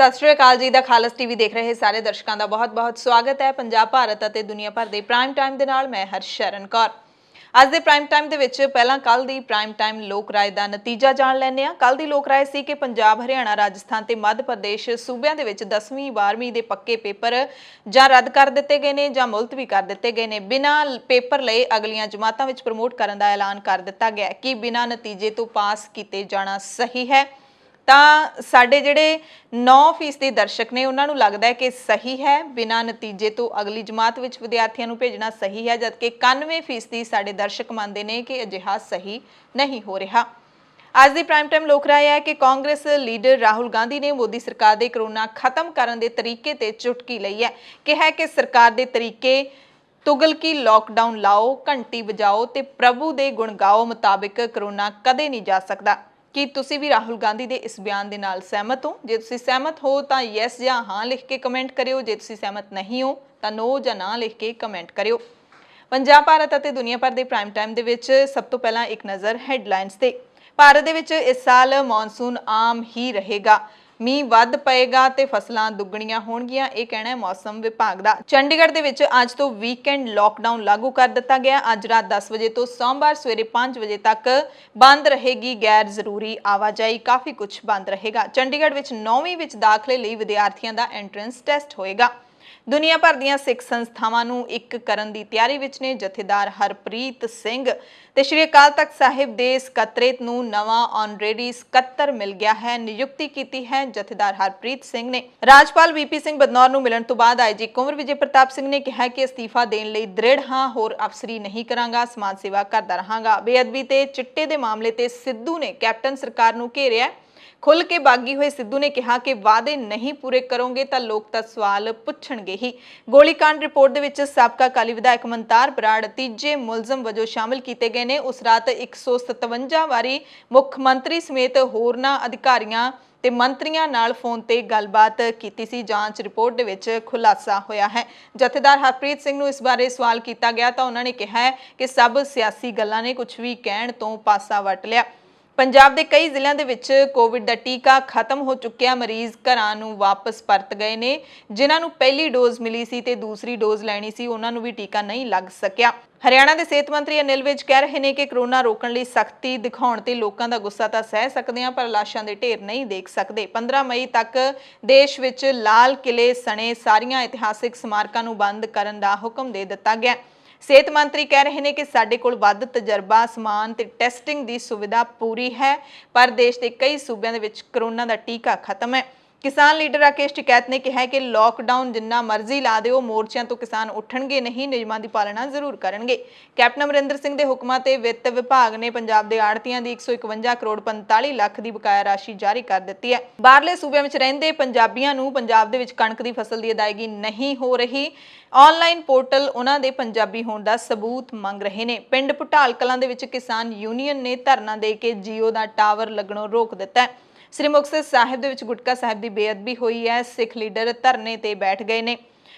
सत श्री अकाल जी दा खालस टीवी देख रहे सारे दर्शकों का बहुत बहुत स्वागत है। पंजाब भारत और दुनिया भर के प्राइम टाइम के नाल मैं हरशरण कौर। अज के प्राइम टाइम के पहला कल की प्राइम टाइम लोक राय का नतीजा जान लैंदे आ। कल की लोक राय सी कि पंजाब हरियाणा राजस्थान ते मध्य प्रदेश सूबे के 10वीं 12वीं के पक्के पेपर जां रद्द कर दिते गए ने जां मुलतवी कर दिते गए ने। बिना पेपर लए अगलियां जमातां विच प्रमोट करन दा ऐलान कर दिता गया कि बिना नतीजे तो पास किए जाना सही है। ਤਾਂ ਸਾਡੇ ਜਿਹੜੇ 9% ਦਰਸ਼ਕ ਨੇ ਉਹਨਾਂ ਨੂੰ ਲੱਗਦਾ ਹੈ ਕਿ ਸਹੀ ਹੈ ਬਿਨਾਂ ਨਤੀਜੇ ਤੋਂ ਅਗਲੀ ਜਮਾਤ ਵਿੱਚ ਵਿਦਿਆਰਥੀਆਂ ਨੂੰ ਭੇਜਣਾ ਸਹੀ ਹੈ, ਜਦਕਿ 91% ਸਾਡੇ ਦਰਸ਼ਕ ਮੰਨਦੇ ਨੇ ਕਿ ਅਜਿਹਾ ਸਹੀ ਨਹੀਂ ਹੋ ਰਿਹਾ। ਅੱਜ ਦੀ ਪ੍ਰਾਈਮ ਟਾਈਮ ਲੋਕ ਰਾਏ ਹੈ ਕਿ ਕਾਂਗਰਸ ਲੀਡਰ ਰਾਹੁਲ ਗਾਂਧੀ ਨੇ ਮੋਦੀ ਸਰਕਾਰ ਦੇ ਕਰੋਨਾ ਖਤਮ ਕਰਨ ਦੇ ਤਰੀਕੇ ਤੇ ਚੁਟਕੀ ਲਈ ਹੈ। ਕਿਹਾ ਕਿ ਸਰਕਾਰ ਦੇ ਤਰੀਕੇ ਤੁਗਲਕੀ ਲੌਕਡਾਊਨ ਲਾਓ, ਘੰਟੀ ਵਜਾਓ ਤੇ ਪ੍ਰਭੂ ਦੇ ਗੁਣ ਗਾਓ ਮੁਤਾਬਿਕ ਕਰੋਨਾ ਕਦੇ ਨਹੀਂ ਜਾ ਸਕਦਾ। कि तुसी भी राहुल गांधी के इस बयान के नाल सहमत हो? जे तुसी सहमत हो तो यस या हाँ लिख के कमेंट करियो, जे तुसी सहमत नहीं हो तो नो या ना लिख के कमेंट करियो। पंजाब भारत और दुनिया भर के प्राइम टाइम के विच सब तो पहला एक नज़र हैडलाइनस ते। भारत के इस साल मॉनसून आम ही रहेगा, मीह वध पएगा ते फसलां दुगणियां होणगियां, यह कहना है मौसम विभाग का। चंडीगढ़ दे विच अज तो वीकेंड लॉकडाउन लागू कर दिता गया। अज रात 10 बजे तो सोमवार सवेरे 5 बजे तक बंद रहेगी गैर जरूरी आवाजाही, काफ़ी कुछ बंद रहेगा। चंडीगढ़ विच 9वीं विच दाखले लई विद्यार्थियों का एंट्रेंस टेस्ट होएगा। दुनिया भर ਦੀਆਂ सिख संस्थावां ਨੂੰ ਇੱਕ ਕਰਨ ਦੀ ਤਿਆਰੀ ਵਿੱਚ ਨੇ। ਜਥੇਦਾਰ ਹਰਪ੍ਰੀਤ ਸਿੰਘ ਤੇ ਸ਼੍ਰੀ ਅਕਾਲ ਤਖਤ ਸਾਹਿਬ ਦੇ ਸਕੱਤਰੇਤ ਨੂੰ ਨਵਾਂ ਆਨਰੇਰੀ ਸਕੱਤਰ ਮਿਲ ਗਿਆ ਹੈ, ਨਿਯੁਕਤੀ ਕੀਤੀ ਹੈ ਜਥੇਦਾਰ ਹਰਪ੍ਰੀਤ ਸਿੰਘ ਨੇ। ਰਾਜਪਾਲ ਵੀਪੀ ਸਿੰਘ ਬਦਨੌਰ ਨੂੰ ਮਿਲਣ ਤੋਂ ਬਾਅਦ ਆਈਜੀ ਕੁੰਵਰ ਵਿਜੇ ਪ੍ਰਤਾਪ ਸਿੰਘ ਨੇ ਕਿਹਾ ਕਿ ਅਸਤੀਫਾ ਦੇਣ ਲਈ ਦ੍ਰਿੜ ਹਾਂ, ਹੋਰ ਅਫਸਰੀ ਨਹੀਂ ਕਰਾਂਗਾ, ਸਮਾਜ ਸੇਵਾ ਕਰਦਾ ਰਹਾਂਗਾ। ਬੇਅਦਬੀ ਤੇ ਚਿੱਟੇ ਦੇ ਮਾਮਲੇ ਤੇ ਸਿੱਧੂ ਨੇ ਕੈਪਟਨ ਸਰਕਾਰ ਨੂੰ ਘੇਰਿਆ। खुल के बागी हुए सिद्धू ने कहा कि वादे नहीं पूरे करोगे तो लोग तो सवाल पुछणगे ही। गोलीकांड रिपोर्ट दे विच साबका अकाली विधायक मनतार बराड़ तीजे मुलजम वजों शामिल किए गए ने। उस रात 157 वारी मुख मंत्री समेत होरना अधिकारियों ते मंत्रियों नाल फोन ते गलबात कीती सी। जांच रिपोर्ट दे विच खुलासा होया है। जथेदार हरप्रीत सिंह नूं इस बारे सवाल किया गया तो उन्होंने कहा है कि सब सियासी गल्लां ने कुछ भी कहण तो पासा वट लिया। पंजाब के कई जिलों के विच कोविड का टीका खत्म हो चुकिया, मरीज घरां नूं वापस परत गए ने। जिन्हां नूं पहली डोज मिली सी ते दूसरी डोज लैनी सी उन्हां नूं भी टीका नहीं लग सकिया। हरियाणा के सेहत मंत्री अनिल विज कह रहे हैं कि कोरोना रोकण लई सख्ती दिखाउण ते लोकां दा गुस्सा तां सह सकदे हां पर लाशां दे ढेर नहीं देख सकते। 15 मई तक देश विच लाल किले सने सारियां इतिहासिक स्मारकां नूं बंद करन दा हुक्म दे दिता गया। सेहत मंत्री कह रहे हैं कि साडे कोल वध तजर्बा, समान ते टेस्टिंग की सुविधा पूरी है, पर देश के कई सूबों के विच कोरोना का टीका खत्म है। किसान लीडर राकेश टिकैत ने कहा कि लॉकडाउन जिन्ना मर्जी ला दिओ, मोर्चों तो किसान उठणगे नहीं, नियमां की पालना जरूर करनगे। कैप्टन अमरिंदर सिंह के हुक्मां ते वित्त विभाग ने पंजाब के आड़तियां की 151 करोड़ 45 लाख की बकाया राशि जारी कर दी है। बाहरले सूबे में रहिंदे पंजाबियों नूं पंजाब दे विच कणक की फसल की अदायगी नहीं हो रही। ऑनलाइन पोर्टल उन्हां दे पंजाबी होण दा सबूत मंग रहे ने। पिंड भुटाल कलां दे विच किसान यूनीयन ने धरना दे के जियो दा टावर लगणों रोक दिता है। श्री मुक्तसर साहिब दे विच गुटका साहिब की बेअदबी हुई है। सिख लीडर धरने ते बैठ गए ने।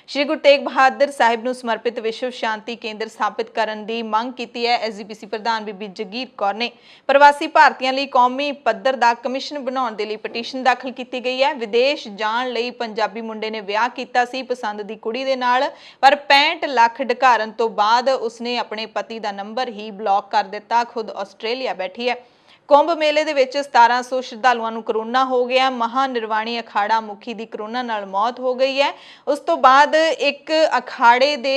श्री गुरु तेग बहादुर साहिब नूं समर्पित विश्व शांति केंद्र स्थापित करन दी मंग कीती है। एसजीपीसी प्रधान बीबी जगीर कौर ने प्रवासी भारतीयों लई कौमी पद्धर दा कमिशन बनाउण दे लई पटीशन दाखल की गई है। विदेश जाण लई पंजाबी मुंडे ने विआह कीता सी पसंद दी कुड़ी दे नाल, पर 65 लाख ढकारन तो बाद उसने अपने पति दा नंबर ही ब्लॉक कर दिता। खुद आस्ट्रेलिया बैठी है। कुंभ मेले दे विच 1700 श्रद्धालुओं नूं करोना हो गया। महानिर्वाणी अखाड़ा मुखी की करोना नाल मौत हो गई है। उस तो बाद एक अखाड़े दे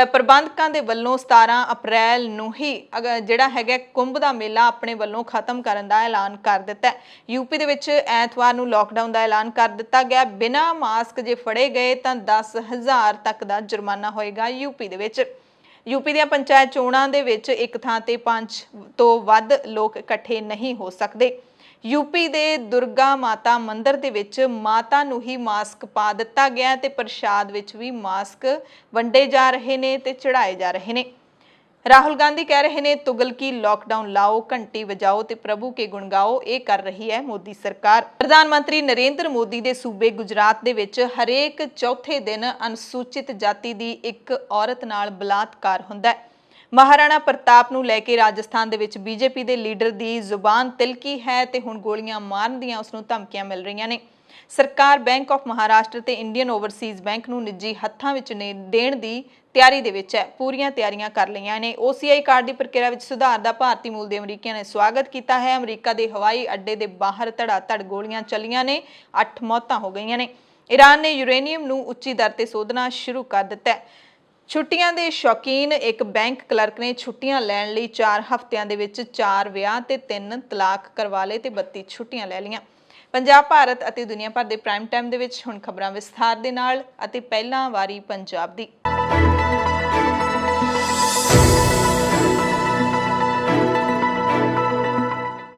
प्रबंधकों के वलों 17 अप्रैल नूं ही जिहड़ा हैगा कुंभ का मेला अपने वलों खत्म करने का ऐलान कर दिता है। यूपी दे विच ऐतवार नूं लॉकडाउन का ऐलान कर दिता गया। बिना मास्क जे फड़े गए तो 10,000 तक का जुर्माना होएगा। यूपी दे विच यूपी ਦੀਆਂ पंचायत चोणां ਦੇ ਵਿੱਚ ਇੱਕ ਥਾਂ ਤੇ 5 ਤੋਂ ਵੱਧ ਲੋਕ ਇਕੱਠੇ ਨਹੀਂ ਹੋ ਸਕਦੇ। यूपी ਦੇ ਦੁਰਗਾ ਮਾਤਾ ਮੰਦਿਰ ਦੇ ਵਿੱਚ ਮਾਤਾ ਨੂੰ ਹੀ ਮਾਸਕ ਪਾ ਦਿੱਤਾ ਗਿਆ ਤੇ ਪ੍ਰਸ਼ਾਦ ਵਿੱਚ ਵੀ ਮਾਸਕ ਵੰਡੇ ਜਾ ਰਹੇ ਨੇ ਤੇ ਚੜਾਏ ਜਾ ਰਹੇ ਨੇ। राहुल गांधी कह रहे ने तुगलकी लॉकडाउन लाओ, घंटी बजाओ ते प्रभु के गुण गाओ, ये कर रही है मोदी सरकार। प्रधानमंत्री नरेंद्र मोदी दे सूबे गुजरात दे विच हरेक चौथे दिन अनुसूचित जाति दी एक औरत नाल बलात्कार हुंदा है। महाराणा प्रताप नूं लैके राजस्थान दे विच बीजेपी दे लीडर दी जुबान तिलकी है ते हुण गोलियां मारन दीयां उसनूं धमकियां मिल रहीआं ने। ਸਰਕਾਰ ਬੈਂਕ ਆਫ ਮਹਾਰਾਸ਼ਟਰ ਤੇ ਇੰਡੀਅਨ ਓਵਰਸੀਜ਼ ਬੈਂਕ ਨੂੰ ਨਿੱਜੀ ਹੱਥਾਂ ਵਿੱਚ ਦੇਣ ਦੀ ਤਿਆਰੀ ਦੇ ਵਿੱਚ ਹੈ। ਪੂਰੀਆਂ ਤਿਆਰੀਆਂ ਕਰ ਲਈਆਂ ਨੇ। OCI ਕਾਰਡ ਦੀ ਪ੍ਰਕਿਰਿਆ ਵਿੱਚ ਸੁਧਾਰ ਦਾ ਭਾਰਤੀ ਮੂਲ ਦੇ ਅਮਰੀਕੀਆਂ ਨੇ ਸਵਾਗਤ ਕੀਤਾ ਹੈ। ਅਮਰੀਕਾ ਦੇ ਹਵਾਈ ਅੱਡੇ ਦੇ ਬਾਹਰ ਧੜਾ-ਧੜ ਗੋਲੀਆਂ ਚੱਲੀਆਂ ਨੇ, 8 ਮੌਤਾਂ ਹੋ ਗਈਆਂ ਨੇ। ਈਰਾਨ ਨੇ ਯੂਰੇਨੀਅਮ ਨੂੰ ਉੱਚੀ ਦਰ ਤੇ ਸੋਧਣਾ ਸ਼ੁਰੂ ਕਰ ਦਿੱਤਾ ਹੈ। ਛੁੱਟੀਆਂ ਦੇ ਸ਼ੌਕੀਨ ਇੱਕ ਬੈਂਕ ਕਲਰਕ ਨੇ ਛੁੱਟੀਆਂ ਲੈਣ ਲਈ 4 ਹਫ਼ਤਿਆਂ ਦੇ ਵਿੱਚ 4 ਵਿਆਹ ਤੇ 3 ਤਲਾਕ ਕਰਵਾ ਲਏ ਤੇ 32 ਛੁੱਟੀਆਂ ਲੈ ਲਈਆਂ। ਪੰਜਾਬ, ਭਾਰਤ ਅਤੇ ਦੁਨੀਆ ਭਰ ਦੇ ਪ੍ਰਾਈਮ ਟਾਈਮ ਦੇ ਵਿੱਚ ਹੁਣ ਖਬਰਾਂ ਵਿਸਥਾਰ ਦੇ ਨਾਲ ਅਤੇ ਪਹਿਲਾਂ ਵਾਰੀ ਪੰਜਾਬ ਦੀ।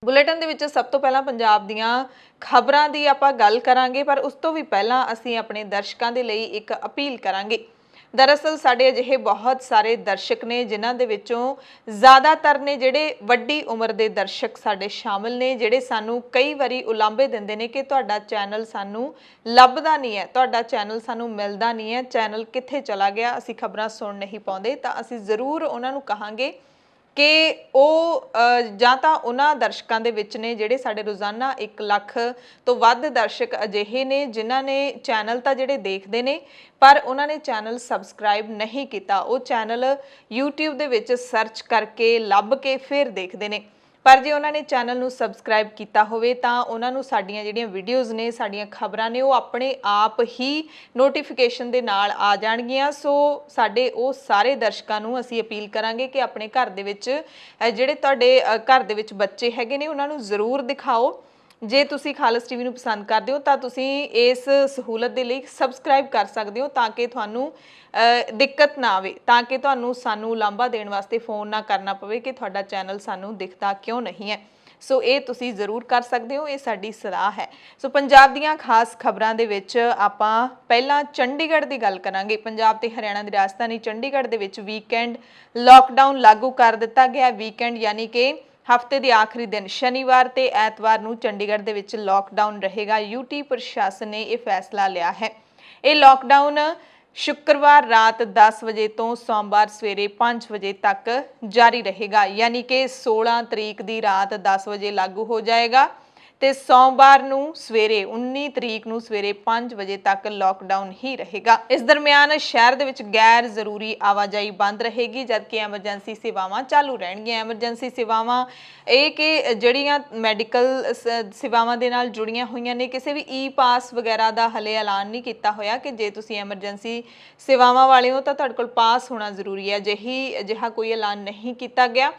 ਬੁਲੇਟਿਨ ਦੇ ਵਿੱਚ ਸਭ ਤੋਂ ਪਹਿਲਾਂ ਪੰਜਾਬ ਦੀਆਂ ਖਬਰਾਂ ਦੀ ਆਪਾਂ ਗੱਲ ਕਰਾਂਗੇ, ਪਰ ਉਸ ਤੋਂ ਵੀ ਪਹਿਲਾਂ ਅਸੀਂ ਆਪਣੇ ਦਰਸ਼ਕਾਂ ਦੇ ਲਈ ਇੱਕ ਅਪੀਲ ਕਰਾਂਗੇ। ਦਰਅਸਲ ਸਾਡੇ ਅਜਿਹੇ ਬਹੁਤ ਸਾਰੇ ਦਰਸ਼ਕ ਨੇ ਜਿਨ੍ਹਾਂ ਦੇ ਵਿੱਚੋਂ ਜ਼ਿਆਦਾਤਰ ਨੇ ਜਿਹੜੇ ਵੱਡੀ ਉਮਰ ਦੇ ਦਰਸ਼ਕ ਸਾਡੇ ਸ਼ਾਮਿਲ ਨੇ, ਜਿਹੜੇ ਸਾਨੂੰ ਕਈ ਵਾਰੀ ਉਲਾਂਭੇ ਦਿੰਦੇ ਨੇ ਕਿ ਤੁਹਾਡਾ ਚੈਨਲ ਸਾਨੂੰ ਲੱਭਦਾ ਨਹੀਂ ਹੈ, ਤੁਹਾਡਾ ਚੈਨਲ ਸਾਨੂੰ ਮਿਲਦਾ ਨਹੀਂ ਹੈ, ਚੈਨਲ ਕਿੱਥੇ ਚਲਾ ਗਿਆ, ਅਸੀਂ ਖਬਰਾਂ ਸੁਣ ਨਹੀਂ ਪਾਉਂਦੇ। ਤਾਂ ਅਸੀਂ ਜ਼ਰੂਰ ਉਹਨਾਂ ਨੂੰ ਕਹਾਂਗੇ ਕਿ ਉਹ ਜਾਂ ਤਾਂ ਉਹਨਾਂ ਦਰਸ਼ਕਾਂ ਦੇ ਵਿੱਚ ਨੇ ਜਿਹੜੇ ਸਾਡੇ ਰੋਜ਼ਾਨਾ 1 ਲੱਖ ਤੋਂ ਵੱਧ ਦਰਸ਼ਕ ਅਜਿਹੇ ਨੇ ਜਿਨ੍ਹਾਂ ਨੇ ਚੈਨਲ ਤਾਂ ਜਿਹੜੇ ਦੇਖਦੇ ਨੇ ਪਰ ਉਹਨਾਂ ਨੇ ਚੈਨਲ ਸਬਸਕ੍ਰਾਈਬ ਨਹੀਂ ਕੀਤਾ। ਉਹ ਚੈਨਲ YouTube ਦੇ ਵਿੱਚ ਸਰਚ ਕਰਕੇ ਲੱਭ ਕੇ ਫਿਰ ਦੇਖਦੇ ਨੇ। ਪਰ ਜੇ ਉਹਨਾਂ ਨੇ ਚੈਨਲ ਨੂੰ ਸਬਸਕ੍ਰਾਈਬ ਕੀਤਾ ਹੋਵੇ ਤਾਂ ਉਹਨਾਂ ਨੂੰ ਸਾਡੀਆਂ ਜਿਹੜੀਆਂ ਵੀਡੀਓਜ਼ ਨੇ, ਸਾਡੀਆਂ ਖਬਰਾਂ ਨੇ, ਉਹ ਆਪਣੇ ਆਪ ਹੀ ਨੋਟੀਫਿਕੇਸ਼ਨ ਦੇ ਨਾਲ ਆ ਜਾਣਗੀਆਂ। ਸੋ ਸਾਡੇ ਉਹ ਸਾਰੇ ਦਰਸ਼ਕਾਂ ਨੂੰ ਅਸੀਂ ਅਪੀਲ ਕਰਾਂਗੇ ਕਿ ਆਪਣੇ ਘਰ ਦੇ ਵਿੱਚ ਜਿਹੜੇ ਤੁਹਾਡੇ ਘਰ ਦੇ ਵਿੱਚ ਬੱਚੇ ਹੈਗੇ ਨੇ ਉਹਨਾਂ ਨੂੰ ਜ਼ਰੂਰ ਦਿਖਾਓ। ਜੇ ਤੁਸੀਂ ਖਾਲਸ ਟੀਵੀ ਨੂੰ ਪਸੰਦ ਕਰਦੇ ਹੋ ਤਾਂ ਤੁਸੀਂ ਇਸ ਸਹੂਲਤ ਦੇ ਲਈ ਸਬਸਕ੍ਰਾਈਬ ਕਰ ਸਕਦੇ ਹੋ ਤਾਂ ਕਿ ਤੁਹਾਨੂੰ ਦਿੱਕਤ ਨਾ ਆਵੇ, ਤਾਂ ਕਿ ਤੁਹਾਨੂੰ ਸਾਨੂੰ ਉਲਾਂਭਾ ਦੇਣ ਵਾਸਤੇ ਫੋਨ ਨਾ ਕਰਨਾ ਪਵੇ ਕਿ ਤੁਹਾਡਾ ਚੈਨਲ ਸਾਨੂੰ ਦਿਖਦਾ ਕਿਉਂ ਨਹੀਂ ਹੈ। ਸੋ ਇਹ ਤੁਸੀਂ ਜ਼ਰੂਰ ਕਰ ਸਕਦੇ ਹੋ, ਇਹ ਸਾਡੀ ਸਲਾਹ ਹੈ। ਸੋ ਪੰਜਾਬ ਦੀਆਂ ਖਾਸ ਖਬਰਾਂ ਦੇ ਵਿੱਚ ਆਪਾਂ ਪਹਿਲਾਂ ਚੰਡੀਗੜ੍ਹ ਦੀ ਗੱਲ ਕਰਾਂਗੇ। ਪੰਜਾਬ ਤੇ ਹਰਿਆਣਾ ਦੀ ਰਾਜਧਾਨੀ ਚੰਡੀਗੜ੍ਹ ਦੇ ਵਿੱਚ ਵੀਕਐਂਡ ਲਾਕਡਾਊਨ ਲਾਗੂ ਕਰ ਦਿੱਤਾ ਗਿਆ। ਵੀਕਐਂਡ ਯਾਨੀ ਕਿ ਹਫ਼ਤੇ ਦੇ ਆਖਰੀ ਦਿਨ ਸ਼ਨੀਵਾਰ ਤੇ ਐਤਵਾਰ ਨੂੰ ਚੰਡੀਗੜ੍ਹ ਦੇ ਵਿੱਚ ਲਾਕਡਾਊਨ ਰਹੇਗਾ। UT ਪ੍ਰਸ਼ਾਸਨ ਨੇ ਇਹ ਫੈਸਲਾ ਲਿਆ ਹੈ। ਇਹ ਲਾਕਡਾਊਨ ਸ਼ੁੱਕਰਵਾਰ ਰਾਤ 10 ਵਜੇ ਤੋਂ ਸੋਮਵਾਰ ਸਵੇਰੇ 5 ਵਜੇ ਤੱਕ ਜਾਰੀ ਰਹੇਗਾ, ਯਾਨੀ ਕਿ 16 ਤਰੀਕ ਦੀ ਰਾਤ 10 ਵਜੇ ਲਾਗੂ ਹੋ ਜਾਏਗਾ ਤੇ ਸੋਮਵਾਰ ਨੂੰ ਸਵੇਰੇ 19 ਤਰੀਕ ਨੂੰ ਸਵੇਰੇ 5 ਵਜੇ ਤੱਕ ਲਾਕਡਾਊਨ ਹੀ ਰਹੇਗਾ। ਇਸ ਦਰਮਿਆਨ ਸ਼ਹਿਰ ਦੇ ਵਿੱਚ ਗੈਰ ਜ਼ਰੂਰੀ ਆਵਾਜਾਈ ਬੰਦ ਰਹੇਗੀ ਜਦਕਿ ਐਮਰਜੈਂਸੀ ਸੇਵਾਵਾਂ ਚਾਲੂ ਰਹਿਣਗੀਆਂ। ਐਮਰਜੈਂਸੀ ਸੇਵਾਵਾਂ ਇਹ ਕਿ ਜਿਹੜੀਆਂ ਮੈਡੀਕਲ ਸੇਵਾਵਾਂ ਦੇ ਨਾਲ ਜੁੜੀਆਂ ਹੋਈਆਂ ਨੇ, ਕਿਸੇ ਵੀ ਈ-ਪਾਸ ਵਗੈਰਾ ਦਾ ਹਲੇ ਐਲਾਨ ਨਹੀਂ ਕੀਤਾ ਹੋਇਆ ਕਿ ਜੇ ਤੁਸੀਂ ਐਮਰਜੈਂਸੀ ਸੇਵਾਵਾਂ ਵਾਲੇ ਹੋ ਤਾਂ ਤੁਹਾਡੇ ਕੋਲ ਪਾਸ ਹੋਣਾ ਜ਼ਰੂਰੀ ਹੈ। ਅਜਿਹਾ ਕੋਈ ਐਲਾਨ ਨਹੀਂ ਕੀਤਾ ਗਿਆ।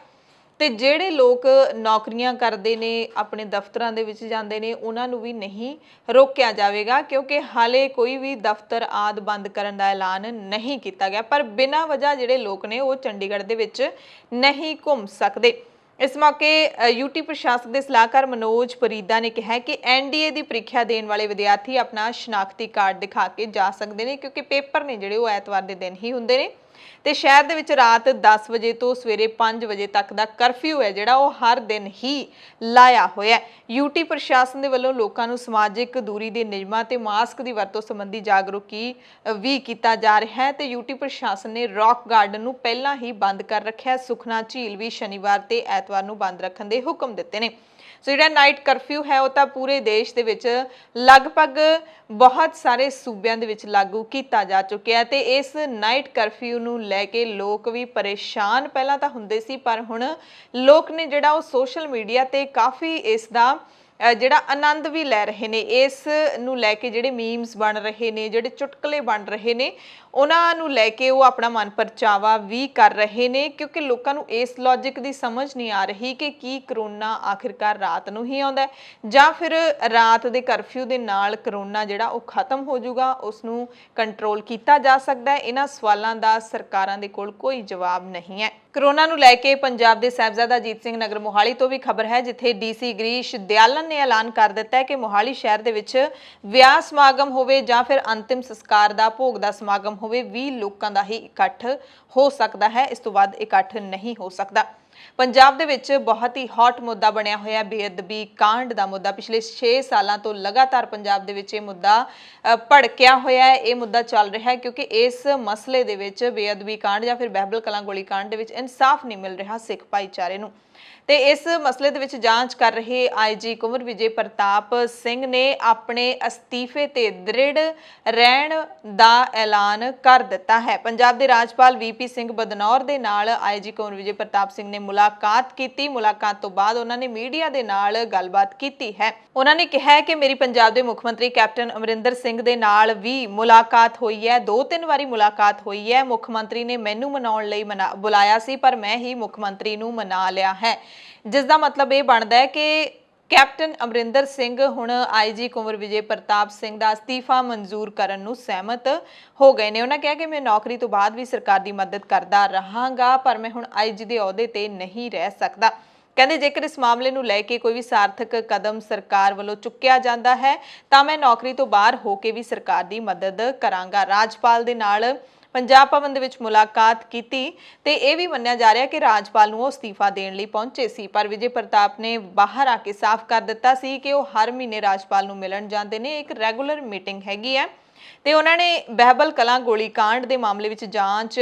ਤੇ ਜਿਹੜੇ ਲੋਕ ਨੌਕਰੀਆਂ ਕਰਦੇ ਨੇ, ਆਪਣੇ ਦਫ਼ਤਰਾਂ ਦੇ ਵਿੱਚ ਜਾਂਦੇ ਨੇ, ਉਹਨਾਂ ਨੂੰ ਵੀ ਨਹੀਂ ਰੋਕਿਆ ਜਾਵੇਗਾ ਕਿਉਂਕਿ ਹਾਲੇ ਕੋਈ ਵੀ ਦਫ਼ਤਰ ਆਦਿ ਬੰਦ ਕਰਨ ਦਾ ਐਲਾਨ ਨਹੀਂ ਕੀਤਾ ਗਿਆ। ਪਰ ਬਿਨਾਂ ਵਜ੍ਹਾ ਜਿਹੜੇ ਲੋਕ ਨੇ ਉਹ ਚੰਡੀਗੜ੍ਹ ਦੇ ਵਿੱਚ ਨਹੀਂ ਘੁੰਮ ਸਕਦੇ। ਇਸ ਮੌਕੇ UT ਪ੍ਰਸ਼ਾਸਕ ਦੇ ਸਲਾਹਕਾਰ ਮਨੋਜ ਪਰੀਦਾ ਨੇ ਕਿਹਾ ਕਿ NDA ਦੀ ਪ੍ਰੀਖਿਆ ਦੇਣ ਵਾਲੇ ਵਿਦਿਆਰਥੀ ਆਪਣਾ ਸ਼ਨਾਖਤੀ ਕਾਰਡ ਦਿਖਾ ਕੇ ਜਾ ਸਕਦੇ ਨੇ ਕਿਉਂਕਿ ਪੇਪਰ ਨੇ ਜਿਹੜੇ ਉਹ ਐਤਵਾਰ ਦੇ ਦਿਨ ਹੀ ਹੁੰਦੇ ਨੇ। ਤੇ ਸ਼ਹਿਰ ਦੇ ਵਿੱਚ ਰਾਤ 10 ਵਜੇ ਤੋਂ ਸਵੇਰੇ 5 ਵਜੇ ਤੱਕ ਦਾ ਕਰਫਿਊ ਹੈ ਜਿਹੜਾ ਉਹ ਹਰ ਦਿਨ ਹੀ ਲਾਇਆ ਹੋਇਆ ਹੈ। UT ਪ੍ਰਸ਼ਾਸਨ ਦੇ ਵੱਲੋਂ ਲੋਕਾਂ ਨੂੰ ਸਮਾਜਿਕ ਦੂਰੀ ਦੇ ਨਿਯਮਾਂ ਤੇ ਮਾਸਕ ਦੀ ਵਰਤੋਂ ਸੰਬੰਧੀ ਜਾਗਰੂਕ ਵੀ ਕੀਤਾ ਜਾ ਰਿਹਾ ਹੈ ਤੇ UT ਪ੍ਰਸ਼ਾਸਨ ਨੇ ਰੌਕ ਗਾਰਡਨ ਨੂੰ ਪਹਿਲਾਂ ਹੀ ਬੰਦ ਕਰ ਰੱਖਿਆ। ਸੁਖਨਾ ਝੀਲ ਵੀ ਸ਼ਨੀਵਾਰ ਤੇ ਐਤਵਾਰ ਨੂੰ ਬੰਦ ਰੱਖਣ ਦੇ ਹੁਕਮ ਦਿੱਤੇ ਨੇ। ਸੋ ਜਿਹੜਾ ਨਾਈਟ ਕਰਫਿਊ ਹੈ ਉਹ ਤਾਂ ਪੂਰੇ ਦੇਸ਼ ਦੇ ਵਿੱਚ ਲਗਭਗ ਬਹੁਤ ਸਾਰੇ ਸੂਬਿਆਂ ਦੇ ਵਿੱਚ ਲਾਗੂ ਕੀਤਾ ਜਾ ਚੁੱਕਿਆ ਤੇ ਇਸ ਨਾਈਟ ਕਰਫਿਊ ਨੂੰ ਲੈ ਕੇ ਲੋਕ ਵੀ ਪਰੇਸ਼ਾਨ ਪਹਿਲਾਂ ਤਾਂ ਹੁੰਦੇ ਸੀ, ਪਰ ਹੁਣ ਲੋਕ ਨੇ ਜਿਹੜਾ ਉਹ ਸੋਸ਼ਲ ਮੀਡੀਆ ਤੇ ਕਾਫੀ ਇਸ ਦਾ ਜਿਹੜਾ ਆਨੰਦ ਵੀ ਲੈ ਰਹੇ ਨੇ। ਇਸ ਨੂੰ ਲੈ ਕੇ ਜਿਹੜੇ ਮੀਮਸ ਬਣ ਰਹੇ ਨੇ, ਜਿਹੜੇ ਚੁਟਕਲੇ ਬਣ ਰਹੇ ਨੇ, ਉਹਨਾਂ ਨੂੰ ਲੈ ਕੇ ਉਹ ਆਪਣਾ ਮਨ ਪਰਚਾਵਾ ਵੀ ਕਰ ਰਹੇ ਨੇ ਕਿਉਂਕਿ ਲੋਕਾਂ ਨੂੰ ਇਸ ਲੌਜਿਕ ਦੀ ਸਮਝ ਨਹੀਂ ਆ ਰਹੀ ਕਿ ਕੀ ਕਰੋਨਾ ਆਖਿਰਕਾਰ ਰਾਤ ਨੂੰ ਹੀ ਆਉਂਦਾ ਜਾਂ ਫਿਰ ਰਾਤ ਦੇ ਕਰਫਿਊ ਦੇ ਨਾਲ ਕਰੋਨਾ ਜਿਹੜਾ ਉਹ ਖਤਮ ਹੋ ਜਾਊਗਾ, ਉਸ ਨੂੰ ਕੰਟਰੋਲ ਕੀਤਾ ਜਾ ਸਕਦਾ ਹੈ। ਇਹਨਾਂ ਸਵਾਲਾਂ ਦਾ ਸਰਕਾਰਾਂ ਦੇ ਕੋਲ ਕੋਈ ਜਵਾਬ ਨਹੀਂ ਹੈ। ਕਰੋਨਾ ਨੂੰ ਲੈ ਕੇ ਪੰਜਾਬ ਦੇ ਸਾਹਿਬਜ਼ਾਦਾ ਅਜੀਤ ਸਿੰਘ ਨਗਰ ਮੋਹਾਲੀ ਤੋਂ ਵੀ ਖਬਰ ਹੈ ਜਿੱਥੇ DC ਗਰੀਸ਼ ਦਿਆਲਨ ਨੇ ਐਲਾਨ ਕਰ ਦਿੱਤਾ ਹੈ ਕਿ ਮੋਹਾਲੀ ਸ਼ਹਿਰ ਦੇ ਵਿੱਚ ਵਿਆਹ ਸਮਾਗਮ ਹੋਵੇ ਜਾਂ ਫਿਰ ਅੰਤਿਮ ਸੰਸਕਾਰ ਦਾ ਭੋਗ ਦਾ ਸਮਾਗਮ ਹੋਵੇ, 20 ਲੋਕਾਂ ਦਾ ਹੀ ਇਕੱਠ ਹੋ ਸਕਦਾ ਹੈ, ਇਸ ਤੋਂ ਵੱਧ ਇਕੱਠ ਨਹੀਂ ਹੋ ਸਕਦਾ। ਪੰਜਾਬ ਦੇ ਵਿੱਚ ਬਹੁਤ ਹੀ ਹੌਟ ਮੁੱਦਾ ਬਣਿਆ ਹੋਇਆ ਬੇਅਦਬੀ ਕਾਂਡ ਦਾ ਮੁੱਦਾ। ਪਿਛਲੇ 6 ਸਾਲਾਂ ਤੋਂ ਲਗਾਤਾਰ ਪੰਜਾਬ ਦੇ ਵਿੱਚ ਇਹ ਮੁੱਦਾ ਭੜਕਿਆ ਹੋਇਆ ਹੈ। ਇਹ ਮੁੱਦਾ ਚੱਲ ਰਿਹਾ ਹੈ ਕਿਉਂਕਿ ਇਸ ਮਸਲੇ ਦੇ ਵਿੱਚ ਬੇਅਦਬੀ ਕਾਂਡ ਜਾਂ ਫਿਰ ਬਹਿਬਲ ਕਲਾਂ ਗੋਲੀ ਕਾਂਡ ਦੇ ਵਿੱਚ ਇਨਸਾਫ ਨਹੀਂ ਮਿਲ ਰਿਹਾ ਸਿੱਖ ਭਾਈਚਾਰੇ ਨੂੰ। ਤੇ ਇਸ ਮਸਲੇ ਦੇ ਵਿੱਚ ਜਾਂਚ ਕਰ ਰਹੇ ਆਈਜੀ ਕੁੰਵਰ ਵਿਜੇ ਪ੍ਰਤਾਪ ਸਿੰਘ ਨੇ ਆਪਣੇ ਅਸਤੀਫੇ ਤੇ ਦ੍ਰਿੜ ਰਹਿਣ ਦਾ ਐਲਾਨ ਕਰ ਦਿੱਤਾ ਹੈ। ਪੰਜਾਬ ਦੇ ਰਾਜਪਾਲ ਵੀਪੀ ਸਿੰਘ ਬਦਨੌਰ ਦੇ ਨਾਲ ਆਈਜੀ ਕੁੰਵਰ ਵਿਜੇ ਪ੍ਰਤਾਪ ਸਿੰਘ ਨੇ ਮੁਲਾਕਾਤ ਕੀਤੀ। ਮੁਲਾਕਾਤ ਤੋਂ ਬਾਅਦ ਉਹਨਾਂ ਨੇ ਮੀਡੀਆ ਦੇ ਨਾਲ ਗੱਲਬਾਤ ਕੀਤੀ ਹੈ। ਉਹਨਾਂ ਨੇ ਕਿਹਾ ਹੈ ਕਿ ਮੇਰੀ ਪੰਜਾਬ ਦੇ ਮੁੱਖ ਮੰਤਰੀ ਕੈਪਟਨ ਅਮਰਿੰਦਰ ਸਿੰਘ ਦੇ ਨਾਲ ਵੀ ਮੁਲਾਕਾਤ ਹੋਈ ਹੈ, 2-3 ਵਾਰੀ ਮੁਲਾਕਾਤ ਹੋਈ ਹੈ। ਮੁੱਖ ਮੰਤਰੀ ਨੇ ਮੈਨੂੰ ਮਨਾਉਣ ਲਈ ਬੁਲਾਇਆ ਸੀ, ਪਰ ਮੈਂ ਹੀ ਮੁੱਖ ਮੰਤਰੀ ਨੂੰ ਮਨਾ ਲਿਆ ਹੈ, ਜਿਸ ਦਾ ਮਤਲਬ ਇਹ ਬਣਦਾ ਹੈ ਕਿ ਕੈਪਟਨ ਅਮਰਿੰਦਰ ਸਿੰਘ ਹੁਣ ਆਈਜੀ ਕੁੰਵਰ ਵਿਜੇ ਪ੍ਰਤਾਪ ਸਿੰਘ ਦਾ ਅਸਤੀਫਾ ਮਨਜ਼ੂਰ ਕਰਨ ਨੂੰ ਸਹਿਮਤ ਹੋ ਗਏ ਨੇ। ਉਹਨਾਂ ਕਿਹਾ ਕਿ ਮੈਂ ਨੌਕਰੀ ਤੋਂ ਬਾਅਦ ਵੀ ਸਰਕਾਰ ਦੀ ਮਦਦ ਕਰਦਾ ਰਹਾਂਗਾ, ਪਰ ਮੈਂ ਹੁਣ ਆਈਜੀ ਦੇ ਅਹੁਦੇ ਤੇ ਨਹੀਂ ਰਹਿ ਸਕਦਾ। ਕਹਿੰਦੇ ਜੇਕਰ ਇਸ ਮਾਮਲੇ ਨੂੰ ਲੈ ਕੇ ਕੋਈ ਵੀ ਸਾਰਥਕ ਕਦਮ ਸਰਕਾਰ ਵੱਲੋਂ ਚੁੱਕਿਆ ਜਾਂਦਾ ਹੈ ਤਾਂ ਮੈਂ ਨੌਕਰੀ ਤੋਂ ਬਾਹਰ ਹੋ ਕੇ ਵੀ ਸਰਕਾਰ ਦੀ ਮਦਦ ਕਰਾਂਗਾ। ਰਾਜਪਾਲ ਦੇ ਨਾਲ ਪੰਜਾਬ ਭਵਨ ਦੇ ਵਿੱਚ ਮੁਲਾਕਾਤ ਕੀਤੀ ਤੇ ਇਹ ਵੀ ਮੰਨਿਆ ਜਾ ਰਿਹਾ ਕਿ ਰਾਜਪਾਲ ਨੂੰ ਉਹ ਅਸਤੀਫਾ ਦੇਣ ਲਈ ਪਹੁੰਚੇ ਸੀ, ਪਰ ਵਿਜੇ ਪ੍ਰਤਾਪ ਨੇ ਬਾਹਰ ਆ ਕੇ ਸਾਫ਼ ਕਰ ਦਿੱਤਾ ਸੀ ਕਿ ਉਹ ਹਰ ਮਹੀਨੇ ਰਾਜਪਾਲ ਨੂੰ ਮਿਲਣ ਜਾਂਦੇ ਨੇ, ਇੱਕ ਰੈਗੂਲਰ ਮੀਟਿੰਗ ਹੈਗੀ ਹੈ। ਤੇ ਉਹਨਾਂ ਨੇ ਬਹਿਬਲ ਕਲਾਂ ਗੋਲੀकांड ਦੇ ਮਾਮਲੇ ਵਿੱਚ ਜਾਂਚ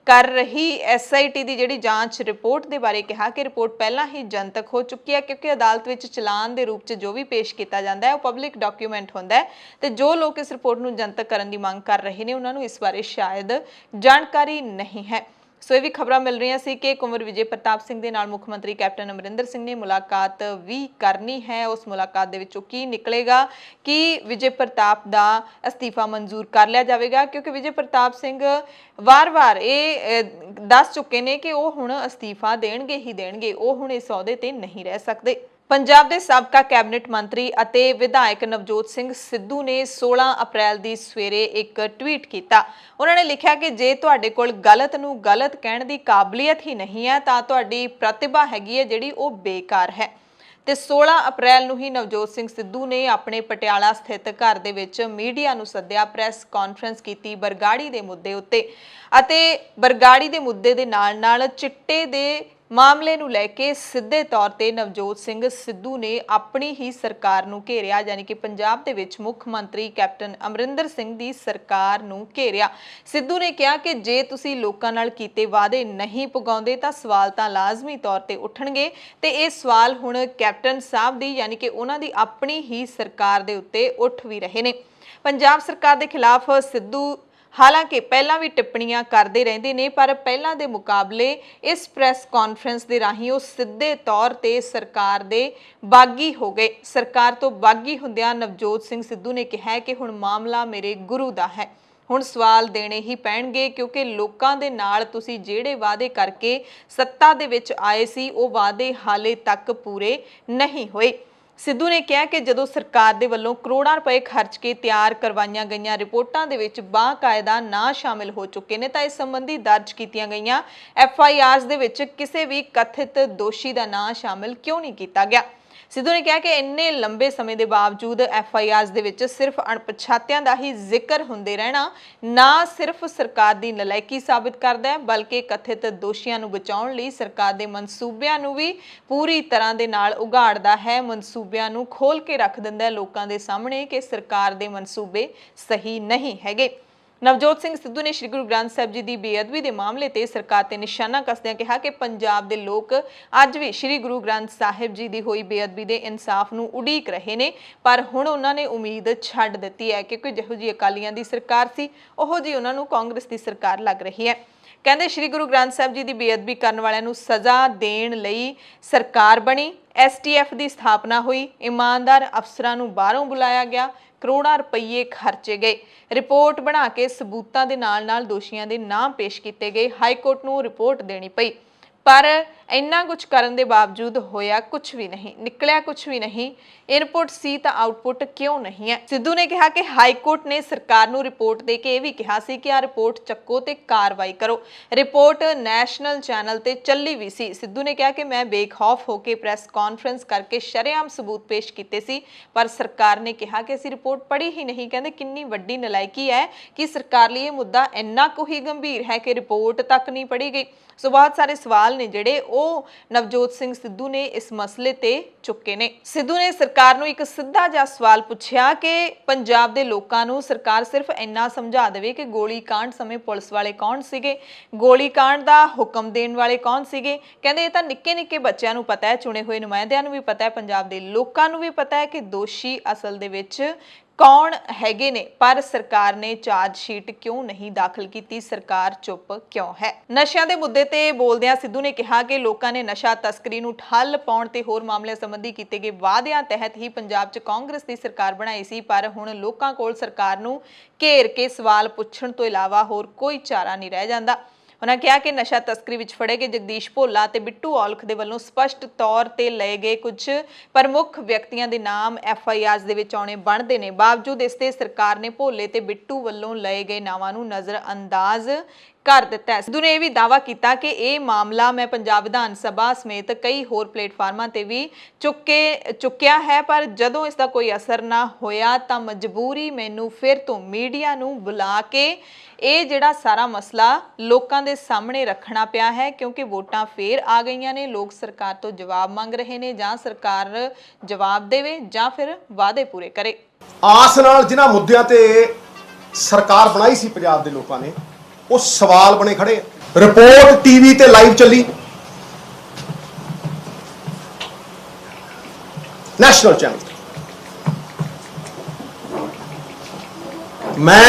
ਕਰ ਰਹੀ ਐਸਆਈਟੀ ਦੀ ਜਿਹੜੀ ਜਾਂਚ ਰਿਪੋਰਟ ਦੇ ਬਾਰੇ ਕਿਹਾ ਕਿ ਰਿਪੋਰਟ ਪਹਿਲਾਂ ਹੀ ਜਨਤਕ ਹੋ ਚੁੱਕੀ ਹੈ, ਕਿਉਂਕਿ ਅਦਾਲਤ ਵਿੱਚ ਚਲਾਨ ਦੇ ਰੂਪ 'ਚ ਜੋ ਵੀ ਪੇਸ਼ ਕੀਤਾ ਜਾਂਦਾ ਹੈ ਉਹ ਪਬਲਿਕ ਡਾਕੂਮੈਂਟ ਹੁੰਦਾ ਹੈ ਤੇ ਜੋ ਲੋਕ ਇਸ ਰਿਪੋਰਟ ਨੂੰ ਜਨਤਕ ਕਰਨ ਦੀ ਮੰਗ ਕਰ ਰਹੇ ਨੇ ਉਹਨਾਂ ਨੂੰ ਇਸ ਬਾਰੇ ਸ਼ਾਇਦ ਜਾਣਕਾਰੀ ਨਹੀਂ ਹੈ। ਸੋ ਇਹ ਵੀ ਖਬਰਾਂ ਮਿਲ ਰਹੀਆਂ ਸੀ ਕਿ ਕੁੰਵਰ ਵਿਜੇ ਪ੍ਰਤਾਪ ਸਿੰਘ ਦੇ ਨਾਲ ਮੁੱਖ ਮੰਤਰੀ ਕੈਪਟਨ ਅਮਰਿੰਦਰ ਸਿੰਘ ਨੇ ਮੁਲਾਕਾਤ ਵੀ ਕਰਨੀ ਹੈ। ਉਸ ਮੁਲਾਕਾਤ ਦੇ ਵਿੱਚੋਂ ਕੀ ਨਿਕਲੇਗਾ ਕਿ ਵਿਜੇ ਪ੍ਰਤਾਪ ਦਾ ਅਸਤੀਫਾ ਮਨਜ਼ੂਰ ਕਰ ਲਿਆ ਜਾਵੇਗਾ, ਕਿਉਂਕਿ ਵਿਜੇ ਪ੍ਰਤਾਪ ਸਿੰਘ ਵਾਰ-ਵਾਰ ਇਹ ਦੱਸ ਚੁੱਕੇ ਨੇ ਕਿ ਉਹ ਹੁਣ ਅਸਤੀਫਾ ਦੇਣਗੇ ਹੀ ਦੇਣਗੇ, ਉਹ ਹੁਣ ਇਸ ਅਹੁਦੇ ਤੇ ਨਹੀਂ ਰਹਿ ਸਕਦੇ। ਪੰਜਾਬ ਦੇ ਸਾਬਕਾ ਕੈਬਨਿਟ ਮੰਤਰੀ ਅਤੇ ਵਿਧਾਇਕ ਨਵਜੋਤ ਸਿੰਘ ਸਿੱਧੂ ਨੇ 16 ਅਪ੍ਰੈਲ ਦੀ ਸਵੇਰੇ ਇੱਕ ਟਵੀਟ ਕੀਤਾ। ਉਹਨਾਂ ਨੇ ਲਿਖਿਆ ਕਿ ਜੇ ਤੁਹਾਡੇ ਕੋਲ ਗਲਤ ਨੂੰ ਗਲਤ ਕਹਿਣ ਦੀ ਕਾਬਲੀਅਤ ਹੀ ਨਹੀਂ ਹੈ ਤਾਂ ਤੁਹਾਡੀ ਪ੍ਰਤਿਭਾ ਹੈਗੀ ਹੈ ਜਿਹੜੀ ਉਹ ਬੇਕਾਰ ਹੈ। ਤੇ 16 ਅਪ੍ਰੈਲ ਨੂੰ ਹੀ ਨਵਜੋਤ ਸਿੰਘ ਸਿੱਧੂ ਨੇ ਆਪਣੇ ਪਟਿਆਲਾ ਸਥਿਤ ਘਰ ਦੇ ਵਿੱਚ ਮੀਡੀਆ ਨੂੰ ਸੱਦਿਆ, ਪ੍ਰੈਸ ਕਾਨਫਰੰਸ ਕੀਤੀ ਬਰਗਾੜੀ ਦੇ ਮੁੱਦੇ ਉੱਤੇ ਅਤੇ ਬਰਗਾੜੀ ਦੇ ਮੁੱਦੇ ਦੇ ਨਾਲ-ਨਾਲ ਚਿੱਟੇ ਦੇ ਮਾਮਲੇ ਨੂੰ ਲੈ ਕੇ ਸਿੱਧੇ ਤੌਰ ਤੇ ਨਵਜੋਤ ਸਿੰਘ ਸਿੱਧੂ ਨੇ ਆਪਣੀ ਹੀ ਸਰਕਾਰ ਨੂੰ ਘੇਰਿਆ, ਯਾਨੀ ਕਿ ਪੰਜਾਬ ਦੇ ਵਿੱਚ ਮੁੱਖ ਮੰਤਰੀ ਕੈਪਟਨ ਅਮਰਿੰਦਰ ਸਿੰਘ ਦੀ ਸਰਕਾਰ ਨੂੰ ਘੇਰਿਆ। ਸਿੱਧੂ ਨੇ ਕਿਹਾ ਕਿ ਜੇ ਤੁਸੀਂ ਲੋਕਾਂ ਨਾਲ ਕੀਤੇ ਵਾਅਦੇ ਨਹੀਂ ਪੁਗਾਉਂਦੇ ਤਾਂ ਸਵਾਲ ਤਾਂ ਲਾਜ਼ਮੀ ਤੌਰ ਤੇ ਉੱਠਣਗੇ ਤੇ ਇਹ ਸਵਾਲ ਹੁਣ ਕੈਪਟਨ ਸਾਹਿਬ ਦੀ ਯਾਨੀ ਕਿ ਉਹਨਾਂ ਦੀ ਆਪਣੀ ਹੀ ਸਰਕਾਰ ਦੇ ਉੱਤੇ ਉੱਠ ਵੀ ਰਹੇ ਨੇ। ਪੰਜਾਬ ਸਰਕਾਰ ਦੇ ਖਿਲਾਫ ਸਿੱਧੂ ਹਾਲਾਂਕਿ ਪਹਿਲਾਂ ਵੀ ਟਿੱਪਣੀਆਂ ਕਰਦੇ ਰਹਿੰਦੇ ਨੇ, ਪਰ ਪਹਿਲਾਂ ਦੇ ਮੁਕਾਬਲੇ ਇਸ ਪ੍ਰੈਸ ਕਾਨਫਰੰਸ ਦੇ ਰਾਹੀਂ ਉਹ ਸਿੱਧੇ ਤੌਰ ਤੇ ਸਰਕਾਰ ਦੇ ਬਾਗੀ ਹੋ ਗਏ। ਸਰਕਾਰ ਤੋਂ ਬਾਗੀ ਹੁੰਦਿਆਂ ਨਵਜੋਤ ਸਿੰਘ ਸਿੱਧੂ ਨੇ ਕਿਹਾ ਕਿ ਹੁਣ ਮਾਮਲਾ ਮੇਰੇ ਗੁਰੂ ਦਾ ਹੈ, ਹੁਣ ਸਵਾਲ ਦੇਣੇ ਹੀ ਪੈਣਗੇ, ਕਿਉਂਕਿ ਲੋਕਾਂ ਦੇ ਨਾਲ ਤੁਸੀਂ ਜਿਹੜੇ ਵਾਅਦੇ ਕਰਕੇ ਸੱਤਾ ਦੇ ਵਿੱਚ ਆਏ ਸੀ ਉਹ ਵਾਅਦੇ ਹਾਲੇ ਤੱਕ ਪੂਰੇ ਨਹੀਂ ਹੋਏ। ਸਿੱਧੂ ਨੇ ਕਿਹਾ ਕਿ ਜਦੋਂ ਸਰਕਾਰ ਦੇ ਵੱਲੋਂ ਕਰੋੜਾਂ ਰੁਪਏ ਖਰਚ ਕੇ ਤਿਆਰ ਕਰਵਾਈਆਂ ਗਈਆਂ ਰਿਪੋਰਟਾਂ ਦੇ ਵਿੱਚ ਬਾਕਾਇਦਾ ਨਾਂ ਸ਼ਾਮਿਲ ਹੋ ਚੁੱਕੇ ਨੇ ਤਾਂ ਇਸ ਸੰਬੰਧੀ ਦਰਜ ਕੀਤੀਆਂ ਗਈਆਂ FIRs ਦੇ ਵਿੱਚ ਕਿਸੇ ਵੀ ਕਥਿਤ ਦੋਸ਼ੀ ਦਾ ਨਾਂ ਸ਼ਾਮਿਲ ਕਿਉਂ ਨਹੀਂ ਕੀਤਾ ਗਿਆ। ਸਿੱਧੂ ਨੇ ਕਿਹਾ ਕਿ ਇੰਨੇ ਲੰਬੇ ਸਮੇਂ ਦੇ ਬਾਵਜੂਦ FIRs ਦੇ ਵਿੱਚ ਸਿਰਫ ਅਣਪਛਾਤਿਆਂ ਦਾ ਹੀ ਜ਼ਿਕਰ ਹੁੰਦੇ ਰਹਿਣਾ ਨਾ ਸਿਰਫ ਸਰਕਾਰ ਦੀ ਨਲਾਇਕੀ ਸਾਬਿਤ ਕਰਦਾ ਹੈ, ਬਲਕਿ ਕਥਿਤ ਦੋਸ਼ੀਆਂ ਨੂੰ ਬਚਾਉਣ ਲਈ ਸਰਕਾਰ ਦੇ ਮਨਸੂਬਿਆਂ ਨੂੰ ਵੀ ਪੂਰੀ ਤਰ੍ਹਾਂ ਦੇ ਨਾਲ ਉਘਾੜਦਾ ਹੈ, ਮਨਸੂਬਿਆਂ ਨੂੰ ਖੋਲ ਕੇ ਰੱਖ ਦਿੰਦਾ ਹੈ ਲੋਕਾਂ ਦੇ ਸਾਹਮਣੇ ਕਿ ਸਰਕਾਰ ਦੇ ਮਨਸੂਬੇ ਸਹੀ ਨਹੀਂ ਹੈਗੇ। ਨਵਜੋਤ ਸਿੰਘ ਸਿੱਧੂ ਨੇ ਸ਼੍ਰੀ ਗੁਰੂ ਗ੍ਰੰਥ ਸਾਹਿਬ ਜੀ ਦੀ ਬੇਅਦਬੀ ਦੇ ਮਾਮਲੇ ਤੇ ਸਰਕਾਰ ਤੇ ਨਿਸ਼ਾਨਾ ਕਸਦਿਆਂ ਕਿਹਾ ਕਿ ਪੰਜਾਬ ਦੇ ਲੋਕ ਅੱਜ ਵੀ ਸ਼੍ਰੀ ਗੁਰੂ ਗ੍ਰੰਥ ਸਾਹਿਬ ਜੀ ਦੀ ਹੋਈ ਬੇਅਦਬੀ ਦੇ ਇਨਸਾਫ ਨੂੰ ਉਡੀਕ ਰਹੇ ਨੇ, ਪਰ ਹੁਣ ਉਹਨਾਂ ਨੇ ਉਮੀਦ ਛੱਡ ਦਿੱਤੀ ਹੈ ਕਿਉਂਕਿ ਜਿਹੋ ਜਿਹੀ ਅਕਾਲੀਆਂ ਦੀ ਸਰਕਾਰ ਸੀ ਉਹੋ ਜਿਹੀ ਉਹਨਾਂ ਨੂੰ ਕਾਂਗਰਸ ਦੀ ਸਰਕਾਰ ਲੱਗ ਰਹੀ ਹੈ। ਕਹਿੰਦੇ ਸ਼੍ਰੀ ਗੁਰੂ ਗ੍ਰੰਥ ਸਾਹਿਬ ਜੀ ਦੀ ਬੇਅਦਬੀ ਕਰਨ ਵਾਲਿਆਂ ਨੂੰ ਸਜ਼ਾ ਦੇਣ ਲਈ ਸਰਕਾਰ ਬਣੀ, STF ਦੀ ਸਥਾਪਨਾ ਹੋਈ, ਇਮਾਨਦਾਰ ਅਫਸਰਾਂ ਨੂੰ ਬਾਹਰੋਂ ਬੁਲਾਇਆ ਗਿਆ, ਕਰੋੜਾਂ ਰੁਪਏ ਖਰਚੇ ਗਏ, ਰਿਪੋਰਟ ਬਣਾ ਕੇ ਸਬੂਤਾਂ ਦੇ ਨਾਲ-ਨਾਲ ਦੋਸ਼ੀਆਂ ਦੇ ਨਾਮ ਪੇਸ਼ ਕੀਤੇ ਗਏ, ਹਾਈ ਕੋਰਟ ਨੂੰ ਰਿਪੋਰਟ ਦੇਣੀ ਪਈ, ਪਰ ਇੰਨਾ ਕੁਝ ਕਰਨ ਦੇ ਬਾਵਜੂਦ ਹੋਇਆ ਕੁਝ ਵੀ ਨਹੀਂ, ਨਿਕਲਿਆ ਕੁਝ ਵੀ ਨਹੀਂ। ਇਨਪੁਟ ਸੀ ਤਾਂ ਆਊਟਪੁੱਟ ਕਿਉਂ ਨਹੀਂ ਹੈ। ਸਿੱਧੂ ਨੇ ਕਿਹਾ ਕਿ ਹਾਈ ਕੋਰਟ ਨੇ ਸਰਕਾਰ ਨੂੰ ਰਿਪੋਰਟ ਦੇ ਕੇ ਇਹ ਵੀ ਕਿਹਾ ਸੀ ਕਿ ਆ ਰਿਪੋਰਟ ਚੱਕੋ ਤੇ ਕਾਰਵਾਈ ਕਰੋ। ਰਿਪੋਰਟ ਨੈਸ਼ਨਲ ਚੈਨਲ ਤੇ ਚੱਲੀ ਵੀ ਸੀ। ਸਿੱਧੂ ਨੇ ਕਿਹਾ ਕਿ ਮੈਂ ਬੇਖੌਫ ਹੋ ਕੇ ਪ੍ਰੈਸ ਕਾਨਫਰੰਸ ਕਰਕੇ ਸ਼ਰੇਆਮ ਸਬੂਤ ਪੇਸ਼ ਕੀਤੇ ਸੀ, ਪਰ ਸਰਕਾਰ ਨੇ ਕਿਹਾ ਕਿ ਅਸੀਂ ਰਿਪੋਰਟ ਪੜ੍ਹੀ ਹੀ ਨਹੀਂ। ਕਹਿੰਦੇ ਕਿੰਨੀ ਵੱਡੀ ਨਲਾਇਕੀ ਹੈ ਕਿ ਸਰਕਾਰ ਲਈ ਇਹ ਮੁੱਦਾ ਇੰਨਾ ਕੁ ਹੀ ਗੰਭੀਰ ਹੈ ਕਿ ਰਿਪੋਰਟ ਤੱਕ ਨਹੀਂ ਪੜ੍ਹੀ ਗਈ। ਸੋ ਬਹੁਤ ਸਾਰੇ ਸਵਾਲ सवाल ने ਜਿਹੜੇ ਉਹ ਨਵਜੋਤ ਸਿੰਘ ਸਿੱਧੂ ਨੇ ਇਸ ਮਸਲੇ ਤੇ ਚੁੱਕੇ ਨੇ। ਸਿੱਧੂ ਨੇ ਸਰਕਾਰ ਨੂੰ ਇੱਕ ਸਿੱਧਾ ਜਿਹਾ ਸਵਾਲ ਪੁੱਛਿਆ ਕਿ ਪੰਜਾਬ ਦੇ ਲੋਕਾਂ ਨੂੰ ਸਰਕਾਰ ਸਿਰਫ ਇੰਨਾ ਸਮਝਾ ਦੇਵੇ ਕਿ ਗੋਲੀकांड ਸਮੇਂ ਪੁਲਿਸ ਵਾਲੇ ਕੌਣ ਸੀਗੇ, ਗੋਲੀकांड ਦਾ ਹੁਕਮ ਦੇਣ ਵਾਲੇ ਕੌਣ ਸੀਗੇ। ਕਹਿੰਦੇ ਇਹ ਤਾਂ ਨਿੱਕੇ ਨਿੱਕੇ ਬੱਚਿਆਂ ਨੂੰ ਪਤਾ ਹੈ, ਚੁਣੇ ਹੋਏ ਨੁਮਾਇੰਦਿਆਂ ਨੂੰ ਵੀ ਪਤਾ ਹੈ, ਪੰਜਾਬ ਦੇ ਲੋਕਾਂ ਨੂੰ ਵੀ ਪਤਾ ਹੈ ਕਿ ਦੋਸ਼ੀ ਅਸਲ ਦੇ ਵਿੱਚ कौन हैगे ने, पर सरकार ने चार्जशीट क्यों नहीं दाखिल की, सरकार चुप क्यों है। नशिਆਂ ਦੇ ਮੁੱਦੇ ਤੇ ਬੋਲਦਿਆਂ ਸਿੱਧੂ ਨੇ ਕਿਹਾ ਕਿ ਲੋਕਾਂ ਨੇ ਨਸ਼ਾ ਤਸਕਰੀ ਨੂੰ ਠੱਲ ਪਾਉਣ ਤੇ ਹੋਰ ਮਾਮਲਿਆਂ ਸੰਬੰਧੀ ਕੀਤੇ ਗਏ ਵਾਅਦਿਆਂ ਤਹਿਤ ਹੀ ਪੰਜਾਬ 'ਚ ਕਾਂਗਰਸ ਦੀ ਸਰਕਾਰ ਬਣਾਈ ਸੀ, ਪਰ ਹੁਣ ਲੋਕਾਂ ਕੋਲ ਸਰਕਾਰ ਨੂੰ ਘੇਰ ਕੇ ਸਵਾਲ ਪੁੱਛਣ ਤੋਂ ਇਲਾਵਾ ਹੋਰ ਕੋਈ ਚਾਰਾ ਨਹੀਂ ਰਹਿ ਜਾਂਦਾ। उन्होंने कहा कि नशा तस्करी विच फड़े गए जगदीश भोला ते बिट्टू औलख दे वल्लों स्पष्ट तौर ते लए गए कुछ प्रमुख व्यक्तियों के नाम FIRs दे विच आउणे बनदे ने। बावजूद इसते सरकार ने भोले ते बिट्टू वल्लों लए गए नावां नूं नज़रअंदाज कर दिता है। सिद्धू ने यह भी दावा किया कि यह मामला मैं पंजाब विधान सभा समेत कई होर प्लेटफार्मां ते भी चुक्या है, पर जदों इसका कोई असर ना होया तां मजबूरी मैनू फिर तो मीडिया नूं बुला के ਇਹ ਜਿਹੜਾ ਸਾਰਾ ਮਸਲਾ ਲੋਕਾਂ ਦੇ ਸਾਹਮਣੇ ਰੱਖਣਾ ਪਿਆ ਹੈ, ਕਿਉਂਕਿ ਵੋਟਾਂ ਫੇਰ ਆ ਗਈਆਂ ਨੇ। ਲੋਕ ਸਰਕਾਰ ਤੋਂ ਜਵਾਬ ਮੰਗ ਰਹੇ ਨੇ, ਜਾਂ ਸਰਕਾਰ ਜਵਾਬ ਦੇਵੇ ਜਾਂ ਫਿਰ ਵਾਅਦੇ ਪੂਰੇ ਕਰੇ। ਆਸ ਨਾਲ ਜਿਨ੍ਹਾਂ ਮੁੱਦਿਆਂ ਤੇ ਸਰਕਾਰ ਬਣਾਈ ਸੀ ਪੰਜਾਬ ਦੇ ਲੋਕਾਂ ਨੇ, ਉਹ ਸਵਾਲ ਬਣੇ ਖੜੇ। ਰਿਪੋਰਟ ਟੀਵੀ ਤੇ ਲਾਈਵ ਚੱਲੀ, ਨੈਸ਼ਨਲ ਚੈਨਲ ਤੇ। मैं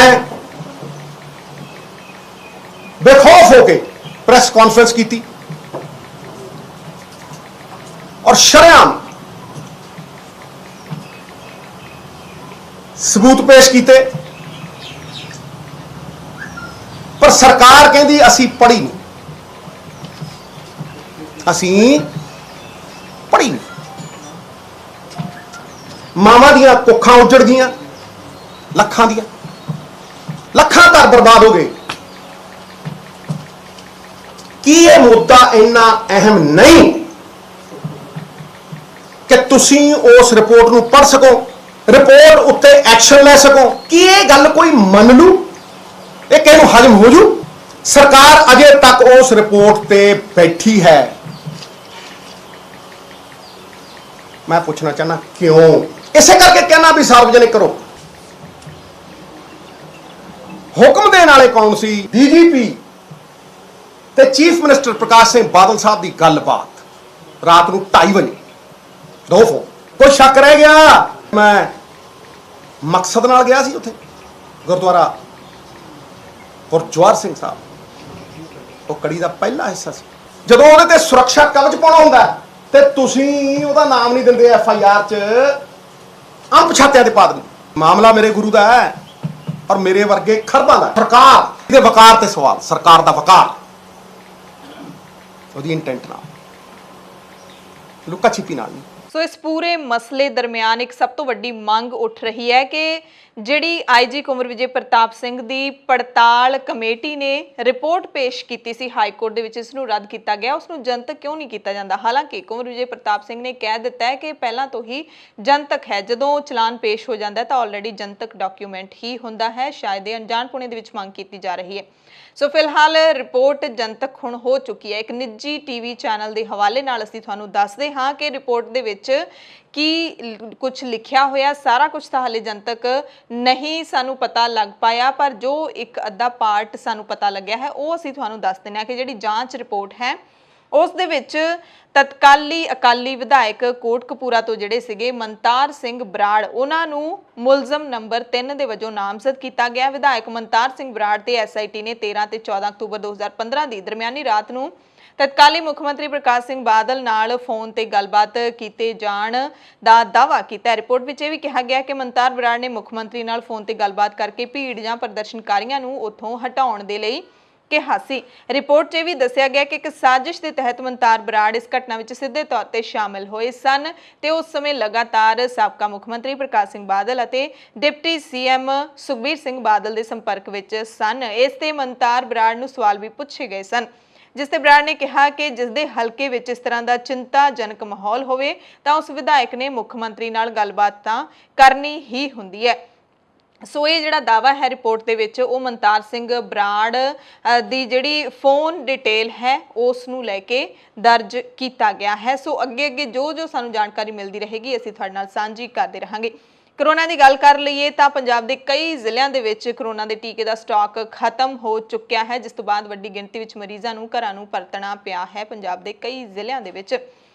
बेखौफ होके प्रेस कॉन्फ्रेंस की थी और शरेआम सबूत पेश किए, पर सरकार कहती असी पढ़ी नहीं, असी पढ़ी नहीं। मावां दियां कुखां उजड़ गईयां, लखां दियां, लखां घर बर्बाद हो गए। कि यह मुद्दा इन्ना अहम नहीं कि तुसी उस रिपोर्ट नूं पढ़ सको, रिपोर्ट उत्ते एक्शन ले सको? कि यह गल कोई मन लू, ये किहनूं हजम हो जू? सरकार अजे तक उस रिपोर्ट ते बैठी है। मैं पूछना चाहना क्यों? इसे करके कहना भी सार्वजनिक करो। हुक्म देने वाले कौन सी? DGP ਤੇ ਚੀਫ ਮਿਨਿਸਟਰ ਪ੍ਰਕਾਸ਼ ਸਿੰਘ ਬਾਦਲ ਸਾਹਿਬ ਦੀ ਗੱਲਬਾਤ ਰਾਤ ਨੂੰ 2:30 ਵਜੇ, 2 ਫੋਨ। ਕੋਈ ਸ਼ੱਕ ਰਹਿ ਗਿਆ? ਮੈਂ ਮਕਸਦ ਨਾਲ ਗਿਆ ਸੀ ਉੱਥੇ ਗੁਰਦੁਆਰਾ ਗੁਰਜਵਾਰ ਸਿੰਘ ਸਾਹਿਬ, ਉਹ ਕੜੀ ਦਾ ਪਹਿਲਾ ਹਿੱਸਾ ਸੀ। ਜਦੋਂ ਉਹਦੇ ਤੇ ਸੁਰੱਖਿਆ ਕਵਚ ਪਾਉਣਾ ਹੁੰਦਾ ਤੇ ਤੁਸੀਂ ਉਹਦਾ ਨਾਮ ਨਹੀਂ ਦਿੰਦੇ FIR 'ਚ, ਅਣਪਛਾਤਿਆਂ ਦੇ ਪਾ ਦਿੰਦੇ। ਮਾਮਲਾ ਮੇਰੇ ਗੁਰੂ ਦਾ ਹੈ ਔਰ ਮੇਰੇ ਵਰਗੇ ਖਰਬਾਂ ਦਾ। ਸਰਕਾਰ ਦੇ ਵਕਾਰ ਤੇ ਸਵਾਲ, ਸਰਕਾਰ ਦਾ ਵਕਾਰ, ਉਹਦੀ ਇੰਟੈਂਟ ਨਾਲ, ਲੁੱਕਾ ਛਿਪੀ ਨਾਲ ਨਹੀਂ। ਸੋ ਇਸ ਪੂਰੇ ਮਸਲੇ ਦਰਮਿਆਨ ਇੱਕ ਸਭ ਤੋਂ ਵੱਡੀ ਮੰਗ ਉੱਠ ਰਹੀ ਹੈ ਕਿ ਜਿਹੜੀ IG ਕੁੰਵਰ ਵਿਜੇ ਪ੍ਰਤਾਪ ਸਿੰਘ ਦੀ ਪੜਤਾਲ ਕਮੇਟੀ ਨੇ ਰਿਪੋਰਟ ਪੇਸ਼ ਕੀਤੀ ਸੀ ਹਾਈ ਕੋਰਟ ਦੇ ਵਿੱਚ, ਇਸ ਨੂੰ ਰੱਦ ਕੀਤਾ ਗਿਆ। ਉਸ ਨੂੰ ਜਨਤਕ ਕਿਉਂ ਨਹੀਂ ਕੀਤਾ ਜਾਂਦਾ? ਹਾਲਾਂਕਿ ਕੁੰਵਰ ਵਿਜੇ ਪ੍ਰਤਾਪ ਸਿੰਘ ਨੇ ਕਹਿ ਦਿੱਤਾ ਹੈ ਕਿ ਪਹਿਲਾਂ ਤੋਂ ਹੀ ਜਨਤਕ ਹੈ, ਜਦੋਂ ਚਲਾਨ ਪੇਸ਼ ਹੋ ਜਾਂਦਾ ਤਾਂ ਆਲਰੇਡੀ ਜਨਤਕ ਡਾਕੂਮੈਂਟ ਹੀ ਹੁੰਦਾ ਹੈ। ਸ਼ਾਇਦ ਇਹ ਅਣਜਾਣਪੁਣੇ ਦੇ ਵਿੱਚ ਮੰਗ ਕੀਤੀ ਜਾ ਰਹੀ ਹੈ। ਸੋ ਫਿਲਹਾਲ ਰਿਪੋਰਟ ਜਨਤਕ ਹੁਣ ਹੋ ਚੁੱਕੀ ਹੈ। ਇੱਕ ਨਿੱਜੀ TV ਚੈਨਲ ਦੇ ਹਵਾਲੇ ਨਾਲ ਅਸੀਂ ਤੁਹਾਨੂੰ ਦੱਸਦੇ ਹਾਂ ਕਿ ਰਿਪੋਰਟ ਦੇ ਵਿੱਚ ਕੀ ਕੁਝ ਲਿਖਿਆ ਹੋਇਆ, ਸਾਰਾ ਕੁਝ ਤਾਂ ਹਾਲੇ ਜਨਤਕ ਨਹੀਂ ਸਾਨੂੰ ਪਤਾ ਲੱਗ ਪਾਇਆ, ਪਰ ਜੋ ਇੱਕ ਅੱਧਾ ਪਾਰਟ ਸਾਨੂੰ ਪਤਾ ਲੱਗਿਆ ਹੈ ਉਹ ਅਸੀਂ ਤੁਹਾਨੂੰ ਦੱਸ ਦਿੰਦੇ ਹਾਂ ਕਿ ਜਿਹੜੀ ਜਾਂਚ ਰਿਪੋਰਟ ਹੈ ਉਸ ਦੇ ਵਿੱਚ ਤਤਕਾਲੀ ਅਕਾਲੀ ਵਿਧਾਇਕ ਕੋਟਕਪੂਰਾ ਤੋਂ ਜਿਹੜੇ ਸੀਗੇ ਮਨਤਾਰ ਸਿੰਘ ਬਰਾੜ, ਉਹਨਾਂ ਨੂੰ ਮੁਲਜ਼ਮ ਨੰਬਰ 3 ਦੇ ਵਜੋਂ ਨਾਮਜ਼ਦ ਕੀਤਾ ਗਿਆ। ਵਿਧਾਇਕ ਮਨਤਾਰ ਸਿੰਘ ਬਰਾੜ ਤੇ SIT ਨੇ 13 ਤੇ 14 ਅਕਤੂਬਰ 2015 ਦੀ ਦਰਮਿਆਨੀ ਰਾਤ ਨੂੰ ਤਤਕਾਲੀ ਮੁੱਖ ਮੰਤਰੀ ਪ੍ਰਕਾਸ਼ ਸਿੰਘ ਬਾਦਲ ਨਾਲ ਫੋਨ ਤੇ ਗੱਲਬਾਤ ਕੀਤੇ ਜਾਣ ਦਾ ਦਾਅਵਾ ਕੀਤਾ। ਰਿਪੋਰਟ ਵਿੱਚ ਇਹ ਵੀ ਕਿਹਾ ਗਿਆ ਕਿ ਮਨਤਾਰ ਬਰਾੜ ਨੇ ਮੁੱਖ ਮੰਤਰੀ ਨਾਲ ਫੋਨ ਤੇ ਗੱਲਬਾਤ ਕਰਕੇ ਭੀੜ ਜਾਂ ਪ੍ਰਦਰਸ਼ਨਕਾਰੀਆਂ ਨੂੰ ਉੱਥੋਂ ਹਟਾਉਣ ਦੇ ਲਈ ਕਿਹਾ ਸੀ। ਰਿਪੋਰਟ 'ਚ ਇਹ ਵੀ ਦੱਸਿਆ ਗਿਆ ਕਿ ਇੱਕ ਸਾਜ਼ਿਸ਼ ਦੇ ਤਹਿਤ ਮਨਤਾਰ ਬਰਾੜ ਇਸ ਘਟਨਾ ਵਿੱਚ ਸਿੱਧੇ ਤੌਰ ਤੇ ਸ਼ਾਮਿਲ ਹੋਏ ਸਨ ਤੇ ਉਸ ਸਮੇਂ ਲਗਾਤਾਰ ਸਾਬਕਾ ਮੁੱਖ ਮੰਤਰੀ ਪ੍ਰਕਾਸ਼ ਸਿੰਘ ਬਾਦਲ ਅਤੇ ਡਿਪਟੀ CM ਸੁਖਬੀਰ ਸਿੰਘ ਬਾਦਲ ਦੇ ਸੰਪਰਕ ਵਿੱਚ ਸਨ। ਇਸ ਤੇ ਮਨਤਾਰ ਬਰਾੜ ਨੂੰ ਸਵਾਲ ਵੀ ਪੁੱਛੇ ਗਏ ਸਨ, ਜਿਸ ਤੇ ਬਰਾੜ ਨੇ ਕਿਹਾ ਕਿ ਜਿਸ ਦੇ ਹਲਕੇ ਵਿੱਚ ਇਸ ਤਰ੍ਹਾਂ ਦਾ ਚਿੰਤਾਜਨਕ ਮਾਹੌਲ ਹੋਵੇ ਤਾਂ ਉਸ ਵਿਧਾਇਕ ਨੇ ਮੁੱਖ ਮੰਤਰੀ ਨਾਲ ਗੱਲਬਾਤ ਤਾਂ ਕਰਨੀ ਹੀ ਹੁੰਦੀ ਹੈ। ਸੋ ਇਹ ਜਿਹੜਾ ਦਾਵਾ ਹੈ ਰਿਪੋਰਟ ਦੇ ਵਿੱਚ ਉਹ ਮਨਤਾਰ ਸਿੰਘ ਬਰਾੜ ਦੀ ਜਿਹੜੀ ਫੋਨ ਡਿਟੇਲ ਹੈ ਉਸ ਨੂੰ ਲੈ ਕੇ ਦਰਜ ਕੀਤਾ ਗਿਆ ਹੈ। ਸੋ ਅੱਗੇ ਜੋ ਸਾਨੂੰ ਜਾਣਕਾਰੀ ਮਿਲਦੀ ਰਹੇਗੀ ਅਸੀਂ ਤੁਹਾਡੇ ਨਾਲ ਸਾਂਝੀ ਕਰਦੇ ਰਹਾਂਗੇ। ਕਰੋਨਾ ਦੀ ਗੱਲ ਕਰ ਲਈਏ ਤਾਂ ਪੰਜਾਬ ਦੇ ਕਈ ਜ਼ਿਲ੍ਹਿਆਂ ਦੇ ਵਿੱਚ ਕਰੋਨਾ ਦੇ ਟੀਕੇ ਦਾ ਸਟਾਕ ਖਤਮ ਹੋ ਚੁੱਕਿਆ ਹੈ, ਜਿਸ ਤੋਂ ਬਾਅਦ ਵੱਡੀ ਗਿਣਤੀ ਵਿੱਚ ਮਰੀਜ਼ਾਂ ਨੂੰ ਘਰਾਂ ਨੂੰ ਪਰਤਣਾ ਪਿਆ ਹੈ। ਪੰਜਾਬ ਦੇ ਕਈ ਜ਼ਿਲ੍ਹਿਆਂ ਦੇ ਵਿੱਚ